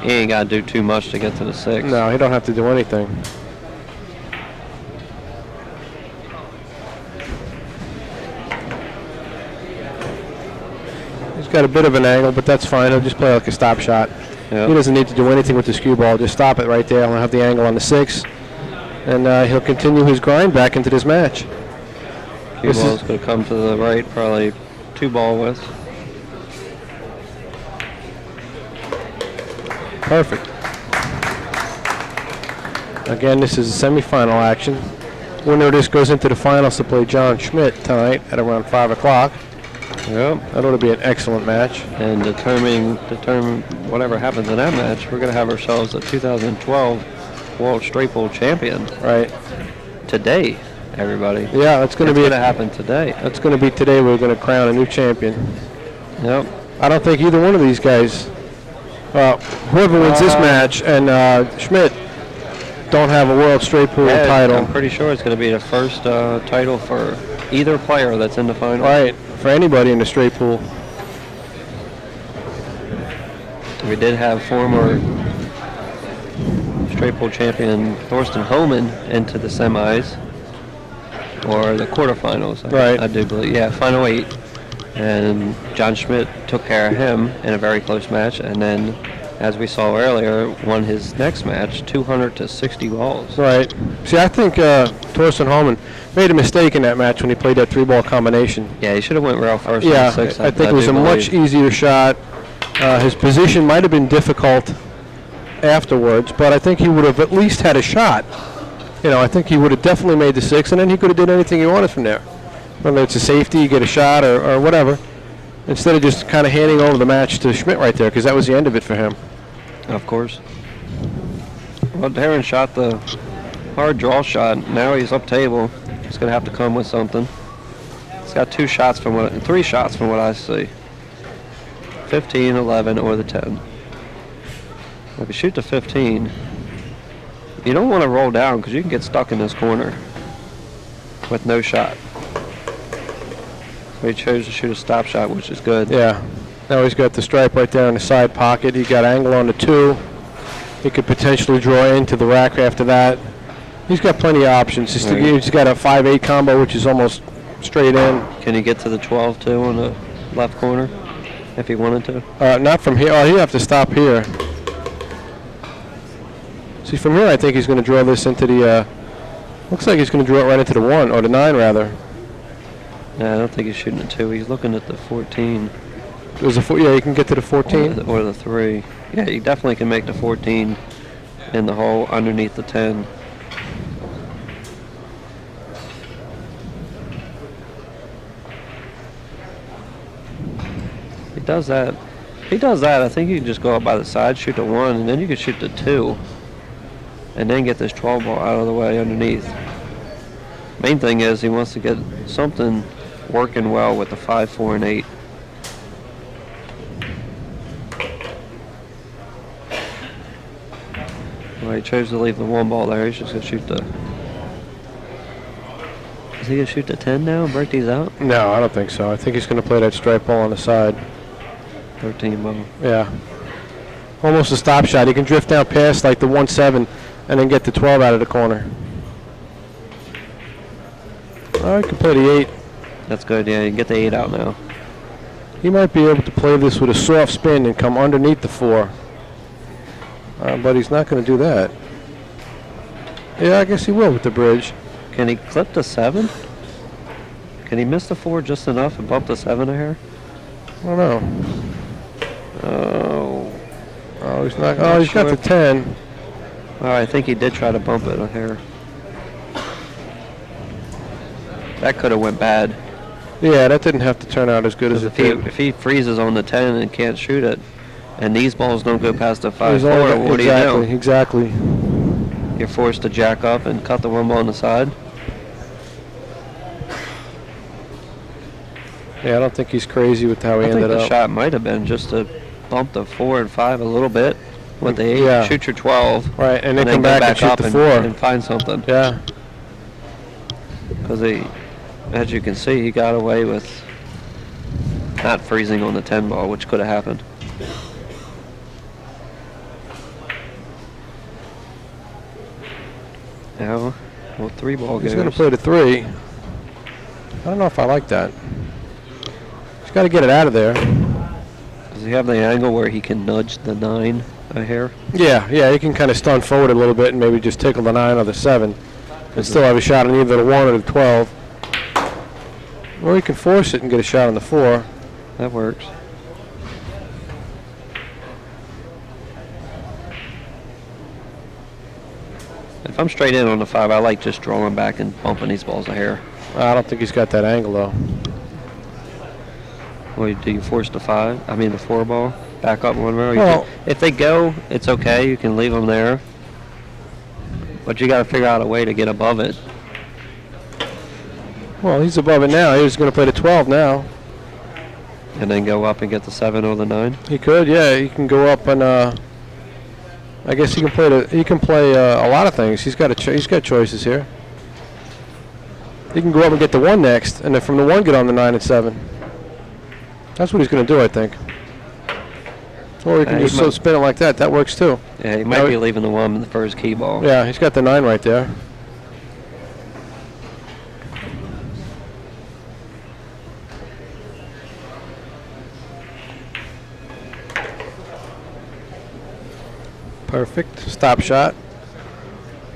he ain't got to do too much to get to the 6. No, he don't have to do anything. He's got a bit of an angle, but that's fine. He'll just play like a stop shot. Yep. He doesn't need to do anything with the cue ball. Just stop it right there. He'll have the angle on the 6. And he'll continue his grind back into this match. Cue ball's going to come to the right, probably 2 ball width. Perfect. Again, this is a semifinal action. Winner of this goes into the finals to play John Schmidt tonight at around 5 o'clock. Yep. That ought to be an excellent match. And determine whatever happens in that match, we're going to have ourselves a 2012 World Straight Pool Champion. Right. Today, everybody. Yeah, that's going to happen today. That's going to be today. We're going to crown a new champion. Yep. I don't think either one of these guys, whoever wins this match and Schmidt, don't have a World Straight Pool title. I'm pretty sure it's going to be the first title for either player that's in the final. Right, for anybody in the straight pool. We did have former straight pool champion Thorsten Homan into the semis, or the quarterfinals. Right. I do believe. Yeah, final 8. And John Schmidt took care of him in a very close match, and then, as we saw earlier, won his next match 200 to 60 balls. Right. See, I think Thorsten Holman made a mistake in that match when he played that 3-ball combination. Yeah, he should have went rail first. Yeah, on the 6. I think it was a much easier shot. His position might have been difficult afterwards, but I think he would have at least had a shot. I think he would have definitely made the 6, and then he could have did anything he wanted from there. Whether it's a safety, you get a shot, or whatever. Instead of just kind of handing over the match to Schmidt right there, because that was the end of it for him. Of course. Well, Darren shot the hard draw shot. Now he's up table. He's going to have to come with something. He's got 3 shots from what I see. 15, 11, or the 10. If you shoot the 15, you don't want to roll down because you can get stuck in this corner with no shot. So he chose to shoot a stop shot, which is good. Yeah. Now he's got the stripe right there in the side pocket. He got angle on the 2. He could potentially draw into the rack after that. He's got plenty of options. He's got a 5-8 combo, which is almost straight in. Can he get to the 12 too on the left corner if he wanted to? Not from here. Oh, he'd have to stop here. See, from here, I think he's going to draw this into the. Looks like he's going to draw it right into the 1 or the 9 rather. Yeah, I don't think he's shooting the 2. He's looking at the 14. There's a yeah, you can get to the 14 or the 3. Yeah, you definitely can make the 14 in the hole underneath the 10. He does that. I think you can just go up by the side, shoot the 1, and then you can shoot the 2, and then get this 12 ball out of the way underneath. Main thing is he wants to get something working well with the 5, 4, and 8. Well, he chose to leave the 1 ball there. He's just going to shoot the... Is he going to shoot the 10 now and break these out? No, I don't think so. I think he's going to play that stripe ball on the side. 13 ball. Yeah. Almost a stop shot. He can drift down past like the 1-7 and then get the 12 out of the corner. Oh, he can play the 8. That's good, yeah. You can get the 8 out now. He might be able to play this with a soft spin and come underneath the 4. But he's not going to do that. Yeah, I guess he will with the bridge. Can he clip the 7? Can he miss the 4 just enough and bump the 7 a hair? I don't know. Oh, he's not. Oh, he's got the 10. Oh, I think he did try to bump it a hair. That could have went bad. Yeah, that didn't have to turn out as good as it did. If he freezes on the 10 and can't shoot it, and these balls don't go past the 5-4, what do you do? Exactly. You're forced to jack up and cut the 1 ball on the side. Yeah, I don't think he's crazy with how he ended up. I think the shot might have been just to bump the 4 and 5 a little bit with the 8, yeah. Shoot your 12. Right, and then come back and shoot the 4. And find something. Yeah. Because as you can see, he got away with not freezing on the 10 ball, which could have happened. Now, well, 3 ball goes. He's going to play the 3. I don't know if I like that. He's got to get it out of there. Does he have the angle where he can nudge the 9 a hair? Yeah, he can kind of stun forward a little bit and maybe just tickle the 9 or the 7 and still have a shot on either the 1 or the 12. Or he can force it and get a shot on the 4. That works. If I'm straight in on the 5, I like just drawing back and bumping these balls a hair. I don't think he's got that angle, though. Well, do you force the 5? I mean the 4 ball? Back up 1 row? Well, if they go, it's okay. You can leave them there. But you got to figure out a way to get above it. Well, he's above it now. He's going to play the 12 now. And then go up and get the 7 or the 9? He could, yeah. He can go up and I guess he can play a lot of things. He's got choices here. He can go up and get the 1 next, and then from the 1 get on the 9 and 7. That's what he's going to do, I think. Or he can just spin it like that. That works too. Yeah, he might be leaving the 1 in the first key ball. Yeah, he's got the 9 right there. Perfect. Stop shot.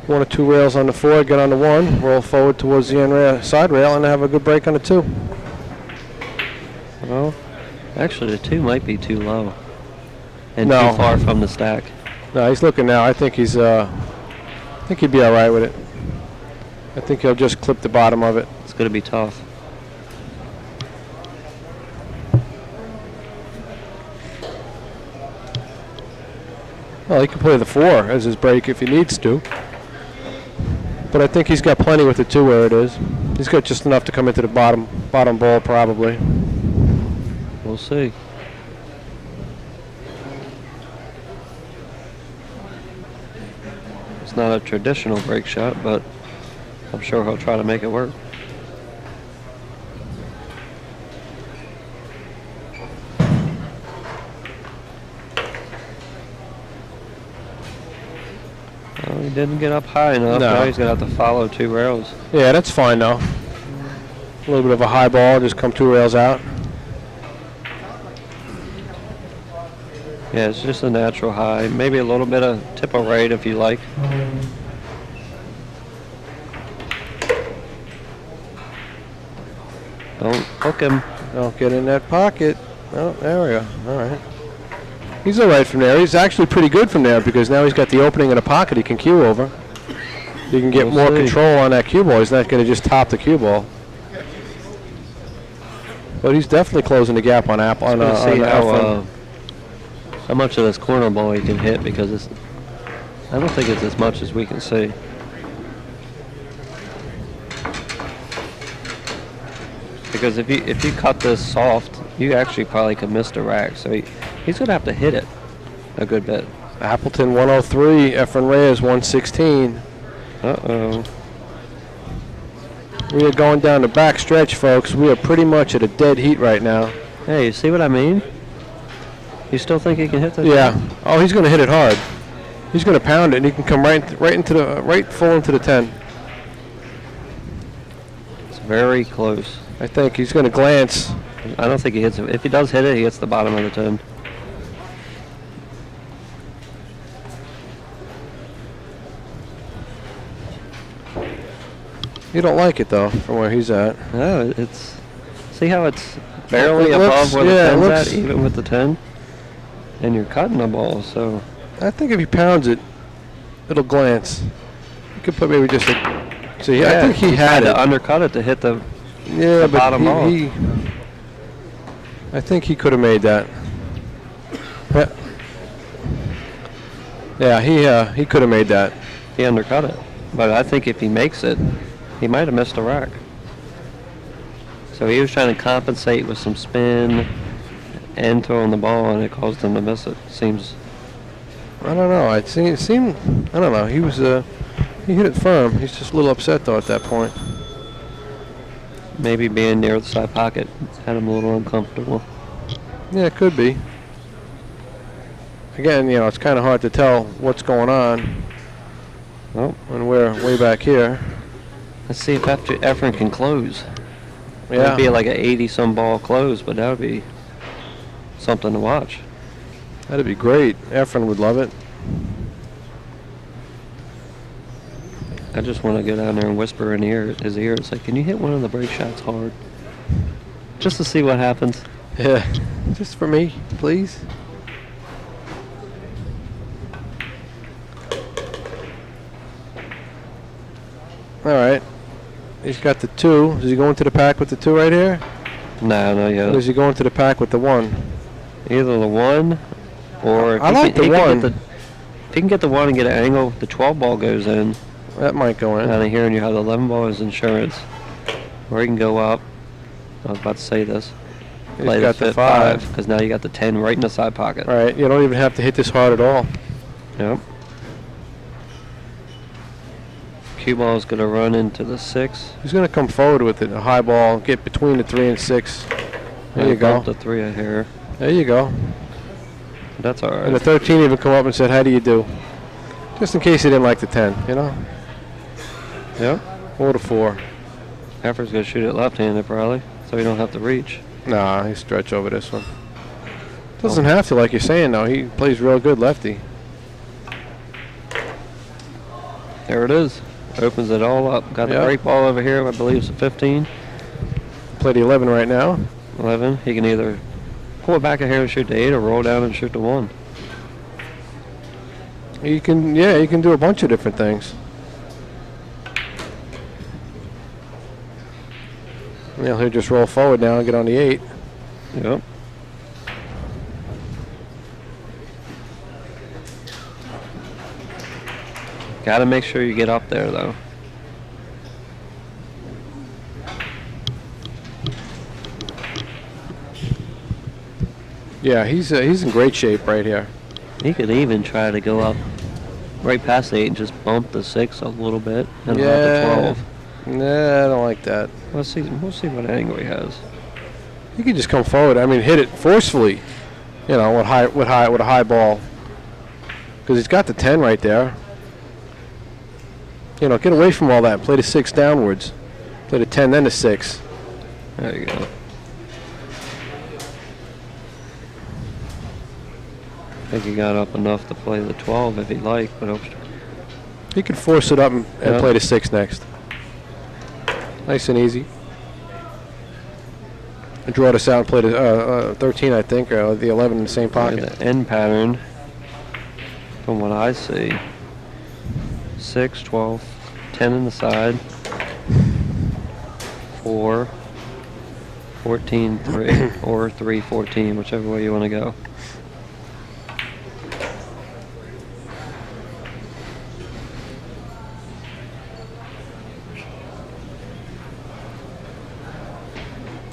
1 or 2 rails on the 4, get on the 1, roll forward towards the end rail, side rail, and have a good break on the 2. Well, actually, the 2 might be too low and No. too far from the stack. No, he's looking now. I think he's. I think he'd be all right with it. I think he'll just clip the bottom of it. It's going to be tough. Well, he can play the 4 as his break if he needs to. But I think he's got plenty with the 2 where it is. He's got just enough to come into the bottom ball probably. We'll see. It's not a traditional break shot, but I'm sure he'll try to make it work. Well, he didn't get up high enough. No. Now he's going to have to follow 2 rails. Yeah, that's fine though. A little bit of a high ball, just come 2 rails out. Yeah, it's just a natural high. Maybe a little bit of tip of right if you like. Don't hook him. Don't get in that pocket. Oh, there we go. All right. He's all right from there. He's actually pretty good from there because now he's got the opening in the pocket he can cue over. You can get more control on that cue ball. He's not going to just top the cue ball. But he's definitely closing the gap on Appleton. See how much of this corner ball he can hit because it's. I don't think it's as much as we can see. Because if you cut this soft, you actually probably could miss the rack. So he's going to have to hit it a good bit. Appleton 103, Efren Reyes 116. Uh-oh. We are going down the back stretch, folks. We are pretty much at a dead heat right now. Hey, you see what I mean? You still think he can hit this? Yeah. Oh, he's going to hit it hard. He's going to pound it, and he can come right full into the 10. It's very close. I think he's going to glance. I don't think he hits it. If he does hit it, he hits the bottom of the 10. You don't like it though, from where he's at. No, it's. See how it's barely It above looks- where the yeah, it 10's looks- at, even with the 10? And you're cutting the ball, so. I think if he pounds it, it'll glance. You could put maybe just a. See, I think he had to it. undercut it to hit the. Yeah, the but bottom ball. I think he could have made that. Yeah, he could have made that. He undercut it. But I think if he makes it, he might have missed a rack. So he was trying to compensate with some spin and throwing the ball, and it caused him to miss it. Seems. I don't know. It seemed. I don't know. He was. He hit it firm. He's just a little upset though at that point. Maybe being near the side pocket had him a little uncomfortable. Yeah, it could be. Again, it's kind of hard to tell what's going on. Oh, when we're way back here. let's see if Efren can close. Yeah. It'd be like an 80-some ball close, but that would be something to watch. That'd be great. Efren would love it. I just want to go down there and whisper in his ear. It's like, can you hit one of the break shots hard? Just to see what happens. Yeah. Just for me, please. All right. He's got the 2. Does he go into the pack with the 2 right here? No, Or yeah. does he go into the pack with the 1? Either the 1 or... I like the 1. If he can get the 1 and get an angle, the 12 ball goes in. That might go in. Down here, and you have the 11 ball as insurance. Or he can go up. I was about to say this. He's Play got the 5. because now you got the 10 right in the side pocket. All right. You don't even have to hit this hard at all. Yep. cue ball is going to run into the 6. He's going to come forward with it, a high ball, get between the 3 and 6. There you go. The 3 a hair. There you go. That's all right. And the 13 even come up and said, how do you do? Just in case he didn't like the 10, you know? Yep. Or the 4. Efren's going to shoot it left-handed probably, so he don't have to reach. Nah, he stretch over this one. Doesn't have to, like you're saying, though. He plays real good lefty. There it is. Opens it all up. Got the break ball over here, I believe it's a 15. Play the 11 right now. 11. He can either pull it back a hair and shoot the 8 or roll down and shoot the 1. You can, you can do a bunch of different things. Yeah, he'll just roll forward now and get on the 8. Yep. Got to make sure you get up there, though. Yeah, he's in great shape right here. He could even try to go up right past the 8 and just bump the 6 a little bit and have the 12. Nah, I don't like that. We'll see what angle he has. He can just come forward. I mean, hit it forcefully. You know, with a high ball. Because he's got the 10 right there. You know, get away from all that. Play the 6 downwards. Play the 10, then the 6. There you go. I think he got up enough to play the 12 if he'd like, but he could force it up and play the 6 next. Nice and easy. And draw this out and play the 13, I think, or the 11 in the same pocket. The end pattern, from what I see, 6, 12, 10 in the side, 4, 14, 3, or 3, 14, whichever way you want to go.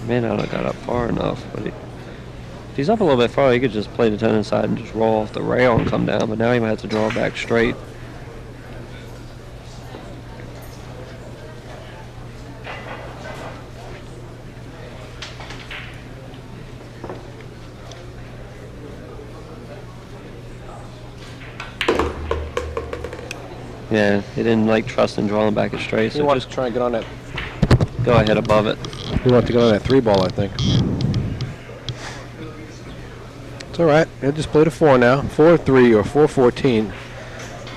May not have got up far enough, but if he's up a little bit far, he could just play the 10 inside and just roll off the rail and come down, but now he might have to draw back straight. Yeah, he didn't like trust in drawing back it straight, so just try and get on that. Go ahead above it. He wanted to get on that 3 ball, I think. It's all right. He'll just play the 4 now. 4-3 or 4-14.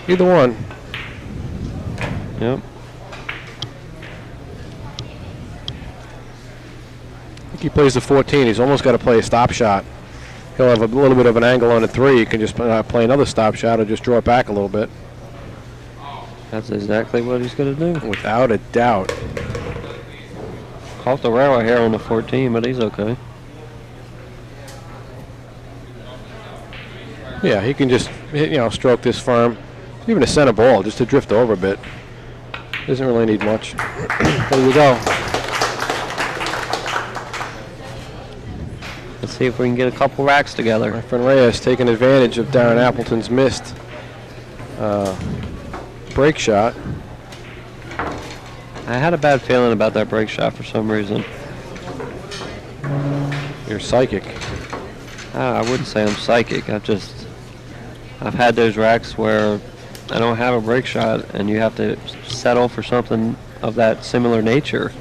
Either one. Yep. I think he plays the 14. He's almost got to play a stop shot. He'll have a little bit of an angle on the 3. He can just play another stop shot or just draw it back a little bit. That's exactly what he's going to do. Without a doubt. Caught the rail here on the 14, but he's okay. Yeah, he can just stroke this firm. Even a center ball, just to drift over a bit. Doesn't really need much. There you go. Let's see if we can get a couple racks together. Efren Reyes taking advantage of Darren Appleton's missed break shot. I had a bad feeling about that break shot for some reason. You're psychic. I wouldn't say I'm psychic. I've had those racks where I don't have a break shot and you have to settle for something of that similar nature.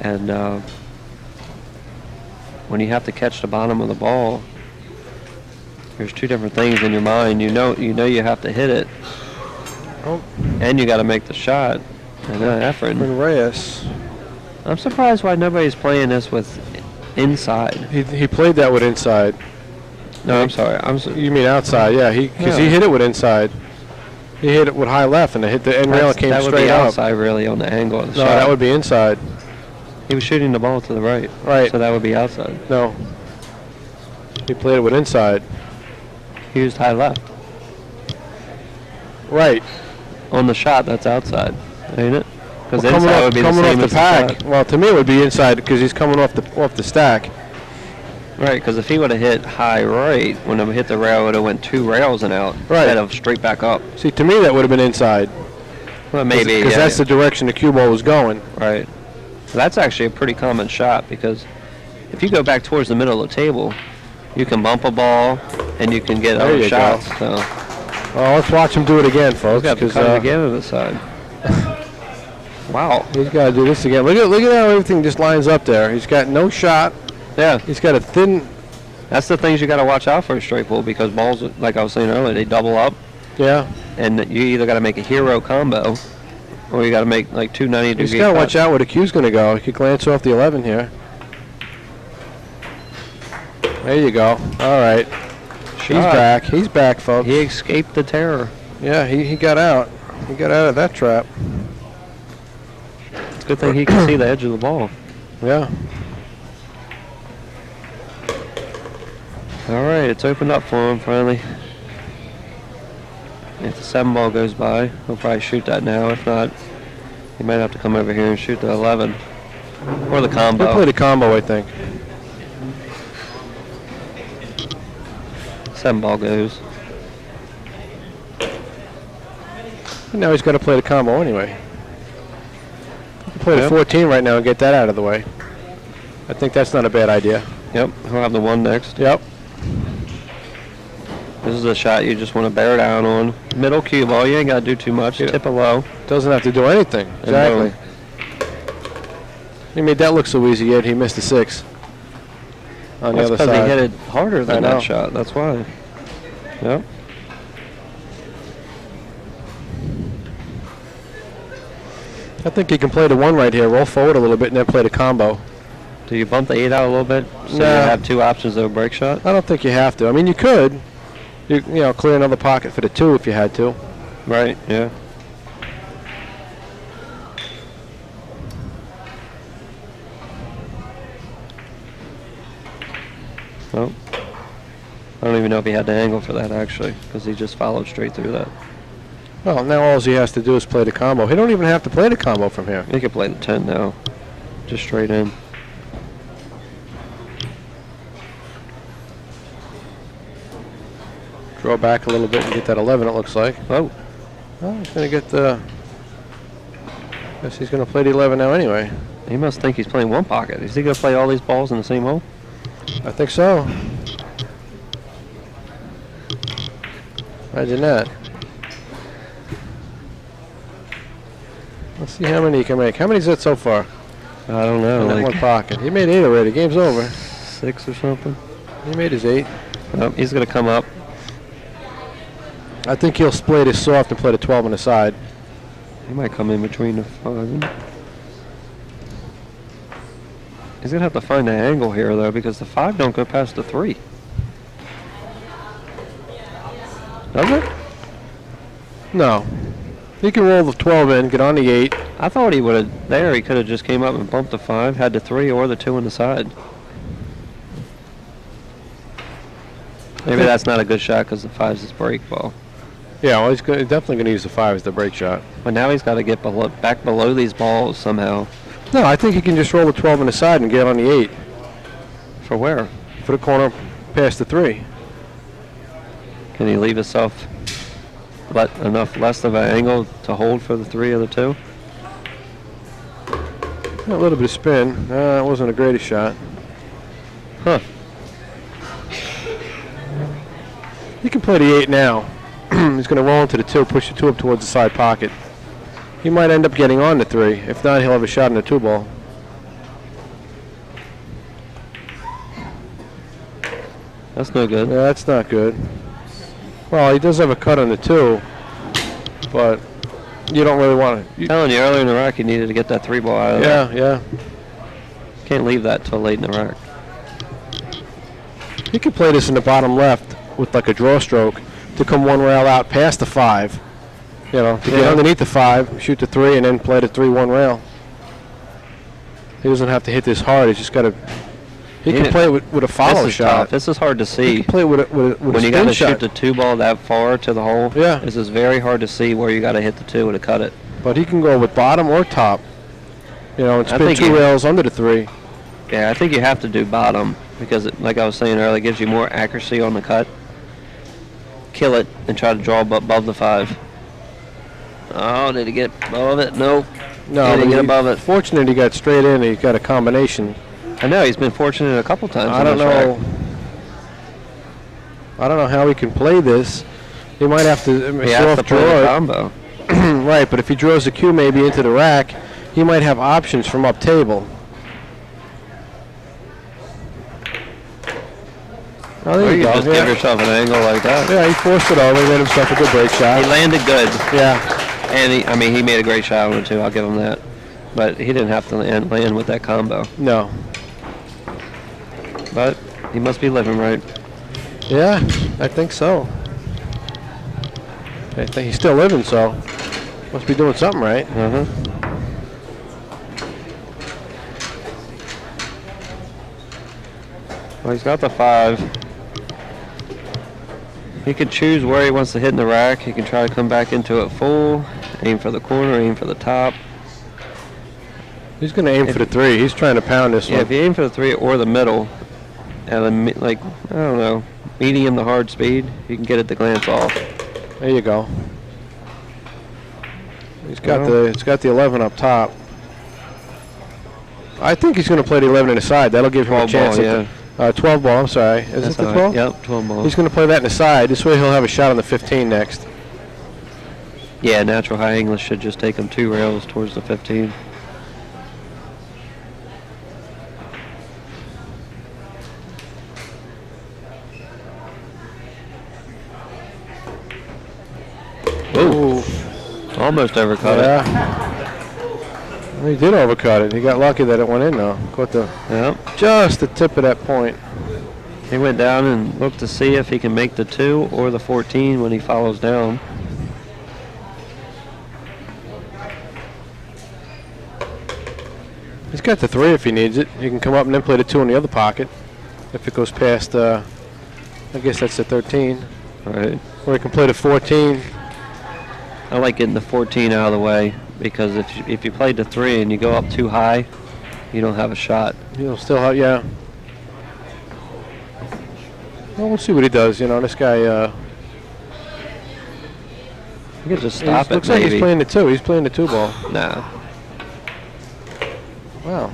And when you have to catch the bottom of the ball, there's 2 different things in your mind. You know you have to hit it. Oh. And you got to make the shot. And Efren Reyes. I'm surprised why nobody's playing this with inside. He played that with inside. No, I'm sorry. You mean outside? Yeah, because he hit it with inside. He hit it with high left, and it hit the end rail and came straight up. That would be outside, really, on the angle of the shot. No, that would be inside. He was shooting the ball to the right. Right. So that would be outside. No. He played it with inside. He used high left. Right. On the shot, that's outside, ain't it? Because inside would be coming the same off the as pack. Well, to me, it would be inside because he's coming off the stack. Right, because if he would have hit high right, when it hit the rail, it would have went 2 rails and out instead of straight back up. See, to me, that would have been inside. Well, maybe, Because yeah. that's the direction the cue ball was going. Right. That's actually a pretty common shot because if you go back towards the middle of the table, you can bump a ball and you can get There other you shots. go. So Well, let's watch him do it again, he's folks. got to 'cause, cut it again to the side. Wow. He's got to do this again. Look at how everything just lines up there. He's got no shot. Yeah. He's got a thin. That's the things you got to watch out for a straight pull because balls, like I was saying earlier, they double up. Yeah. And you either got to make a hero combo or you got to make like 290 He's degree got to cuts. watch out where the cue's going to go. He could glance off the 11 here. There you go. All right. He's Shot. back. He's back, folks. He escaped the terror. Yeah, he got out. He got out of that trap. It's a good thing he can see the edge of the ball. Yeah. All right, it's opened up for him finally. If the 7 ball goes by, he'll probably shoot that now. If not, he might have to come over here and shoot the 11 or the He'll combo. play the combo, I think. 7 ball goes. And now he's got to play the combo anyway. He can play Yep. the 14 right now and get that out of the way. I think that's not a bad idea. Yep, he'll have the 1 next. Yep. This is a shot you just want to bear down on. Middle cue ball, you ain't got to do too much. Yeah. Tip it low. Doesn't have to do anything. Exactly. He made that look so easy, yet he missed a 6 on the That's other because side. he hit it harder than I know. that shot. That's why. Yep. I think he can play the 1 right here, roll forward a little bit, and then play the combo. Do you bump the 8 out a little bit so Nah. you have 2 options of a break shot? I don't think you have to. I mean, you could. You know, clear another pocket for the 2 if you had to. Right, yeah. Well, I don't even know if he had the angle for that actually, because he just followed straight through that. Well, now all he has to do is play the combo. He don't even have to play the combo from here. He could play the 10 now, just straight in. Draw back a little bit and get that 11, it looks like. Oh, Well, he's going to get the... Guess he's going to play the 11 now anyway. he must think he's playing 1 pocket. Is he going to play all these balls in the same hole? I think so. Imagine that. Let's see how many he can make. How many is that so far? I don't know, In that like 1 pocket. He made 8 already. Game's over. 6 or something. He made his 8. Oh, he's going to come up. I think he'll split his soft and play the 12 on the side. He might come in between the 5. He's going to have to find the angle here, though, because the 5 don't go past the 3. Does it? No. He can roll the 12 in, get on the 8. I thought he would have, there he could have just came up and bumped the 5, had the 3 or the 2 on the side. Maybe that's not a good shot because the 5's his break ball. Yeah, well, he's definitely going to use the 5 as the break shot. But now he's got to get back below these balls somehow. No, I think he can just roll the 12 on the side and get on the 8. For where? For the corner past the 3. Can he leave himself enough less of an angle to hold for the 3 or the 2? A little bit of spin. It wasn't the greatest shot. Huh. He can play the 8 now. He's going to roll into the 2, push the 2 up towards the side pocket. He might end up getting on the 3. If not, he'll have a shot in the 2 ball. That's no good. Yeah, that's not good. Well, he does have a cut on the 2, but you don't really want to. Telling you earlier in the rack, you needed to get that 3 ball out of there. Yeah. Can't leave that till late in the rack. He could play this in the bottom left with like a draw stroke to come 1 rail out past the 5. You know, to get Yeah. underneath the 5, shoot the 3, and then play the 3-1 rail. He doesn't have to hit this hard. He's just got to. He can play it with a follow This is shot. tough. This is hard to He see. can play it with a When you spin got to shot. shoot the 2 ball that far to the hole, Yeah. this is very hard to see where you got to hit the 2 to cut it. But he can go with bottom or top. You know, and I spin think 2 he- rails under the 3. Yeah, I think you have to do bottom because, like I was saying earlier, it gives you more accuracy on the cut. Kill it and try to draw above the 5. Oh, did he get above it? Nope. No, He didn't but get above it. Fortunate he got straight in. He got a combination. I know, he's been fortunate a couple times. I don't know. I don't know how he can play this. He might have to He has to play draw the it. combo. Right, but if he draws the cue maybe into the rack, he might have options from up table. Oh, there Or you you go. just give yourself an angle like that. Yeah, he forced it over. He made himself a good break shot. He landed good. Yeah. And he made a great shot on it too. I'll give him that. But he didn't have to land with that combo. No. But he must be living right. Yeah, I think so. I think he's still living, so must be doing something right. Well, he's got the 5. He can choose where he wants to hit in the rack. He can try to come back into it full, aim for the corner, aim for the top. He's going to aim for the 3. He's trying to pound this one. Yeah, if you aim for the 3 or the middle, at a, like, I don't know, medium to hard speed, you can get it to glance off. There you go. It's got the 11 up top. I think he's going to play the 11 in the side. That'll give him a chance. Ball, yeah. 12 ball, I'm sorry. Is it the 12? Yep, 12 ball. He's going to play that in the side. This way he'll have a shot on the 15 next. Yeah, natural high English should just take him 2 rails towards the 15. Ooh. Almost overcut it. Yeah. Well, he did overcut it. He got lucky that it went in, though. Caught just the tip of that point. He went down and looked to see if he can make the 2 or the 14 when he follows down. He's got the 3 if he needs it. He can come up and then play the 2 in the other pocket. If it goes past, I guess that's the 13. Right. Or he can play the 14. I like getting the 14 out of the way because if you played the 3 and you go up too high, you don't have a shot. He'll still have, yeah. Well, we'll see what he does. You know, this guy. You can just stop it. Looks like he's playing the 2. He's playing the 2 ball. Nah. Wow.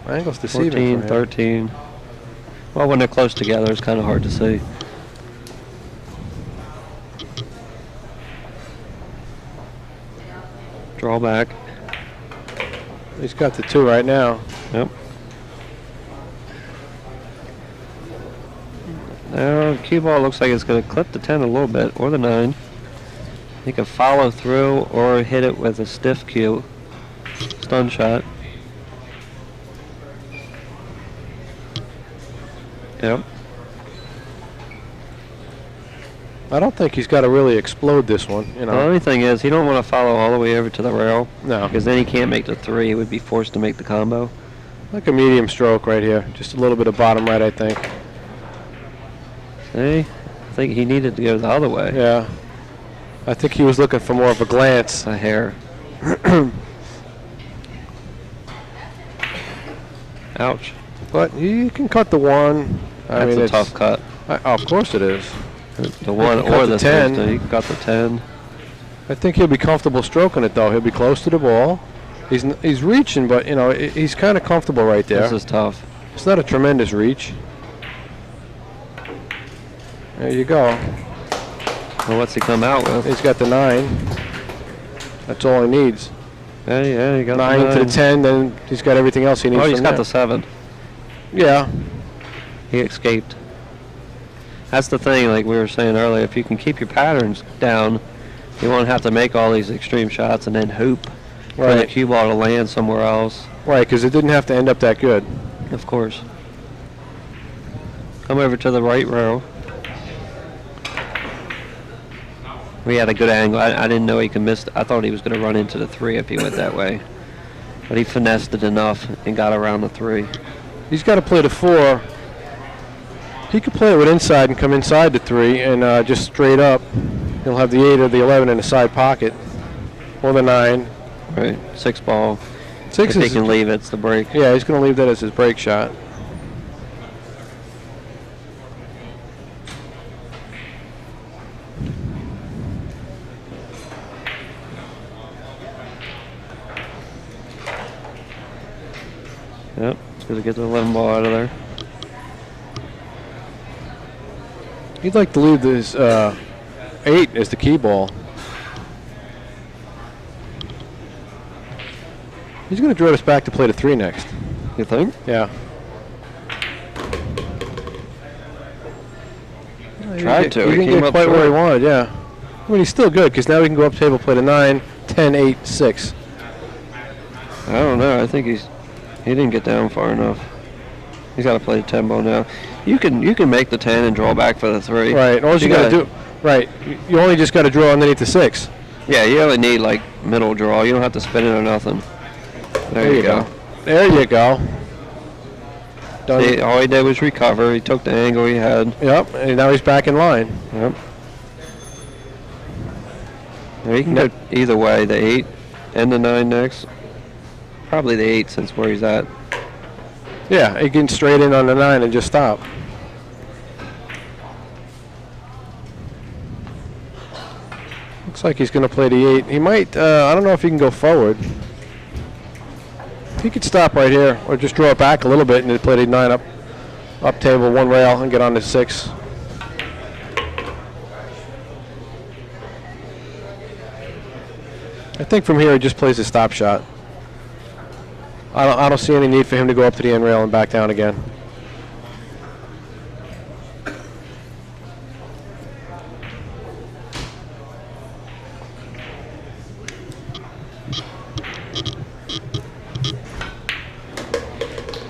Angle's deceiving. 14, 13. Well, when they're close together, it's kind of hard to see. Draw back. He's got the 2 right now. Yep. Now, cue ball looks like it's going to clip the 10 a little bit, or the 9. He can follow through or hit it with a stiff cue. Stun shot. Yep. I don't think he's got to really explode this one. You know. The only thing is, he don't want to follow all the way over to the rail. No. Because then he can't make the 3. He would be forced to make the combo. Like a medium stroke right here. Just a little bit of bottom right, I think. See? I think he needed to go the other way. Yeah. I think he was looking for more of a glance. A hair. Ouch. But you can cut the 1. I mean, That's a tough cut. Of course it is. The 1 or the 10. He got the 10. I think he'll be comfortable stroking it, though. He'll be close to the ball. He's reaching, but, you know, he's kind of comfortable right there. This is tough. It's not a tremendous reach. There you go. Well, what's he come out with? He's got the 9. That's all he needs. Yeah, he got 9 the 9. to the 10, then he's got everything else he needs. Oh, he's from got there. the 7. Yeah. He escaped. That's the thing, like we were saying earlier, if you can keep your patterns down, you won't have to make all these extreme shots and then hoop for the Right. cue ball to land somewhere else. Right, because it didn't have to end up that good. Of course. Come over to the right row. We had a good angle. I didn't know he could miss. I thought he was going to run into the 3 if he went that way. But he finessed it enough and got around the 3. He's got to play the 4. He could play it with inside and come inside the 3 and just straight up. He'll have the 8 or the 11 in the side pocket. Or the 9. Right, 6 ball. 6 If he is, can leave, it's the break. yeah, he's going to leave that as his break shot. Gonna get the 11 ball out of there. He'd like to leave this 8 as the key ball. He's going to draw us back to play the 3 next. You think? Yeah. Tried to. He didn't came get up quite where he short. wanted, yeah. I mean, he's still good because now we can go up table, play the 9, 10, 8, 6. I don't know. I think he didn't get down far enough. He's got to play the 10 ball now. You can make the 10 and draw back for the 3. Right. All you got to do, right? You only just got to draw underneath the 6. Yeah, you only need like middle draw. You don't have to spin it or nothing. There you go. There you go. Done. See, all he did was recover. He took the angle he had. Yep. And now he's back in line. Yep. Now he can go either way. The 8 and the 9 next. Probably the 8 since where he's at. Yeah, he can straight in on the 9 and just stop. Looks like he's going to play the 8. He might, I don't know if he can go forward. He could stop right here or just draw it back a little bit and then play the 9 up table, 1 rail, and get on the 6. I think from here he just plays a stop shot. I don't see any need for him to go up to the end rail and back down again.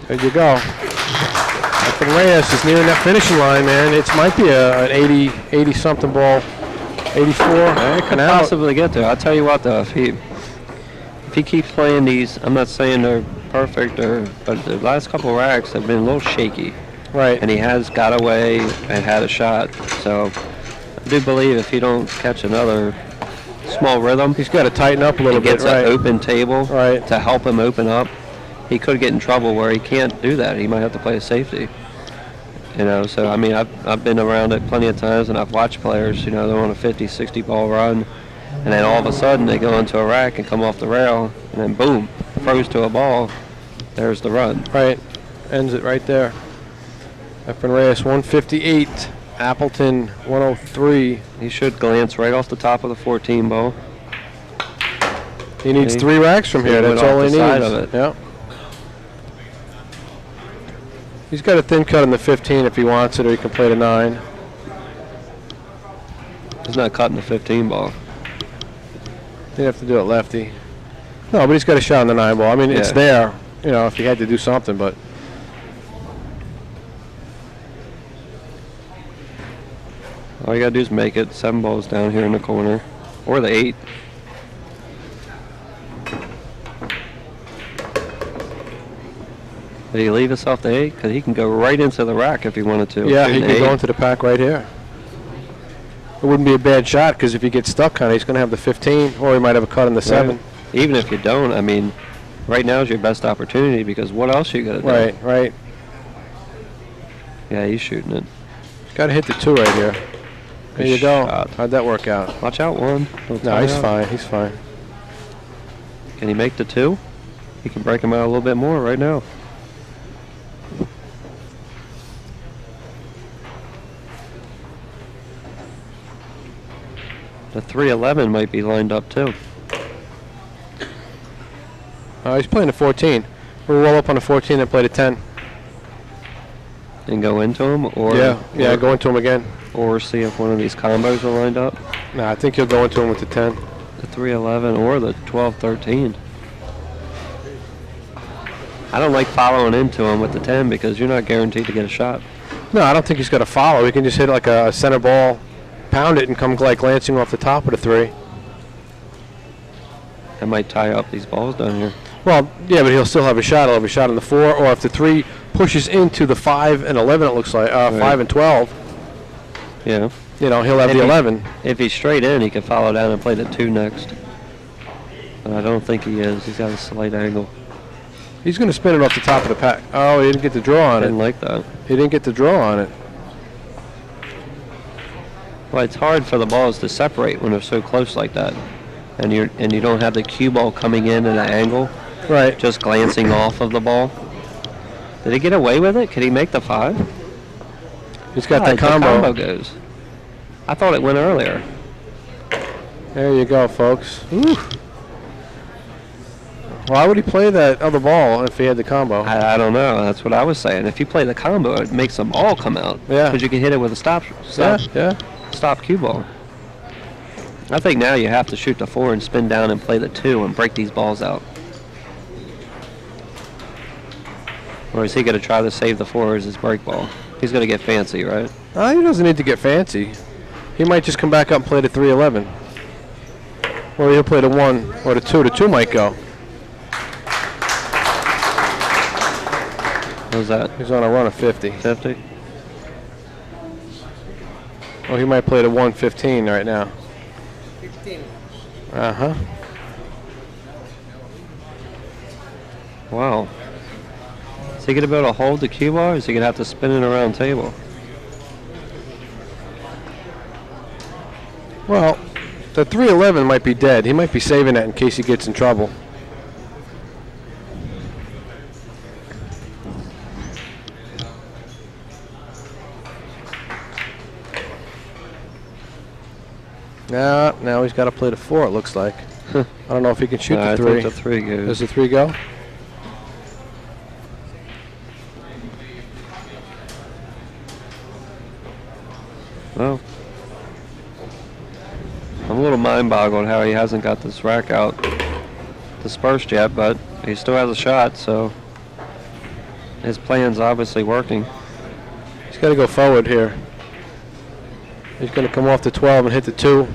There you go. Efren Reyes is nearing that finishing line, man. It might be an 80 something ball, 84. I could possibly get there. I'll tell you what though, if he keeps playing these, I'm not saying they're perfect, but the last couple of racks have been a little shaky. Right. And he has got away and had a shot. So I do believe if he don't catch another small rhythm, he's got to tighten up a little bit. Gets an open table right, to help him open up. He could get in trouble where he can't do that. He might have to play a safety. You know, so I mean, I've been around it plenty of times, and I've watched players. You know, they're on a 50, 60 ball run, and then all of a sudden they go into a rack and come off the rail, and then boom, froze to a ball. There's the run. Right, ends it right there. Efren Reyes 158, Appleton 103. He should glance right off the top of the 14 ball. He needs 3 racks from here. That's all he needs. Side of it. Yeah. He's got a thin cut in the 15 if he wants it, or he can play the 9. He's not cutting the 15 ball. He'd have to do it lefty. No, but he's got a shot on the 9 ball. I mean, it's there, you know, if he had to do something, but. All you got to do is make it. 7 balls down here in the corner. Or the 8. Did he leave us off the 8? Because he can go right into the rack if he wanted to. Yeah, he could go into the pack right here. It wouldn't be a bad shot because if he gets stuck on it, he's going to have the 15, or he might have a cut in the 7. Even if you don't, I mean, right now is your best opportunity because what else are you going to do? Right, right. Yeah, he's shooting it. Got to hit the 2 right here. There you go. Shot. How'd that work out? Watch out, 1. No, he's fine. He's fine. Can he make the 2? He can break him out a little bit more right now. The 311 might be lined up too. He's playing the 14. We'll roll up on the 14 and play the 10. And go into him, or yeah, go into him again. Or see if one of these combos are lined up. No, I think he'll go into him with the 10. The 311 or the 1213. I don't like following into him with the 10 because you're not guaranteed to get a shot. No, I don't think he's got to follow. He can just hit like a center ball, pound it, and come like glancing off the top of the 3. That might tie up these balls down here. Well, yeah, but he'll still have a shot. He'll have a shot on the 4, or if the 3 pushes into the 5 and 11, it looks like 5 and 12. Yeah. You know, he'll have the 11. If he's straight in, he can follow down and play the 2 next. But I don't think he is. He's got a slight angle. He's going to spin it off the top of the pack. Oh, he didn't get the draw on it. Didn't like that. He didn't get the draw on it. Well, it's hard for the balls to separate when they're so close like that, and you don't have the cue ball coming in at an angle. Right. Just glancing off of the ball. Did he get away with it? Could he make the 5? He's got Oh, the combo. The combo goes. I thought it went earlier. There you go, folks. Ooh. Why would he play that other ball if he had the combo? I don't know. That's what I was saying. If you play the combo, it makes them all come out. Yeah. Because you can hit it with a stop cue ball. I think now you have to shoot the 4 and spin down and play the 2 and break these balls out. Or is he going to try to save the 4 as his break ball? He's going to get fancy, right? He doesn't need to get fancy. He might just come back up and play the 3-11. Or he'll play the 1 or the 2. The 2 might go. How's that? He's on a run of 50. 50? Oh, he might play the 115 right now. 15. Uh-huh. Wow. Is he going to be able to hold the cue ball, or is he going to have to spin it around the table? Well, the 3-11 might be dead. He might be saving that in case he gets in trouble. Now he's got to play the 4, it looks like. I don't know if he can shoot the 3. I think the 3 goes. Does the 3 go? Well, I'm a little mind-boggled how he hasn't got this rack out dispersed yet, but he still has a shot, so his plan's obviously working. He's got to go forward here. He's going to come off the 12 and hit the 2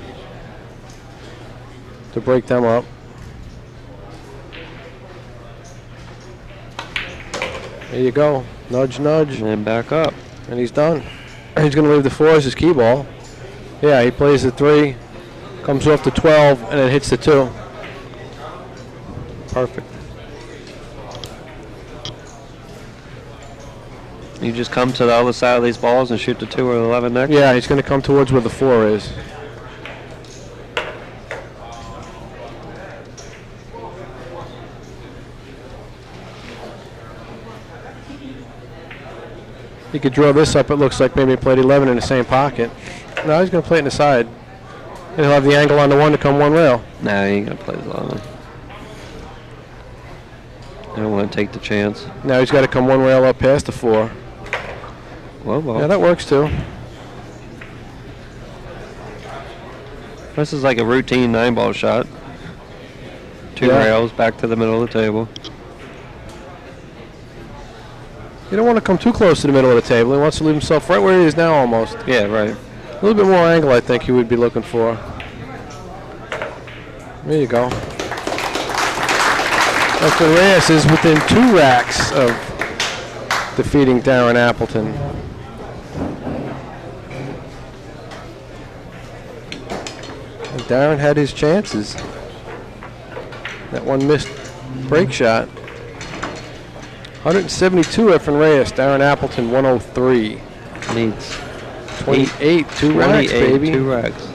to break them up. There you go. Nudge, nudge. And then back up. And he's done. He's going to leave the 4 as his key ball. Yeah, he plays the 3, comes off the 12, and then hits the 2. Perfect. You just come to the other side of these balls and shoot the 2 or the 11 next? Yeah, he's going to come towards where the 4 is. He could draw this up, it looks like maybe he played 11 in the same pocket. No, he's going to play it in the side. And he'll have the angle on the 1 to come 1 rail. Nah, he ain't going to play the 11. I don't want to take the chance. Now he's got to come 1 rail up past the 4. Whoa. Yeah, that works too. This is like a routine 9-ball shot. 2 Yeah. rails back to the middle of the table. You don't want to come too close to the middle of the table. He wants to leave himself right where he is now almost. Yeah, right. A little bit more angle, I think he would be looking for. There you go. Efren Reyes is within 2 racks of defeating Darren Appleton. And Darren had his chances. That one missed break shot. 172 Efren Reyes, Darren Appleton 103. Needs 28, 2 racks, baby. 2 racks.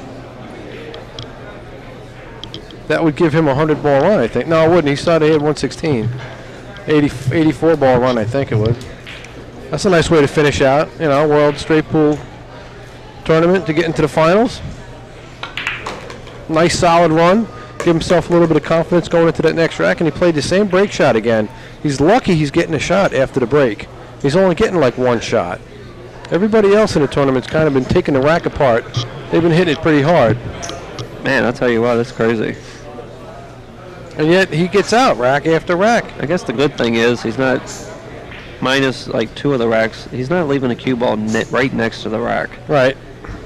That would give him a 100-ball run, I think. No, it wouldn't. He started at 116. 84-ball run, I think it would. That's a nice way to finish out, you know, World Straight Pool Tournament to get into the finals. Nice, solid run. Give himself a little bit of confidence going into that next rack, and he played the same break shot again. He's lucky he's getting a shot after the break. He's only getting like 1 shot. Everybody else in the tournament's kind of been taking the rack apart. They've been hitting it pretty hard. Man, I'll tell you what, that's crazy. And yet he gets out rack after rack. I guess the good thing is he's not minus like 2 of the racks. He's not leaving a cue ball right next to the rack. Right.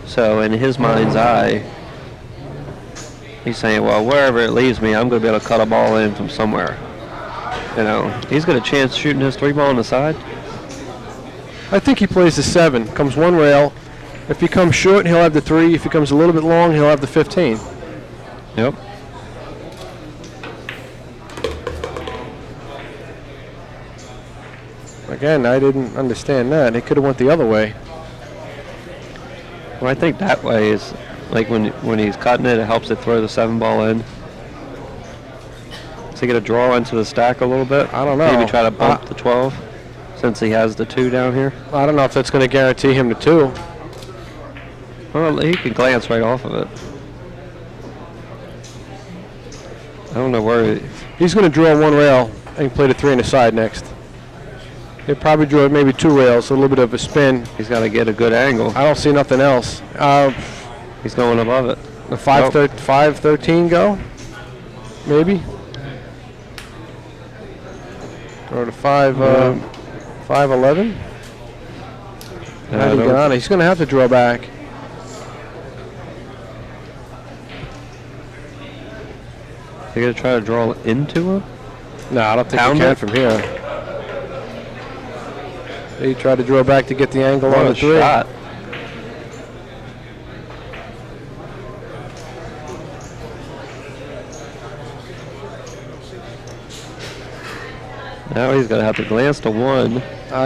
So in his mind's eye, he's saying, well, wherever it leaves me, I'm going to be able to cut a ball in from somewhere. You know, he's got a chance shooting his 3-ball on the side. I think he plays the 7. Comes 1 rail. If he comes short, he'll have the 3. If he comes a little bit long, he'll have the 15. Yep. Again, I didn't understand that. He could have went the other way. Well, I think that way is like when he's cutting it, it helps it throw the 7-ball in. Is he going to draw into the stack a little bit? I don't know. Maybe try to bump the 12. since he has the 2 down here. I don't know if that's going to guarantee him the 2. Well, he can glance right off of it. I don't know where. He's going to draw 1 rail and play the 3 on the side next. He'll probably draw maybe 2 rails, so a little bit of a spin. He's got to get a good angle. I don't see nothing else. He's going above it. The 5-13 go? Maybe? Or the 5-11? How do you get on it? He's going to have to draw back. You going to try to draw into him? No, I don't think Pound he can it? from here. He tried to draw back to get the angle on the 3. Shot. Now he's going to have to glance to 1.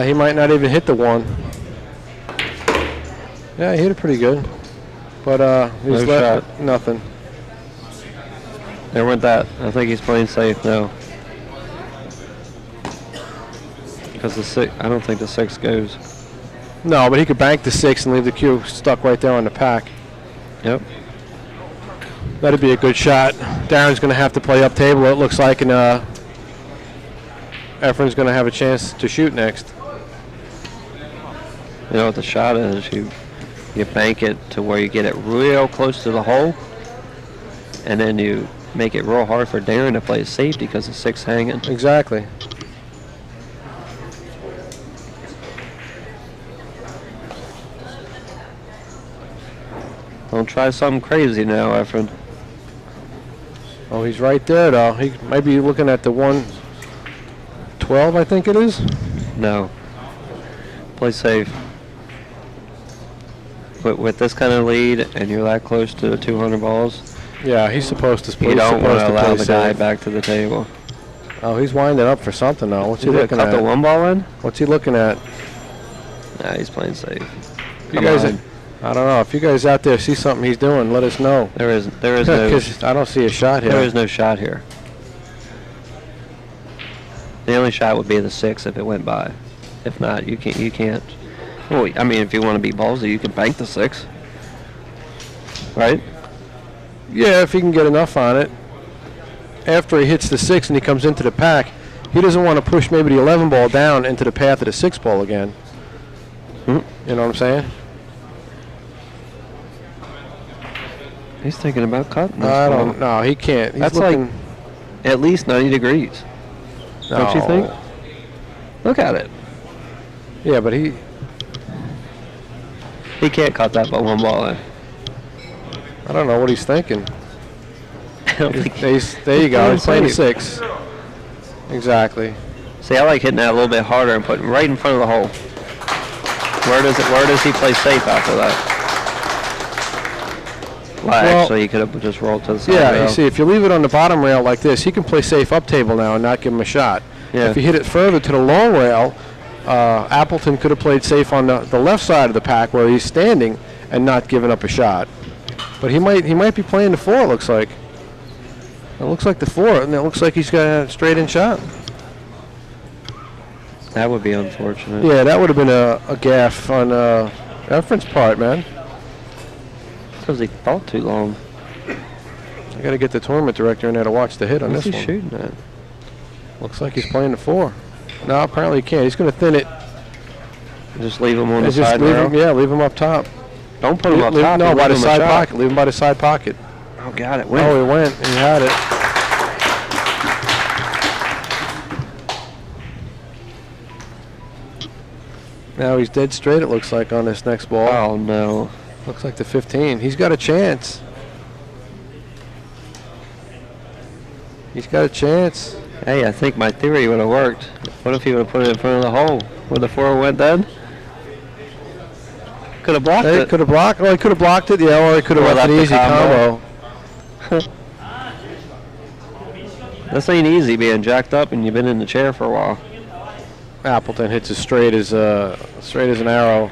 He might not even hit the 1. Yeah, he hit it pretty good. But he's left nothing. There went that. I think he's playing safe now. Because the 6, I don't think the 6 goes. No, but he could bank the 6 and leave the cue stuck right there on the pack. Yep. That'd be a good shot. Darren's going to have to play up table, it looks like, and Efren's going to have a chance to shoot next. You know what the shot is? You bank it to where you get it real close to the hole, and then you make it real hard for Darren to play safety because the 6 hanging. Exactly. Don't try something crazy now, Efren. Oh, he's right there, though. He might be looking at the 112, I think it is. No. Play safe. But with this kind of lead, and you're that close to the 200 balls, Yeah, he's supposed to play. you don't want to allow the guy safe. back to the table. Oh, he's winding up for something now. What's he Did he looking cut at? the 1 ball in? What's he looking at? Nah, he's playing safe. You Come guys, on. I don't know. If you guys out there see something he's doing, let us know. There is no. Because I don't see a shot here. There is no shot here. The only shot would be the 6 if it went by. If not, you can't. You can't. Well, I mean, if you want to be ballsy, you can bank the 6, right? Yeah, if he can get enough on it. After he hits the 6 and he comes into the pack, he doesn't want to push maybe the 11 ball down into the path of the 6 ball again. You know what I'm saying? He's thinking about cutting this I ball. don't know. He can't. He's That's looking, like at least 90 degrees. Don't you think? Look at it. Yeah, but he can't cut that but 1 ball in. I don't know what he's thinking. I don't think There you go. He's playing the safe. 6. Exactly. See, I like hitting that a little bit harder and putting right in front of the hole. Where does he play safe after that? Well, actually, he could have just rolled to the side. Yeah, rail. you see, if you leave it on the bottom rail like this, he can play safe up table now and not give him a shot. Yeah. If you hit it further to the long rail, Appleton could have played safe on the left side of the pack where he's standing and not giving up a shot. But he might be playing the 4, it looks like. It looks like the 4, and it looks like he's got a straight-in shot. That would be unfortunate. Yeah, that would have been a gaffe on Efren's part, man. Because he thought too long. I got to get the tournament director in there to watch the hit on What's this he one. shooting at? Looks like he's playing the 4. No, apparently he can't. He's going to thin it. Just leave him on And the just side leave rail? him, yeah, leave him up top. Don't put him up top. No, you by leave the him a side shot. pocket. Leave him by the side pocket. Oh, got it. Oh, he went. He had it. Now he's dead straight, it looks like, on this next ball. Oh, no. Looks like the 15. He's got a chance. He's got a chance. Hey, I think my theory would have worked. What if he would have put it in front of the hole where the 4 went then? Could have blocked He it. could have blocked. Well, he could have blocked it, yeah, or he could have Or left an left the easy combo. combo. This ain't easy being jacked up and you've been in the chair for a while. Appleton hits as straight as an arrow.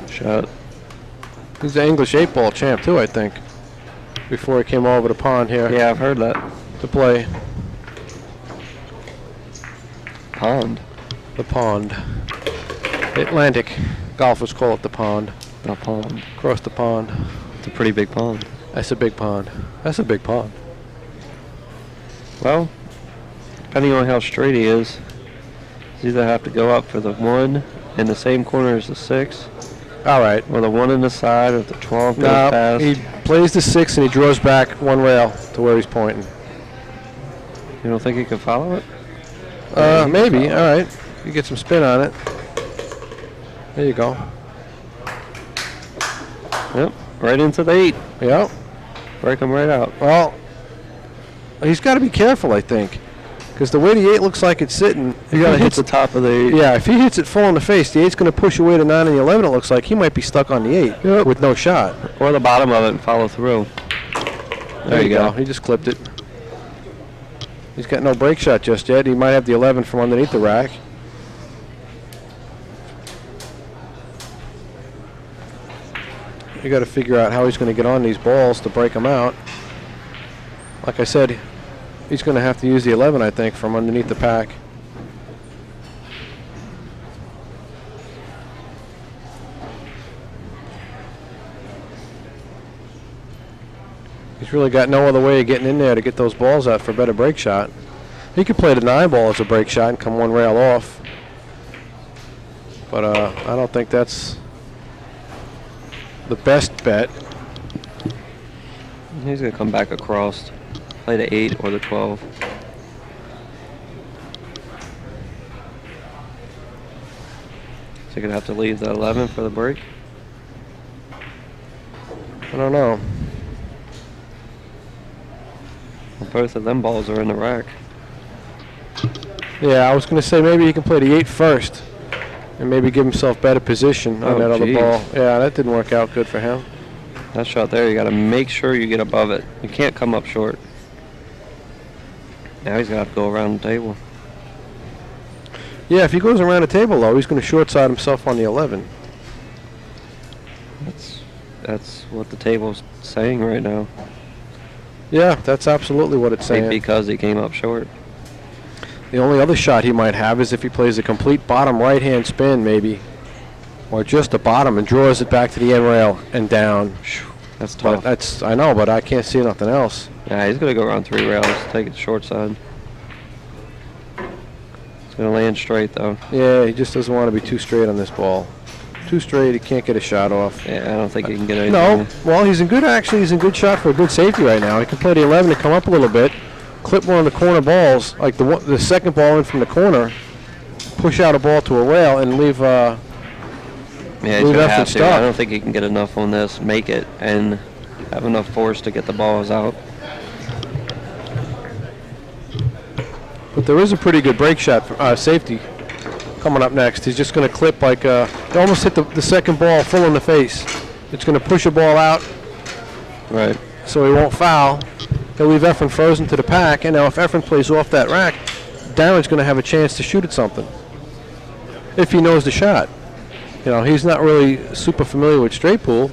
Shot. He's the English 8-ball champ too, I think. Before he came over the pond here Yeah, I've heard that. to play. Pond. The pond. Atlantic. Golfers call it the pond. The pond. Across the pond. It's a pretty big pond. That's a big pond. That's a big pond. Well, depending on how straight he is, he's either have to go up for the 1 in the same corner as the 6, All right. or the 1 in the side, or the 12 goes No, past. he plays the 6 and he draws back 1 rail to where he's pointing. You don't think he can follow it? Maybe. All right. You get some spin on it. There you go. Yep, right into the 8. Yep. Break him right out. Well, he's got to be careful, I think, because the way the 8 looks like it's sitting, You gotta hit the top of the 8. yeah, if he hits it full in the face, the 8's going to push away the 9 and the 11. It looks like he might be stuck on the 8 with no shot. Or the bottom of it and follow through. There you go. He just clipped it. He's got no break shot just yet. He might have the 11 from underneath the rack. You got to figure out how he's going to get on these balls to break them out. Like I said, he's going to have to use the 11, I think, from underneath the pack. He's really got no other way of getting in there to get those balls out for a better break shot. He could play the 9 ball as a break shot and come 1 rail off. But I don't think that's the best bet. He's going to come back across. Play the 8 or the 12. So you're going to have to leave the 11 for the break? I don't know. Well, both of them balls are in the rack. Yeah, I was going to say maybe he can play the 8 first and maybe give himself better position on that other geez. ball. Yeah, that didn't work out good for him. That shot there, you got to make sure you get above it. You can't come up short. Now he's got to go around the table. Yeah, if he goes around the table, though, he's going to short side himself on the 11. That's what the table's saying right now. Yeah, that's absolutely what it's saying. Because he came up short. The only other shot he might have is if he plays a complete bottom right-hand spin, maybe. Or just a bottom and draws it back to the end rail and down. That's But tough. I know, but I can't see nothing else. Yeah, he's going to go around 3 rails, take it to short side. It's going to land straight, though. Yeah, he just doesn't want to be too straight on this ball. Too straight, he can't get a shot off. Yeah, I don't think he can get anything. No, well, he's in good shot for a good safety right now. He can play the 11 to come up a little bit, clip one of the corner balls, like the second ball in from the corner, push out a ball to a rail, and leave. Yeah, he's leave going to Efren have to. stuck. I don't think he can get enough on this, make it, and have enough force to get the balls out. But there is a pretty good break shot for safety coming up next. He's just going to clip like he almost hit the second ball full in the face. It's going to push a ball out, Right. so he won't foul. He'll leave Efren frozen to the pack, and now if Efren plays off that rack, Darren's going to have a chance to shoot at something if he knows the shot. You know, he's not really super familiar with straight pool.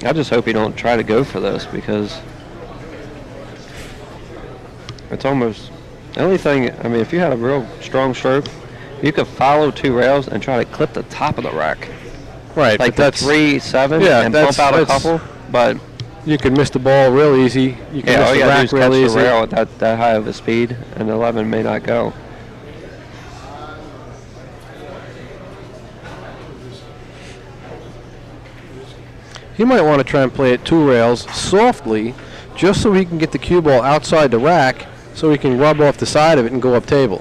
I just hope he don't try to go for this, because it's almost the only thing. I mean, if you had a real strong stroke, you could follow 2 rails and try to clip the top of the rack, Right, like but the that's 3-7, yeah, and that's- bump out a that's- couple. But you can miss the ball real easy. You can yeah, all miss you the gotta do rack is real catch the easy. rail at that high of a speed, and 11 may not go. He might want to try and play it 2 rails softly, just so he can get the cue ball outside the rack, so he can rub off the side of it and go up table.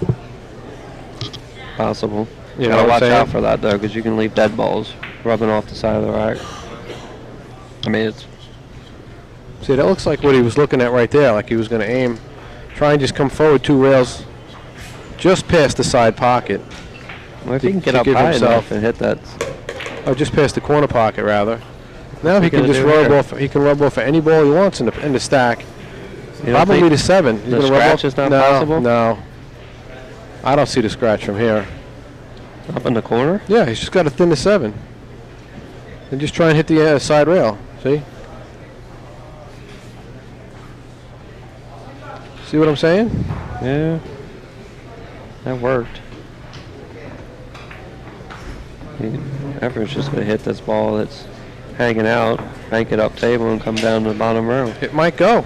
Possible. You know Gotta what I'm watch saying? out for that, though, because you can leave dead balls rubbing off the side of the rack. I mean, it's See, that looks like what he was looking at right there, like he was going to aim. Try and just come forward 2 rails, just past the side pocket, well, if he can get to up give high himself- enough and hit that. or just past the corner pocket rather. Now he can gonna just do rub here? off. He can rub off any ball he wants in the stack. You don't Probably think the 7. He's the gonna rub scratch off- is not no, possible? No, I don't see the scratch from here. Up in the corner? Yeah, he's just got to thin the 7. And just try and hit the side rail. See? See what I'm saying? Yeah. That worked. Efren's just going to hit this ball that's hanging out, bank it up table, and come down to the bottom row. It might go.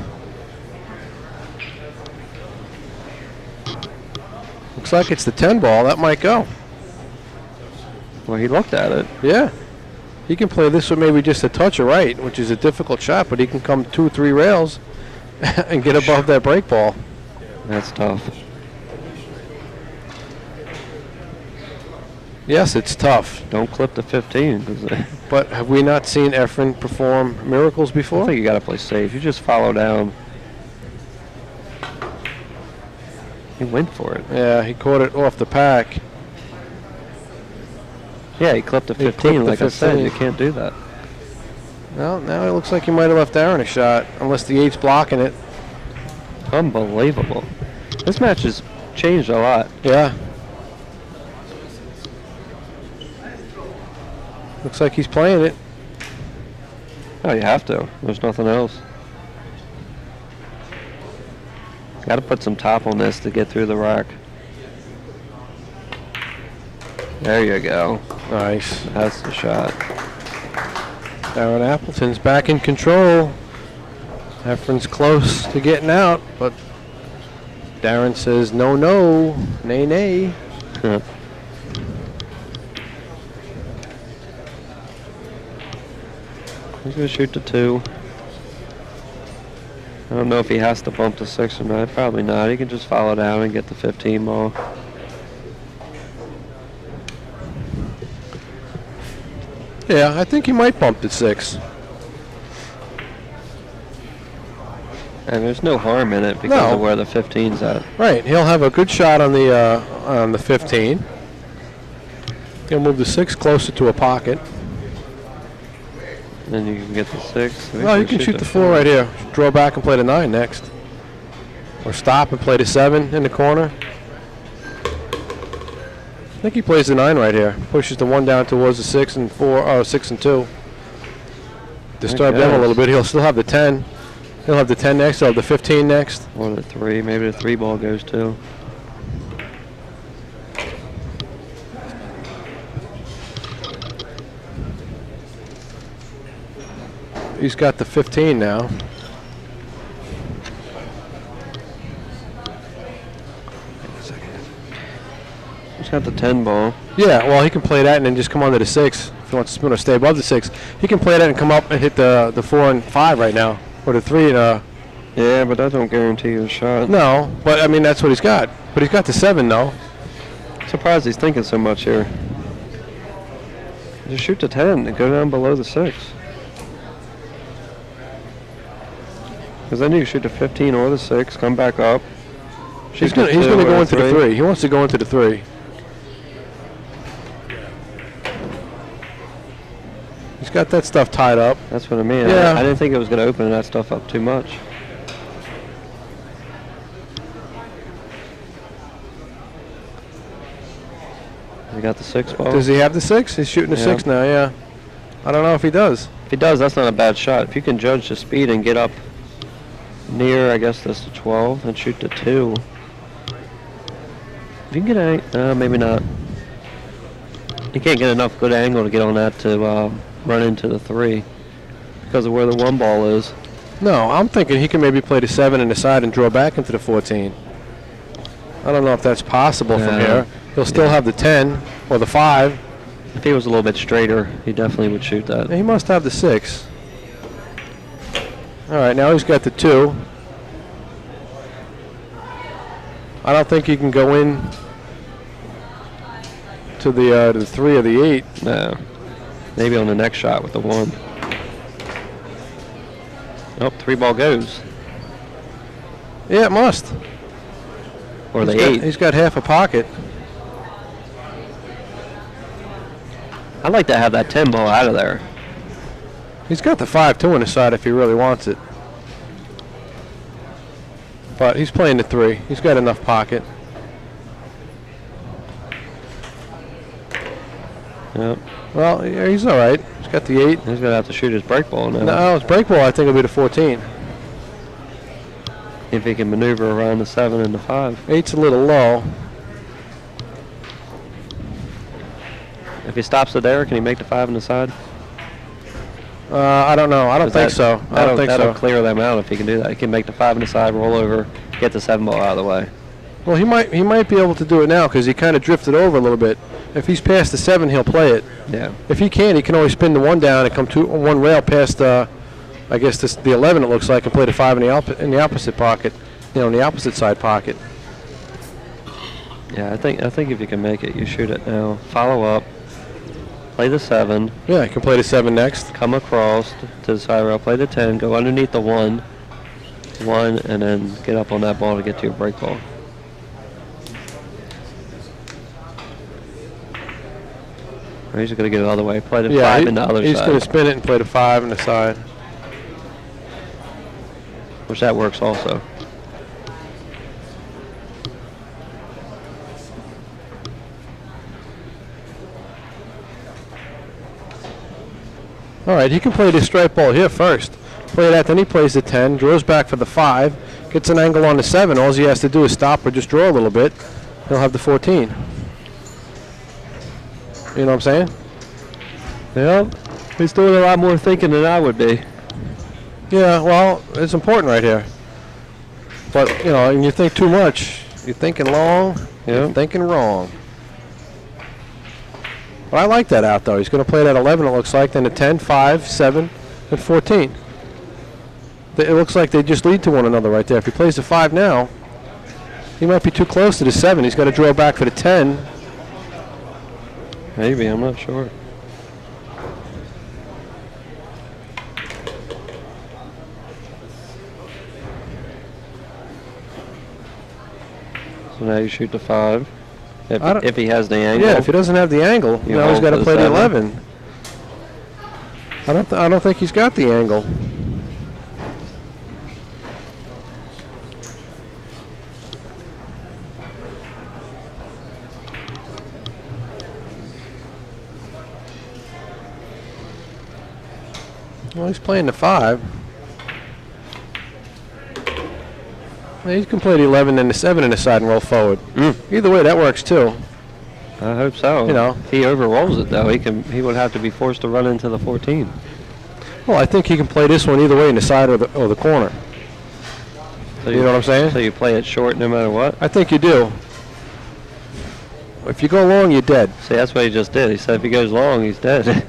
Looks like it's the 10 ball. That might go. Well, he looked at it. Yeah. He can play this with maybe just a touch of right, which is a difficult shot, but he can come 2 or 3 rails and get above that break ball. That's tough. Yes, it's tough. Don't clip the 15. 'Cause But have we not seen Efren perform miracles I before? think you got to play safe. You just follow down. He went for it. Yeah, he caught it off the pack. Yeah, he clipped the He 15. clipped the Like I said, 15. you can't do that. Well, now it looks like he might have left Darren a shot, unless the 8's blocking it. Unbelievable. This match has changed a lot. Yeah. Looks like he's playing it. Oh, you have to. There's nothing else. Got to put some top on this to get through the rack. There you go. Nice. That's the shot. Darren Appleton's back in control. Efren's close to getting out, but Darren says no, no, nay, nay. He's going to shoot the 2. I don't know if he has to bump the 6 or not. Probably not. He can just follow down and get the 15 ball. Yeah, I think he might bump the 6. And there's no harm in it because No. of where the 15's at. Right, he'll have a good shot on the 15. He'll move the 6 closer to a pocket. Then you can get the 6. Well, you can shoot the 4 right here. Draw back and play the 9 next. Or stop and play the 7 in the corner. I think he plays the 9 right here. Pushes the 1 down towards the 6 and 6 and 2. Disturb them a little bit. He'll still have the 10. He'll have the 10 next. He'll have the 15 next. Or the 3. Maybe the 3 ball goes too. He's got the 15 now. He's got the 10 ball. Yeah, well, he can play that and then just come onto the 6 if he wants to stay above the 6. He can play that and come up and hit the 4 and 5 right now, or the 3 and Yeah, but that don't guarantee you a shot. No, but I mean that's what he's got. But he's got the 7 though. Surprised he's thinking so much here. Just shoot the 10 and go down below the 6. Because then you can shoot the 15 or the 6, come back up. He's gonna go into the 3. He wants to go into the 3. He's got that stuff tied up. That's what I mean. Yeah. I didn't think it was going to open that stuff up too much. He got the 6 ball. Does he have the 6? He's shooting the 6 now, yeah. I don't know if he does. If he does, that's not a bad shot. If you can judge the speed and get up near, I guess that's the 12, and shoot the 2. If you can get maybe not. You can't get enough good angle to get on that to run into the 3 because of where the 1 ball is. No, I'm thinking he can maybe play the 7 in the side and draw back into the 14. I don't know if that's possible from here. He'll still have the 10 or the 5. If he was a little bit straighter, he definitely would shoot that. He must have the 6. All right, now he's got the 2. I don't think he can go in to the 3 or the 8. No. Maybe on the next shot with the 1. Oh, 3 ball goes. Yeah, it must. Or the He's got- 8. He's got half a pocket. I'd like to have that 10 ball out of there. He's got the 5-2 on the side if he really wants it. But he's playing the 3. He's got enough pocket. Yep. Well, yeah, he's all right. He's got the 8. He's going to have to shoot his break ball now. No, his break ball I think will be the 14. If he can maneuver around the 7 and the 5. 8's a little low. If he stops it there, can he make the 5 on the side? I don't know. I don't think so. I don't think that'll so. clear them out if he can do that. He can make the 5 on the side, roll over, get the 7 ball out of the way. Well, he might be able to do it now because he kind of drifted over a little bit. If he's past the 7, he'll play it. Yeah. If he can, he can always spin the 1 down and come to 1 rail past, I guess the 11 it looks like, and play the 5 in the opposite pocket, in the opposite side pocket. Yeah, I think if you can make it, you shoot it now. Follow up. Play the 7. Yeah, he can play the 7 next. Come across to the side rail. Play the 10. Go underneath the 1, and then get up on that ball to get to your break ball. Or he's going to get it the other way. Play the 5 in the other he's side. going to spin it and play the 5 in the side. Which that works also. All right, he can play this straight ball here first. Play that, then he plays the 10, draws back for the 5, gets an angle on the 7. All he has to do is stop or just draw a little bit. He'll have the 14. You know what I'm saying? Yeah, he's doing a lot more thinking than I would be. Yeah, well, it's important right here. But, and you think too much. You're thinking long, you're thinking wrong. But I like that out, though. He's going to play that 11, it looks like, then a 10, 5, 7, and 14. It looks like they just lead to one another right there. If he plays the 5 now, he might be too close to the 7. He's got to draw back for the 10. Maybe, I'm not sure. So now you shoot the 5. If he has the angle. Yeah, if he doesn't have the angle, now he's got to play the 11. I don't think he's got the angle. Well, he's playing the 5. Well, he can play the 11 and the 7 in the side and roll forward. Either way, that works too. I hope so. If he overrolls it, though, he would have to be forced to run into the 14. Well, I think he can play this one either way in the side or the corner. So you know what I'm saying? So you play it short no matter what? I think you do. If you go long, you're dead. See, that's what he just did. He said if he goes long, he's dead.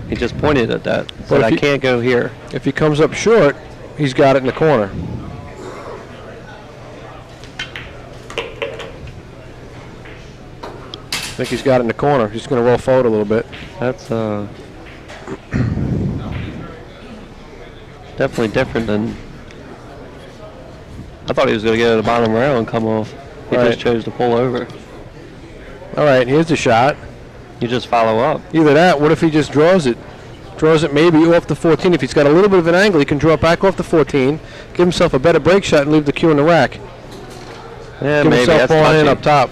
He just pointed at that. Said, I can't go here. If he comes up short, he's got it in the corner. I think he's got it in the corner. He's going to roll forward a little bit. That's definitely different than... I thought he was going to get to the bottom rail and come off. He just chose to pull over. All right, here's the shot. You just follow up. Either that, what if he just draws it? Draws it maybe off the 14. If he's got a little bit of an angle, he can draw it back off the 14, give himself a better break shot, and leave the cue in the rack. Yeah, give maybe himself ball in up top.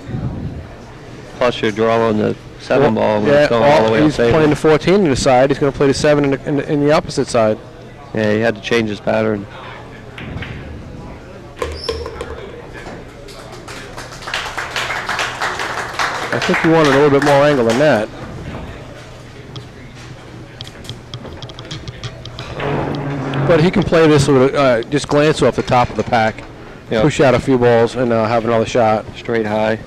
Plus you're drawing the 7 ball when it's going all the way up. He's playing the 14 to the side. He's going to play the 7 in the opposite side. Yeah, he had to change his pattern. I think he wanted a little bit more angle than that. But he can play this with just glance off the top of the pack, push out a few balls, and have another shot. Straight high.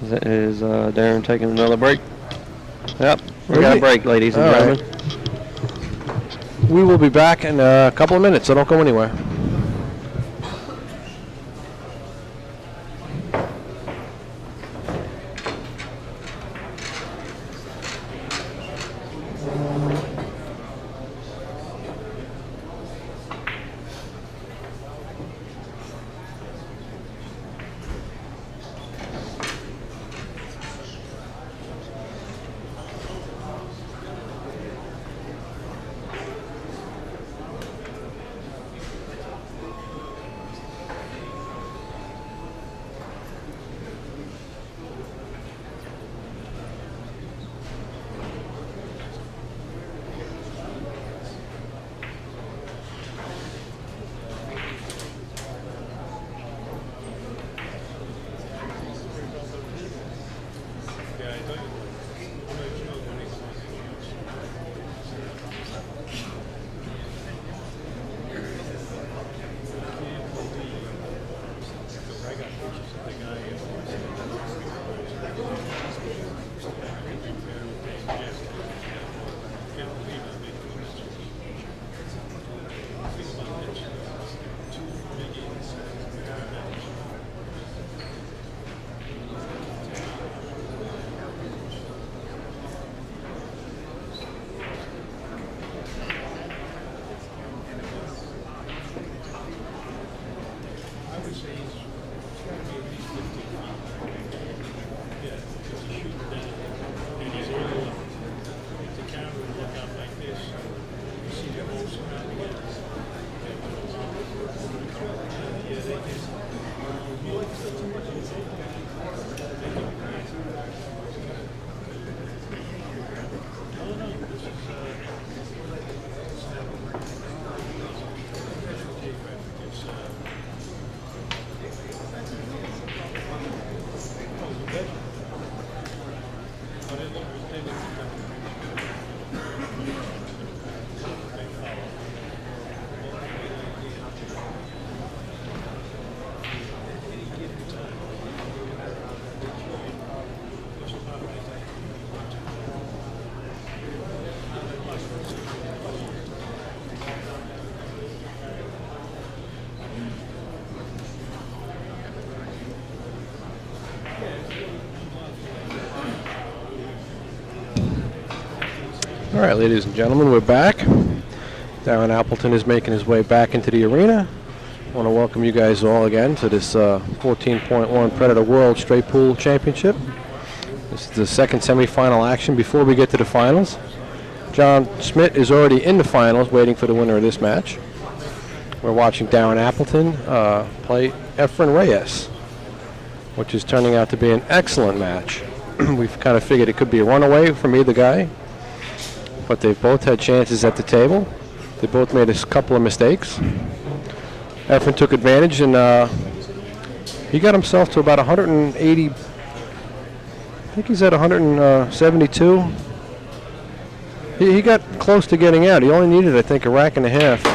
Is Darren taking another break? Yep, we got a break, ladies and gentlemen. We will be back in a couple of minutes, so don't go anywhere. All right, ladies and gentlemen, we're back. Darren Appleton is making his way back into the arena. I want to welcome you guys all again to this 14.1 Predator World Straight Pool Championship. This is the second semifinal action before we get to the finals. John Schmidt is already in the finals, waiting for the winner of this match. We're watching Darren Appleton play Efren Reyes, which is turning out to be an excellent match. We've kind of figured it could be a runaway from either guy, but they've both had chances at the table. They both made a couple of mistakes. Efren took advantage, and he got himself to about 180. I think he's at 172. He got close to getting out. He only needed, I think, a rack and a half.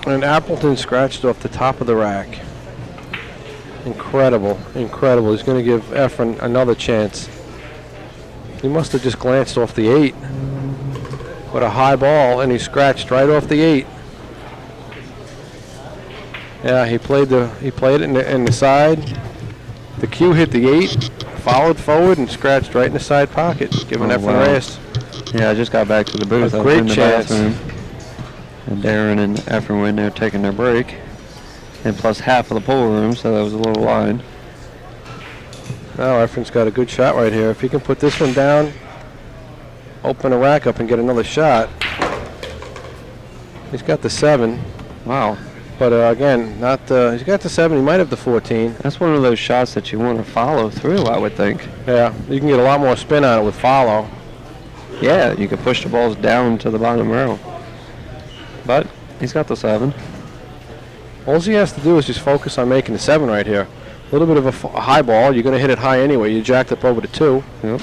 And Appleton scratched off the top of the rack. Incredible, incredible. He's going to give Efren another chance. He must have just glanced off the 8 with a high ball, and he scratched right off the 8. Yeah, he played it in the side. The cue hit the 8, followed forward, and scratched right in the side pocket, giving Efren Reyes. Yeah, I just got back to the booth. A great chance. And Darren and Efren were in there taking their break. And plus half of the pool room, so that was a little line. Now Efren's got a good shot right here. If he can put this one down, open a rack up and get another shot. He's got the 7. Wow. But again, he's got the 7. He might have the 14. That's one of those shots that you want to follow through, I would think. Yeah, you can get a lot more spin on it with follow. Yeah, you could push the balls down to the bottom row. But he's got the 7. All he has to do is just focus on making the 7 right here. A little bit of a high ball. You're going to hit it high anyway. You jacked up over the 2. Yep.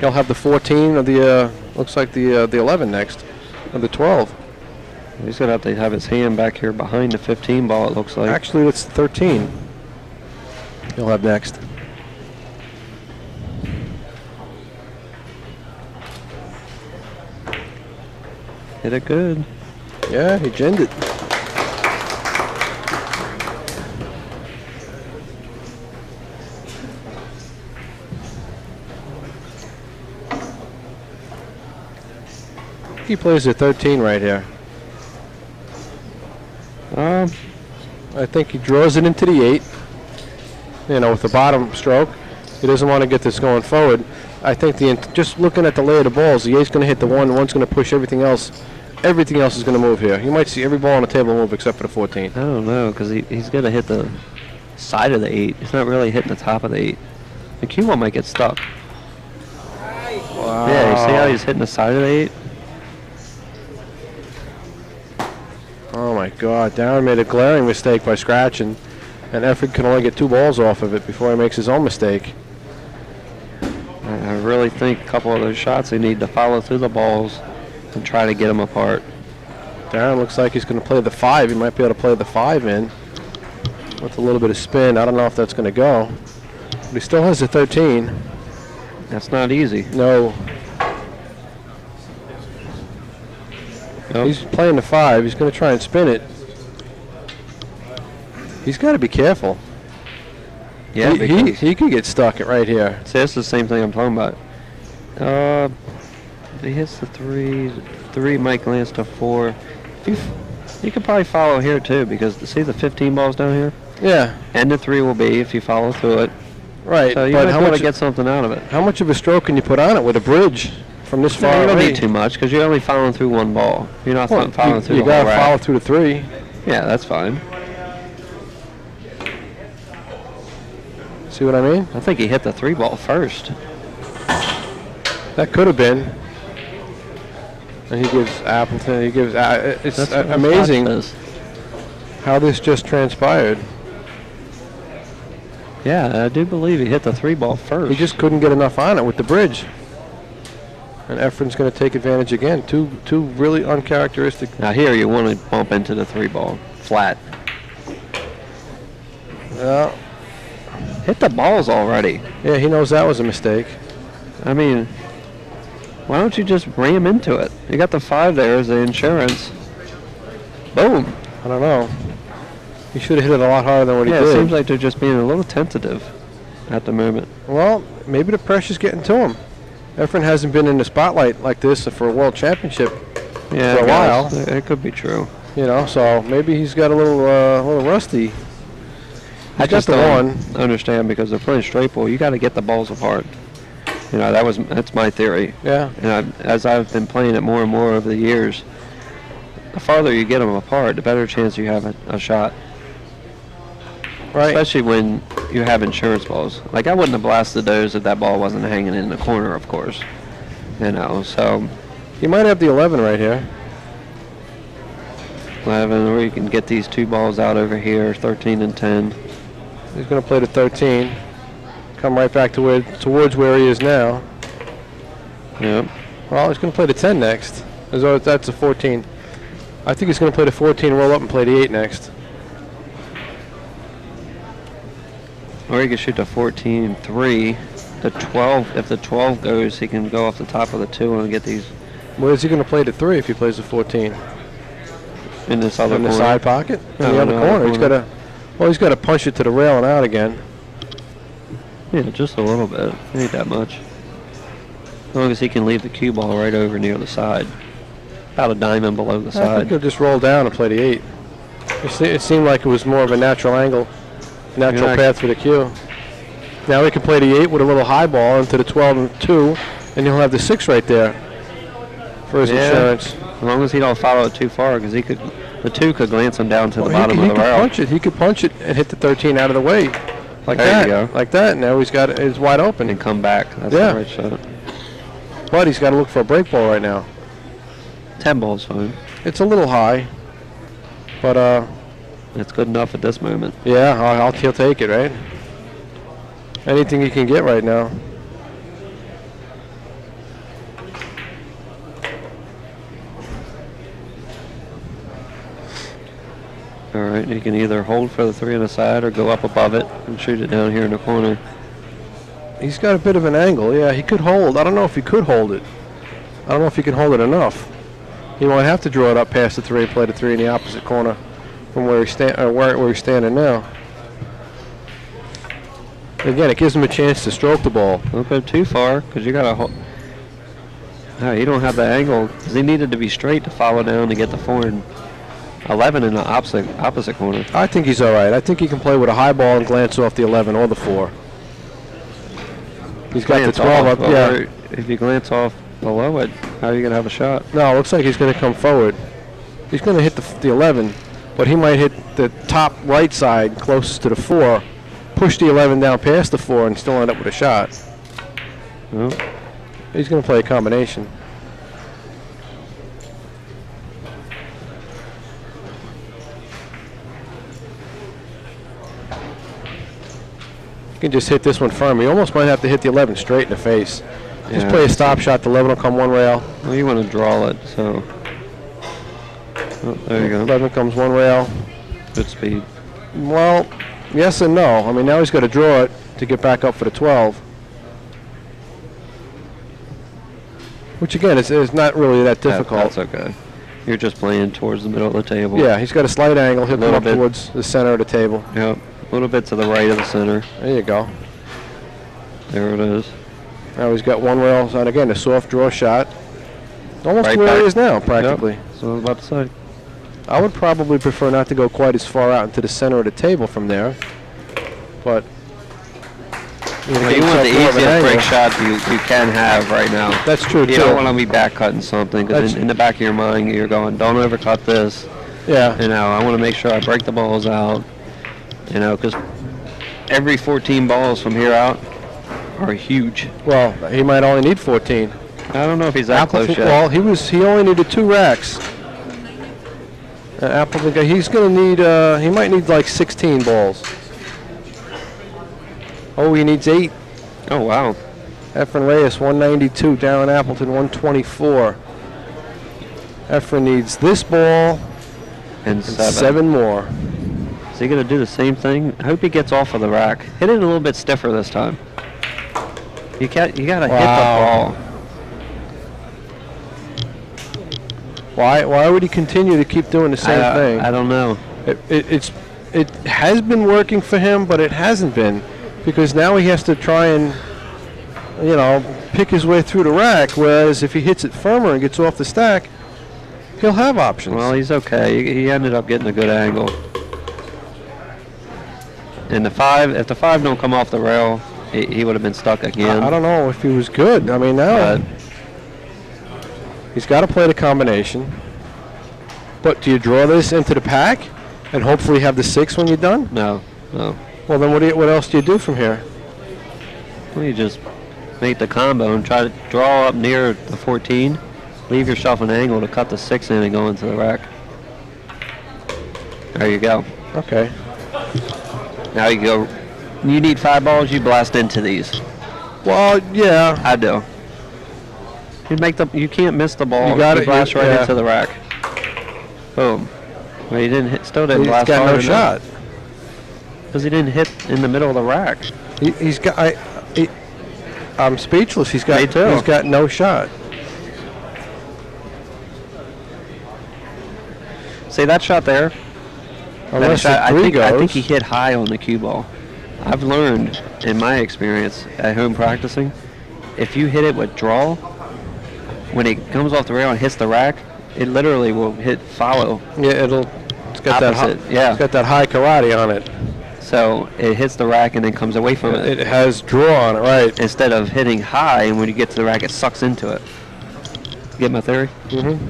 He'll have the 14 of the, looks like the 11 next, or the 12. He's going to have his hand back here behind the 15 ball, it looks like. Actually, it's 13 he'll have next. Hit it good. Yeah, he ginned it. He plays a 13 right here. I think he draws it into the 8. You know, with the bottom stroke. He doesn't want to get this going forward. I think just looking at the lay of the balls, the 8's going to hit the 1. The 1's going to push everything else. Everything else is going to move here. You might see every ball on the table move except for the 14. I don't know, because he's going to hit the side of the 8. He's not really hitting the top of the 8. The Q1 might get stuck. Wow. Yeah, you see how he's hitting the side of the 8? Oh my God, Darren made a glaring mistake by scratching, and Efren can only get 2 balls off of it before he makes his own mistake. I really think a couple of those shots they need to follow through the balls and try to get them apart. Darren looks like he's going to play the 5. He might be able to play the 5 in with a little bit of spin. I don't know if that's going to go, but he still has the 13. That's not easy. No. Nope. He's playing the 5. He's going to try and spin it. He's got to be careful. Yeah, he could get stuck right here. See, that's the same thing I'm talking about. He hits the 3. 3 might glance to 4. You could probably follow here too, because see the 15 balls down here? Yeah. And the 3 will be if you follow through it. Right. So you but might how be able much to get something out of it. How much of a stroke can you put on it with a bridge from this far No, you don't away? need too much, because you're only following through 1 ball. You're not following through you the whole got to rack. follow through the 3. Yeah, that's fine. See what I mean? I think he hit the 3 ball first. That could have been. And he gives Appleton. It's amazing how this just transpired. Yeah, I do believe he hit the 3 ball first. He just couldn't get enough on it with the bridge. And Efren's going to take advantage again. Two really uncharacteristic. Now here you want to bump into the 3 ball flat. Yeah. Hit the balls already. Yeah, he knows that was a mistake. I mean, why don't you just ram into it? You got the 5 there as the insurance. Boom. I don't know. He should have hit it a lot harder than what he did. Yeah, it seems like they're just being a little tentative at the moment. Well, maybe the pressure's getting to him. Efren hasn't been in the spotlight like this for a world championship Yeah, for a while. It could be true. You know, so maybe he's got a little rusty. I He's got just the don't one. understand because they're playing straight pool. You got to get the balls apart. You know, that's my theory. Yeah. And as I've been playing it more and more over the years, the farther you get them apart, the better chance you have a shot. Right. Especially when you have insurance balls. Like, I wouldn't have blasted those if that ball wasn't hanging in the corner, of course. You know, so He might have the 11 right here. 11, or you can get these two balls out over here, 13 and 10. He's going to play the 13. Come right back to towards where he is now. Yep. Well, he's going to play the 10 next. As though that's a 14. I think he's going to play the 14, roll up, and play the 8 next. Or he could shoot the 14-3. The 12, if the 12 goes, he can go off the top of the 2 and get these Where's he going to play the 3 if he plays the 14? in this other In the corner. side pocket? In No, the other no, corner. corner. He's got to punch it to the rail and out again. Yeah, just a little bit. Ain't that much. As long as he can leave the cue ball right over near the side. About a diamond below the I think side. he'll just roll down and play the 8. It seemed like it was more of a natural angle, natural Yeah. path for the cue. Now he can play the 8 with a little high ball into the 12 and 2, and he'll have the 6 right there for his insurance. As long as he don't follow it too far, because the 2 could glance him down to the bottom he of the could rail. punch it. He could punch it and hit the 13 out of the way, like There that. you go. Like that. Now it's wide open. And come back. That's Yeah. the right shot. But he's got to look for a break ball right now. 10 ball's fine. It's a little high, but It's good enough at this moment. yeah, he'll take it, right? Anything he can get right now. All right, he can either hold for the 3 on the side or go up above it and shoot it down here in the corner. He's got a bit of an angle. Yeah, he could hold. I don't know if he could hold it. I don't know if he can hold it enough. He might have to draw it up past the 3 and play the 3 in the opposite corner from where he's standing now. Again, it gives him a chance to stroke the ball. Don't go too far, because you got to hold. No, you don't have the angle, because he needed to be straight to follow down to get the 4 and 11 in the opposite corner. I think he's all right. I think he can play with a high ball and glance off the 11 or the 4. He's got the 12 up. Yeah. If you glance off below it, how are you going to have a shot? No, it looks like he's going to come forward. He's going to hit the 11, but he might hit the top right side closest to the 4, push the 11 down past the 4, and still end up with a shot. Well, He's going to play a combination. You can just hit this one firm. You almost might have to hit the 11 straight in the face. Just Yeah. play a stop shot. The 11 will come one rail. well, you want to draw it, so. Oh, there you go. 11 comes one rail. Good speed. Well, yes and no. I mean, now he's got to draw it to get back up for the 12. Which, again, is not really that difficult. That's okay. You're just playing towards the middle of the table. Yeah, he's got a slight angle. He'll come Little up bit. towards the center of the table. Yep. A little bit to the right of the center. There you go. There it is. Now he's got one rail. And again, a soft draw shot. Almost Right where he back. is now, practically. Yep. So I was about to say. I would probably prefer not to go quite as far out into the center of the table from there. But Well, you want the easiest break shot you can have right now. That's true, You too. don't want to be back cutting something, because That's- in the back of your mind you're going, don't overcut this. Yeah. You know, I want to make sure I break the balls out. You know, because every 14 balls from here out are huge. Well, he might only need 14. I don't know if he's that close yet. Well, he only needed 2 racks. Appleton, he's going to need, he might need like 16 balls. Oh, he needs 8. Oh, wow. Efren Reyes, 192. Darren Appleton, 124. Efren needs this ball And and 7. 7 more. Is he going to do the same thing? I hope he gets off of the rack. Hit it a little bit stiffer this time. You got to hit the Wow. ball. Why would he continue to keep doing the same thing? I don't know. It has been working for him, but it hasn't been, because now he has to try and pick his way through the rack, whereas if he hits it firmer and gets off the stack, he'll have options. Well, he's okay. He ended up getting a good angle. And if the 5 don't come off the rail, he would have been stuck again. I don't know if he was good. I mean, now he's got to play the combination. But do you draw this into the pack and hopefully have the 6 when you're done? No. Well, then what else do you do from here? Well, you just make the combo and try to draw up near the 14. Leave yourself an angle to cut the 6 in and go into the rack. There you go. Okay. Now you go. You need 5 balls. You blast into these. Well, yeah. I do. You can't miss the ball. You got it. Blast right into the rack. Boom. Well, he still didn't blast He's got hard no shot. Because he didn't hit in the middle of the rack. I'm speechless. He's got. Me too. He's got no shot. See that shot there? Unless I think goes. he hit high on the cue ball. I've learned in my experience at home practicing, if you hit it with draw, when it comes off the rail and hits the rack, it literally will hit follow. Yeah, it's got opposite. It's got that high karate on it. So it hits the rack and then comes away from it. It has draw on it, right? Instead of hitting high, and when you get to the rack, it sucks into it. Get my theory? Mm-hmm.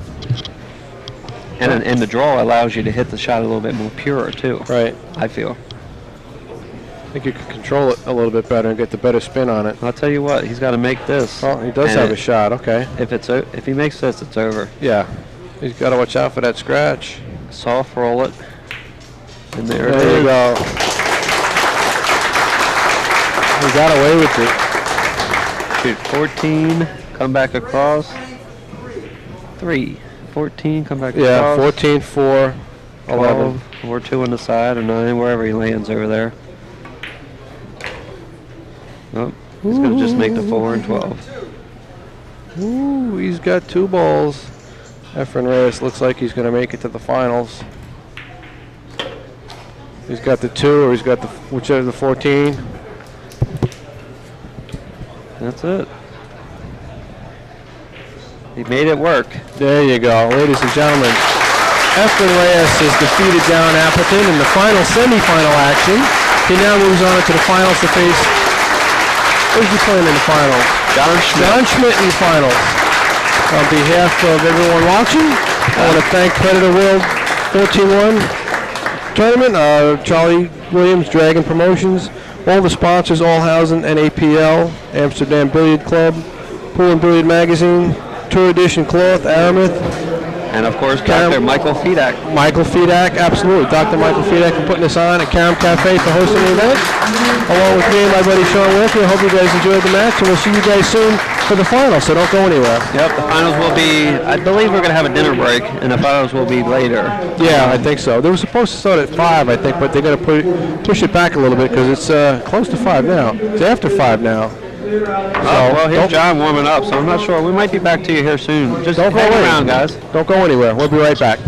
And the draw allows you to hit the shot a little bit more pure too. Right. I feel. I think you can control it a little bit better and get the better spin on it. I'll tell you what, he's got to make this. Oh, he does have a shot. Okay. If he makes this, it's over. Yeah. He's got to watch out for that scratch. Soft roll it. And there you go. He got away with it. Shoot 14, come back across. 3, 14, come back across. Yeah, 14, 4, 11. 4, 2 on the side, or 9, wherever he lands over there. Oh, he's going to just make the 4 and 12. Ooh, he's got 2 balls. Efren Reyes looks like he's going to make it to the finals. He's got the 2, or he's got whichever the 14. That's it. He made it work. There you go, ladies and gentlemen. Efren Reyes has defeated Darren Appleton in the final semifinal action. He now moves on to the finals to face. Who's he playing in the finals? John Schmidt in the finals. On behalf of everyone watching, I want to thank Predator World 14-1 Tournament, Charlie Williams, Dragon Promotions, all the sponsors, Allhausen, NAPL, Amsterdam Billiard Club, Pool and Billiard Magazine, Tour Edition Cloth, Aramis, and of course, Dr. Michael Fedak. Michael Fedak, absolutely. Dr. Michael Fedak for putting us on, and Caram Cafe for hosting the event. Along with me and my buddy Sean Wilkie, I hope you guys enjoyed the match, and we'll see you guys soon for the finals, so don't go anywhere. Yep, the finals will be, I believe we're going to have a dinner break, and the finals will be later. Yeah, I think so. They were supposed to start at 5, I think, but they're going to push it back a little bit because it's close to 5 now. It's after 5 now. Well, here's John warming up, so I'm not sure. We might be back to you here soon. Just don't go hang around, guys. Don't go anywhere. We'll be right back.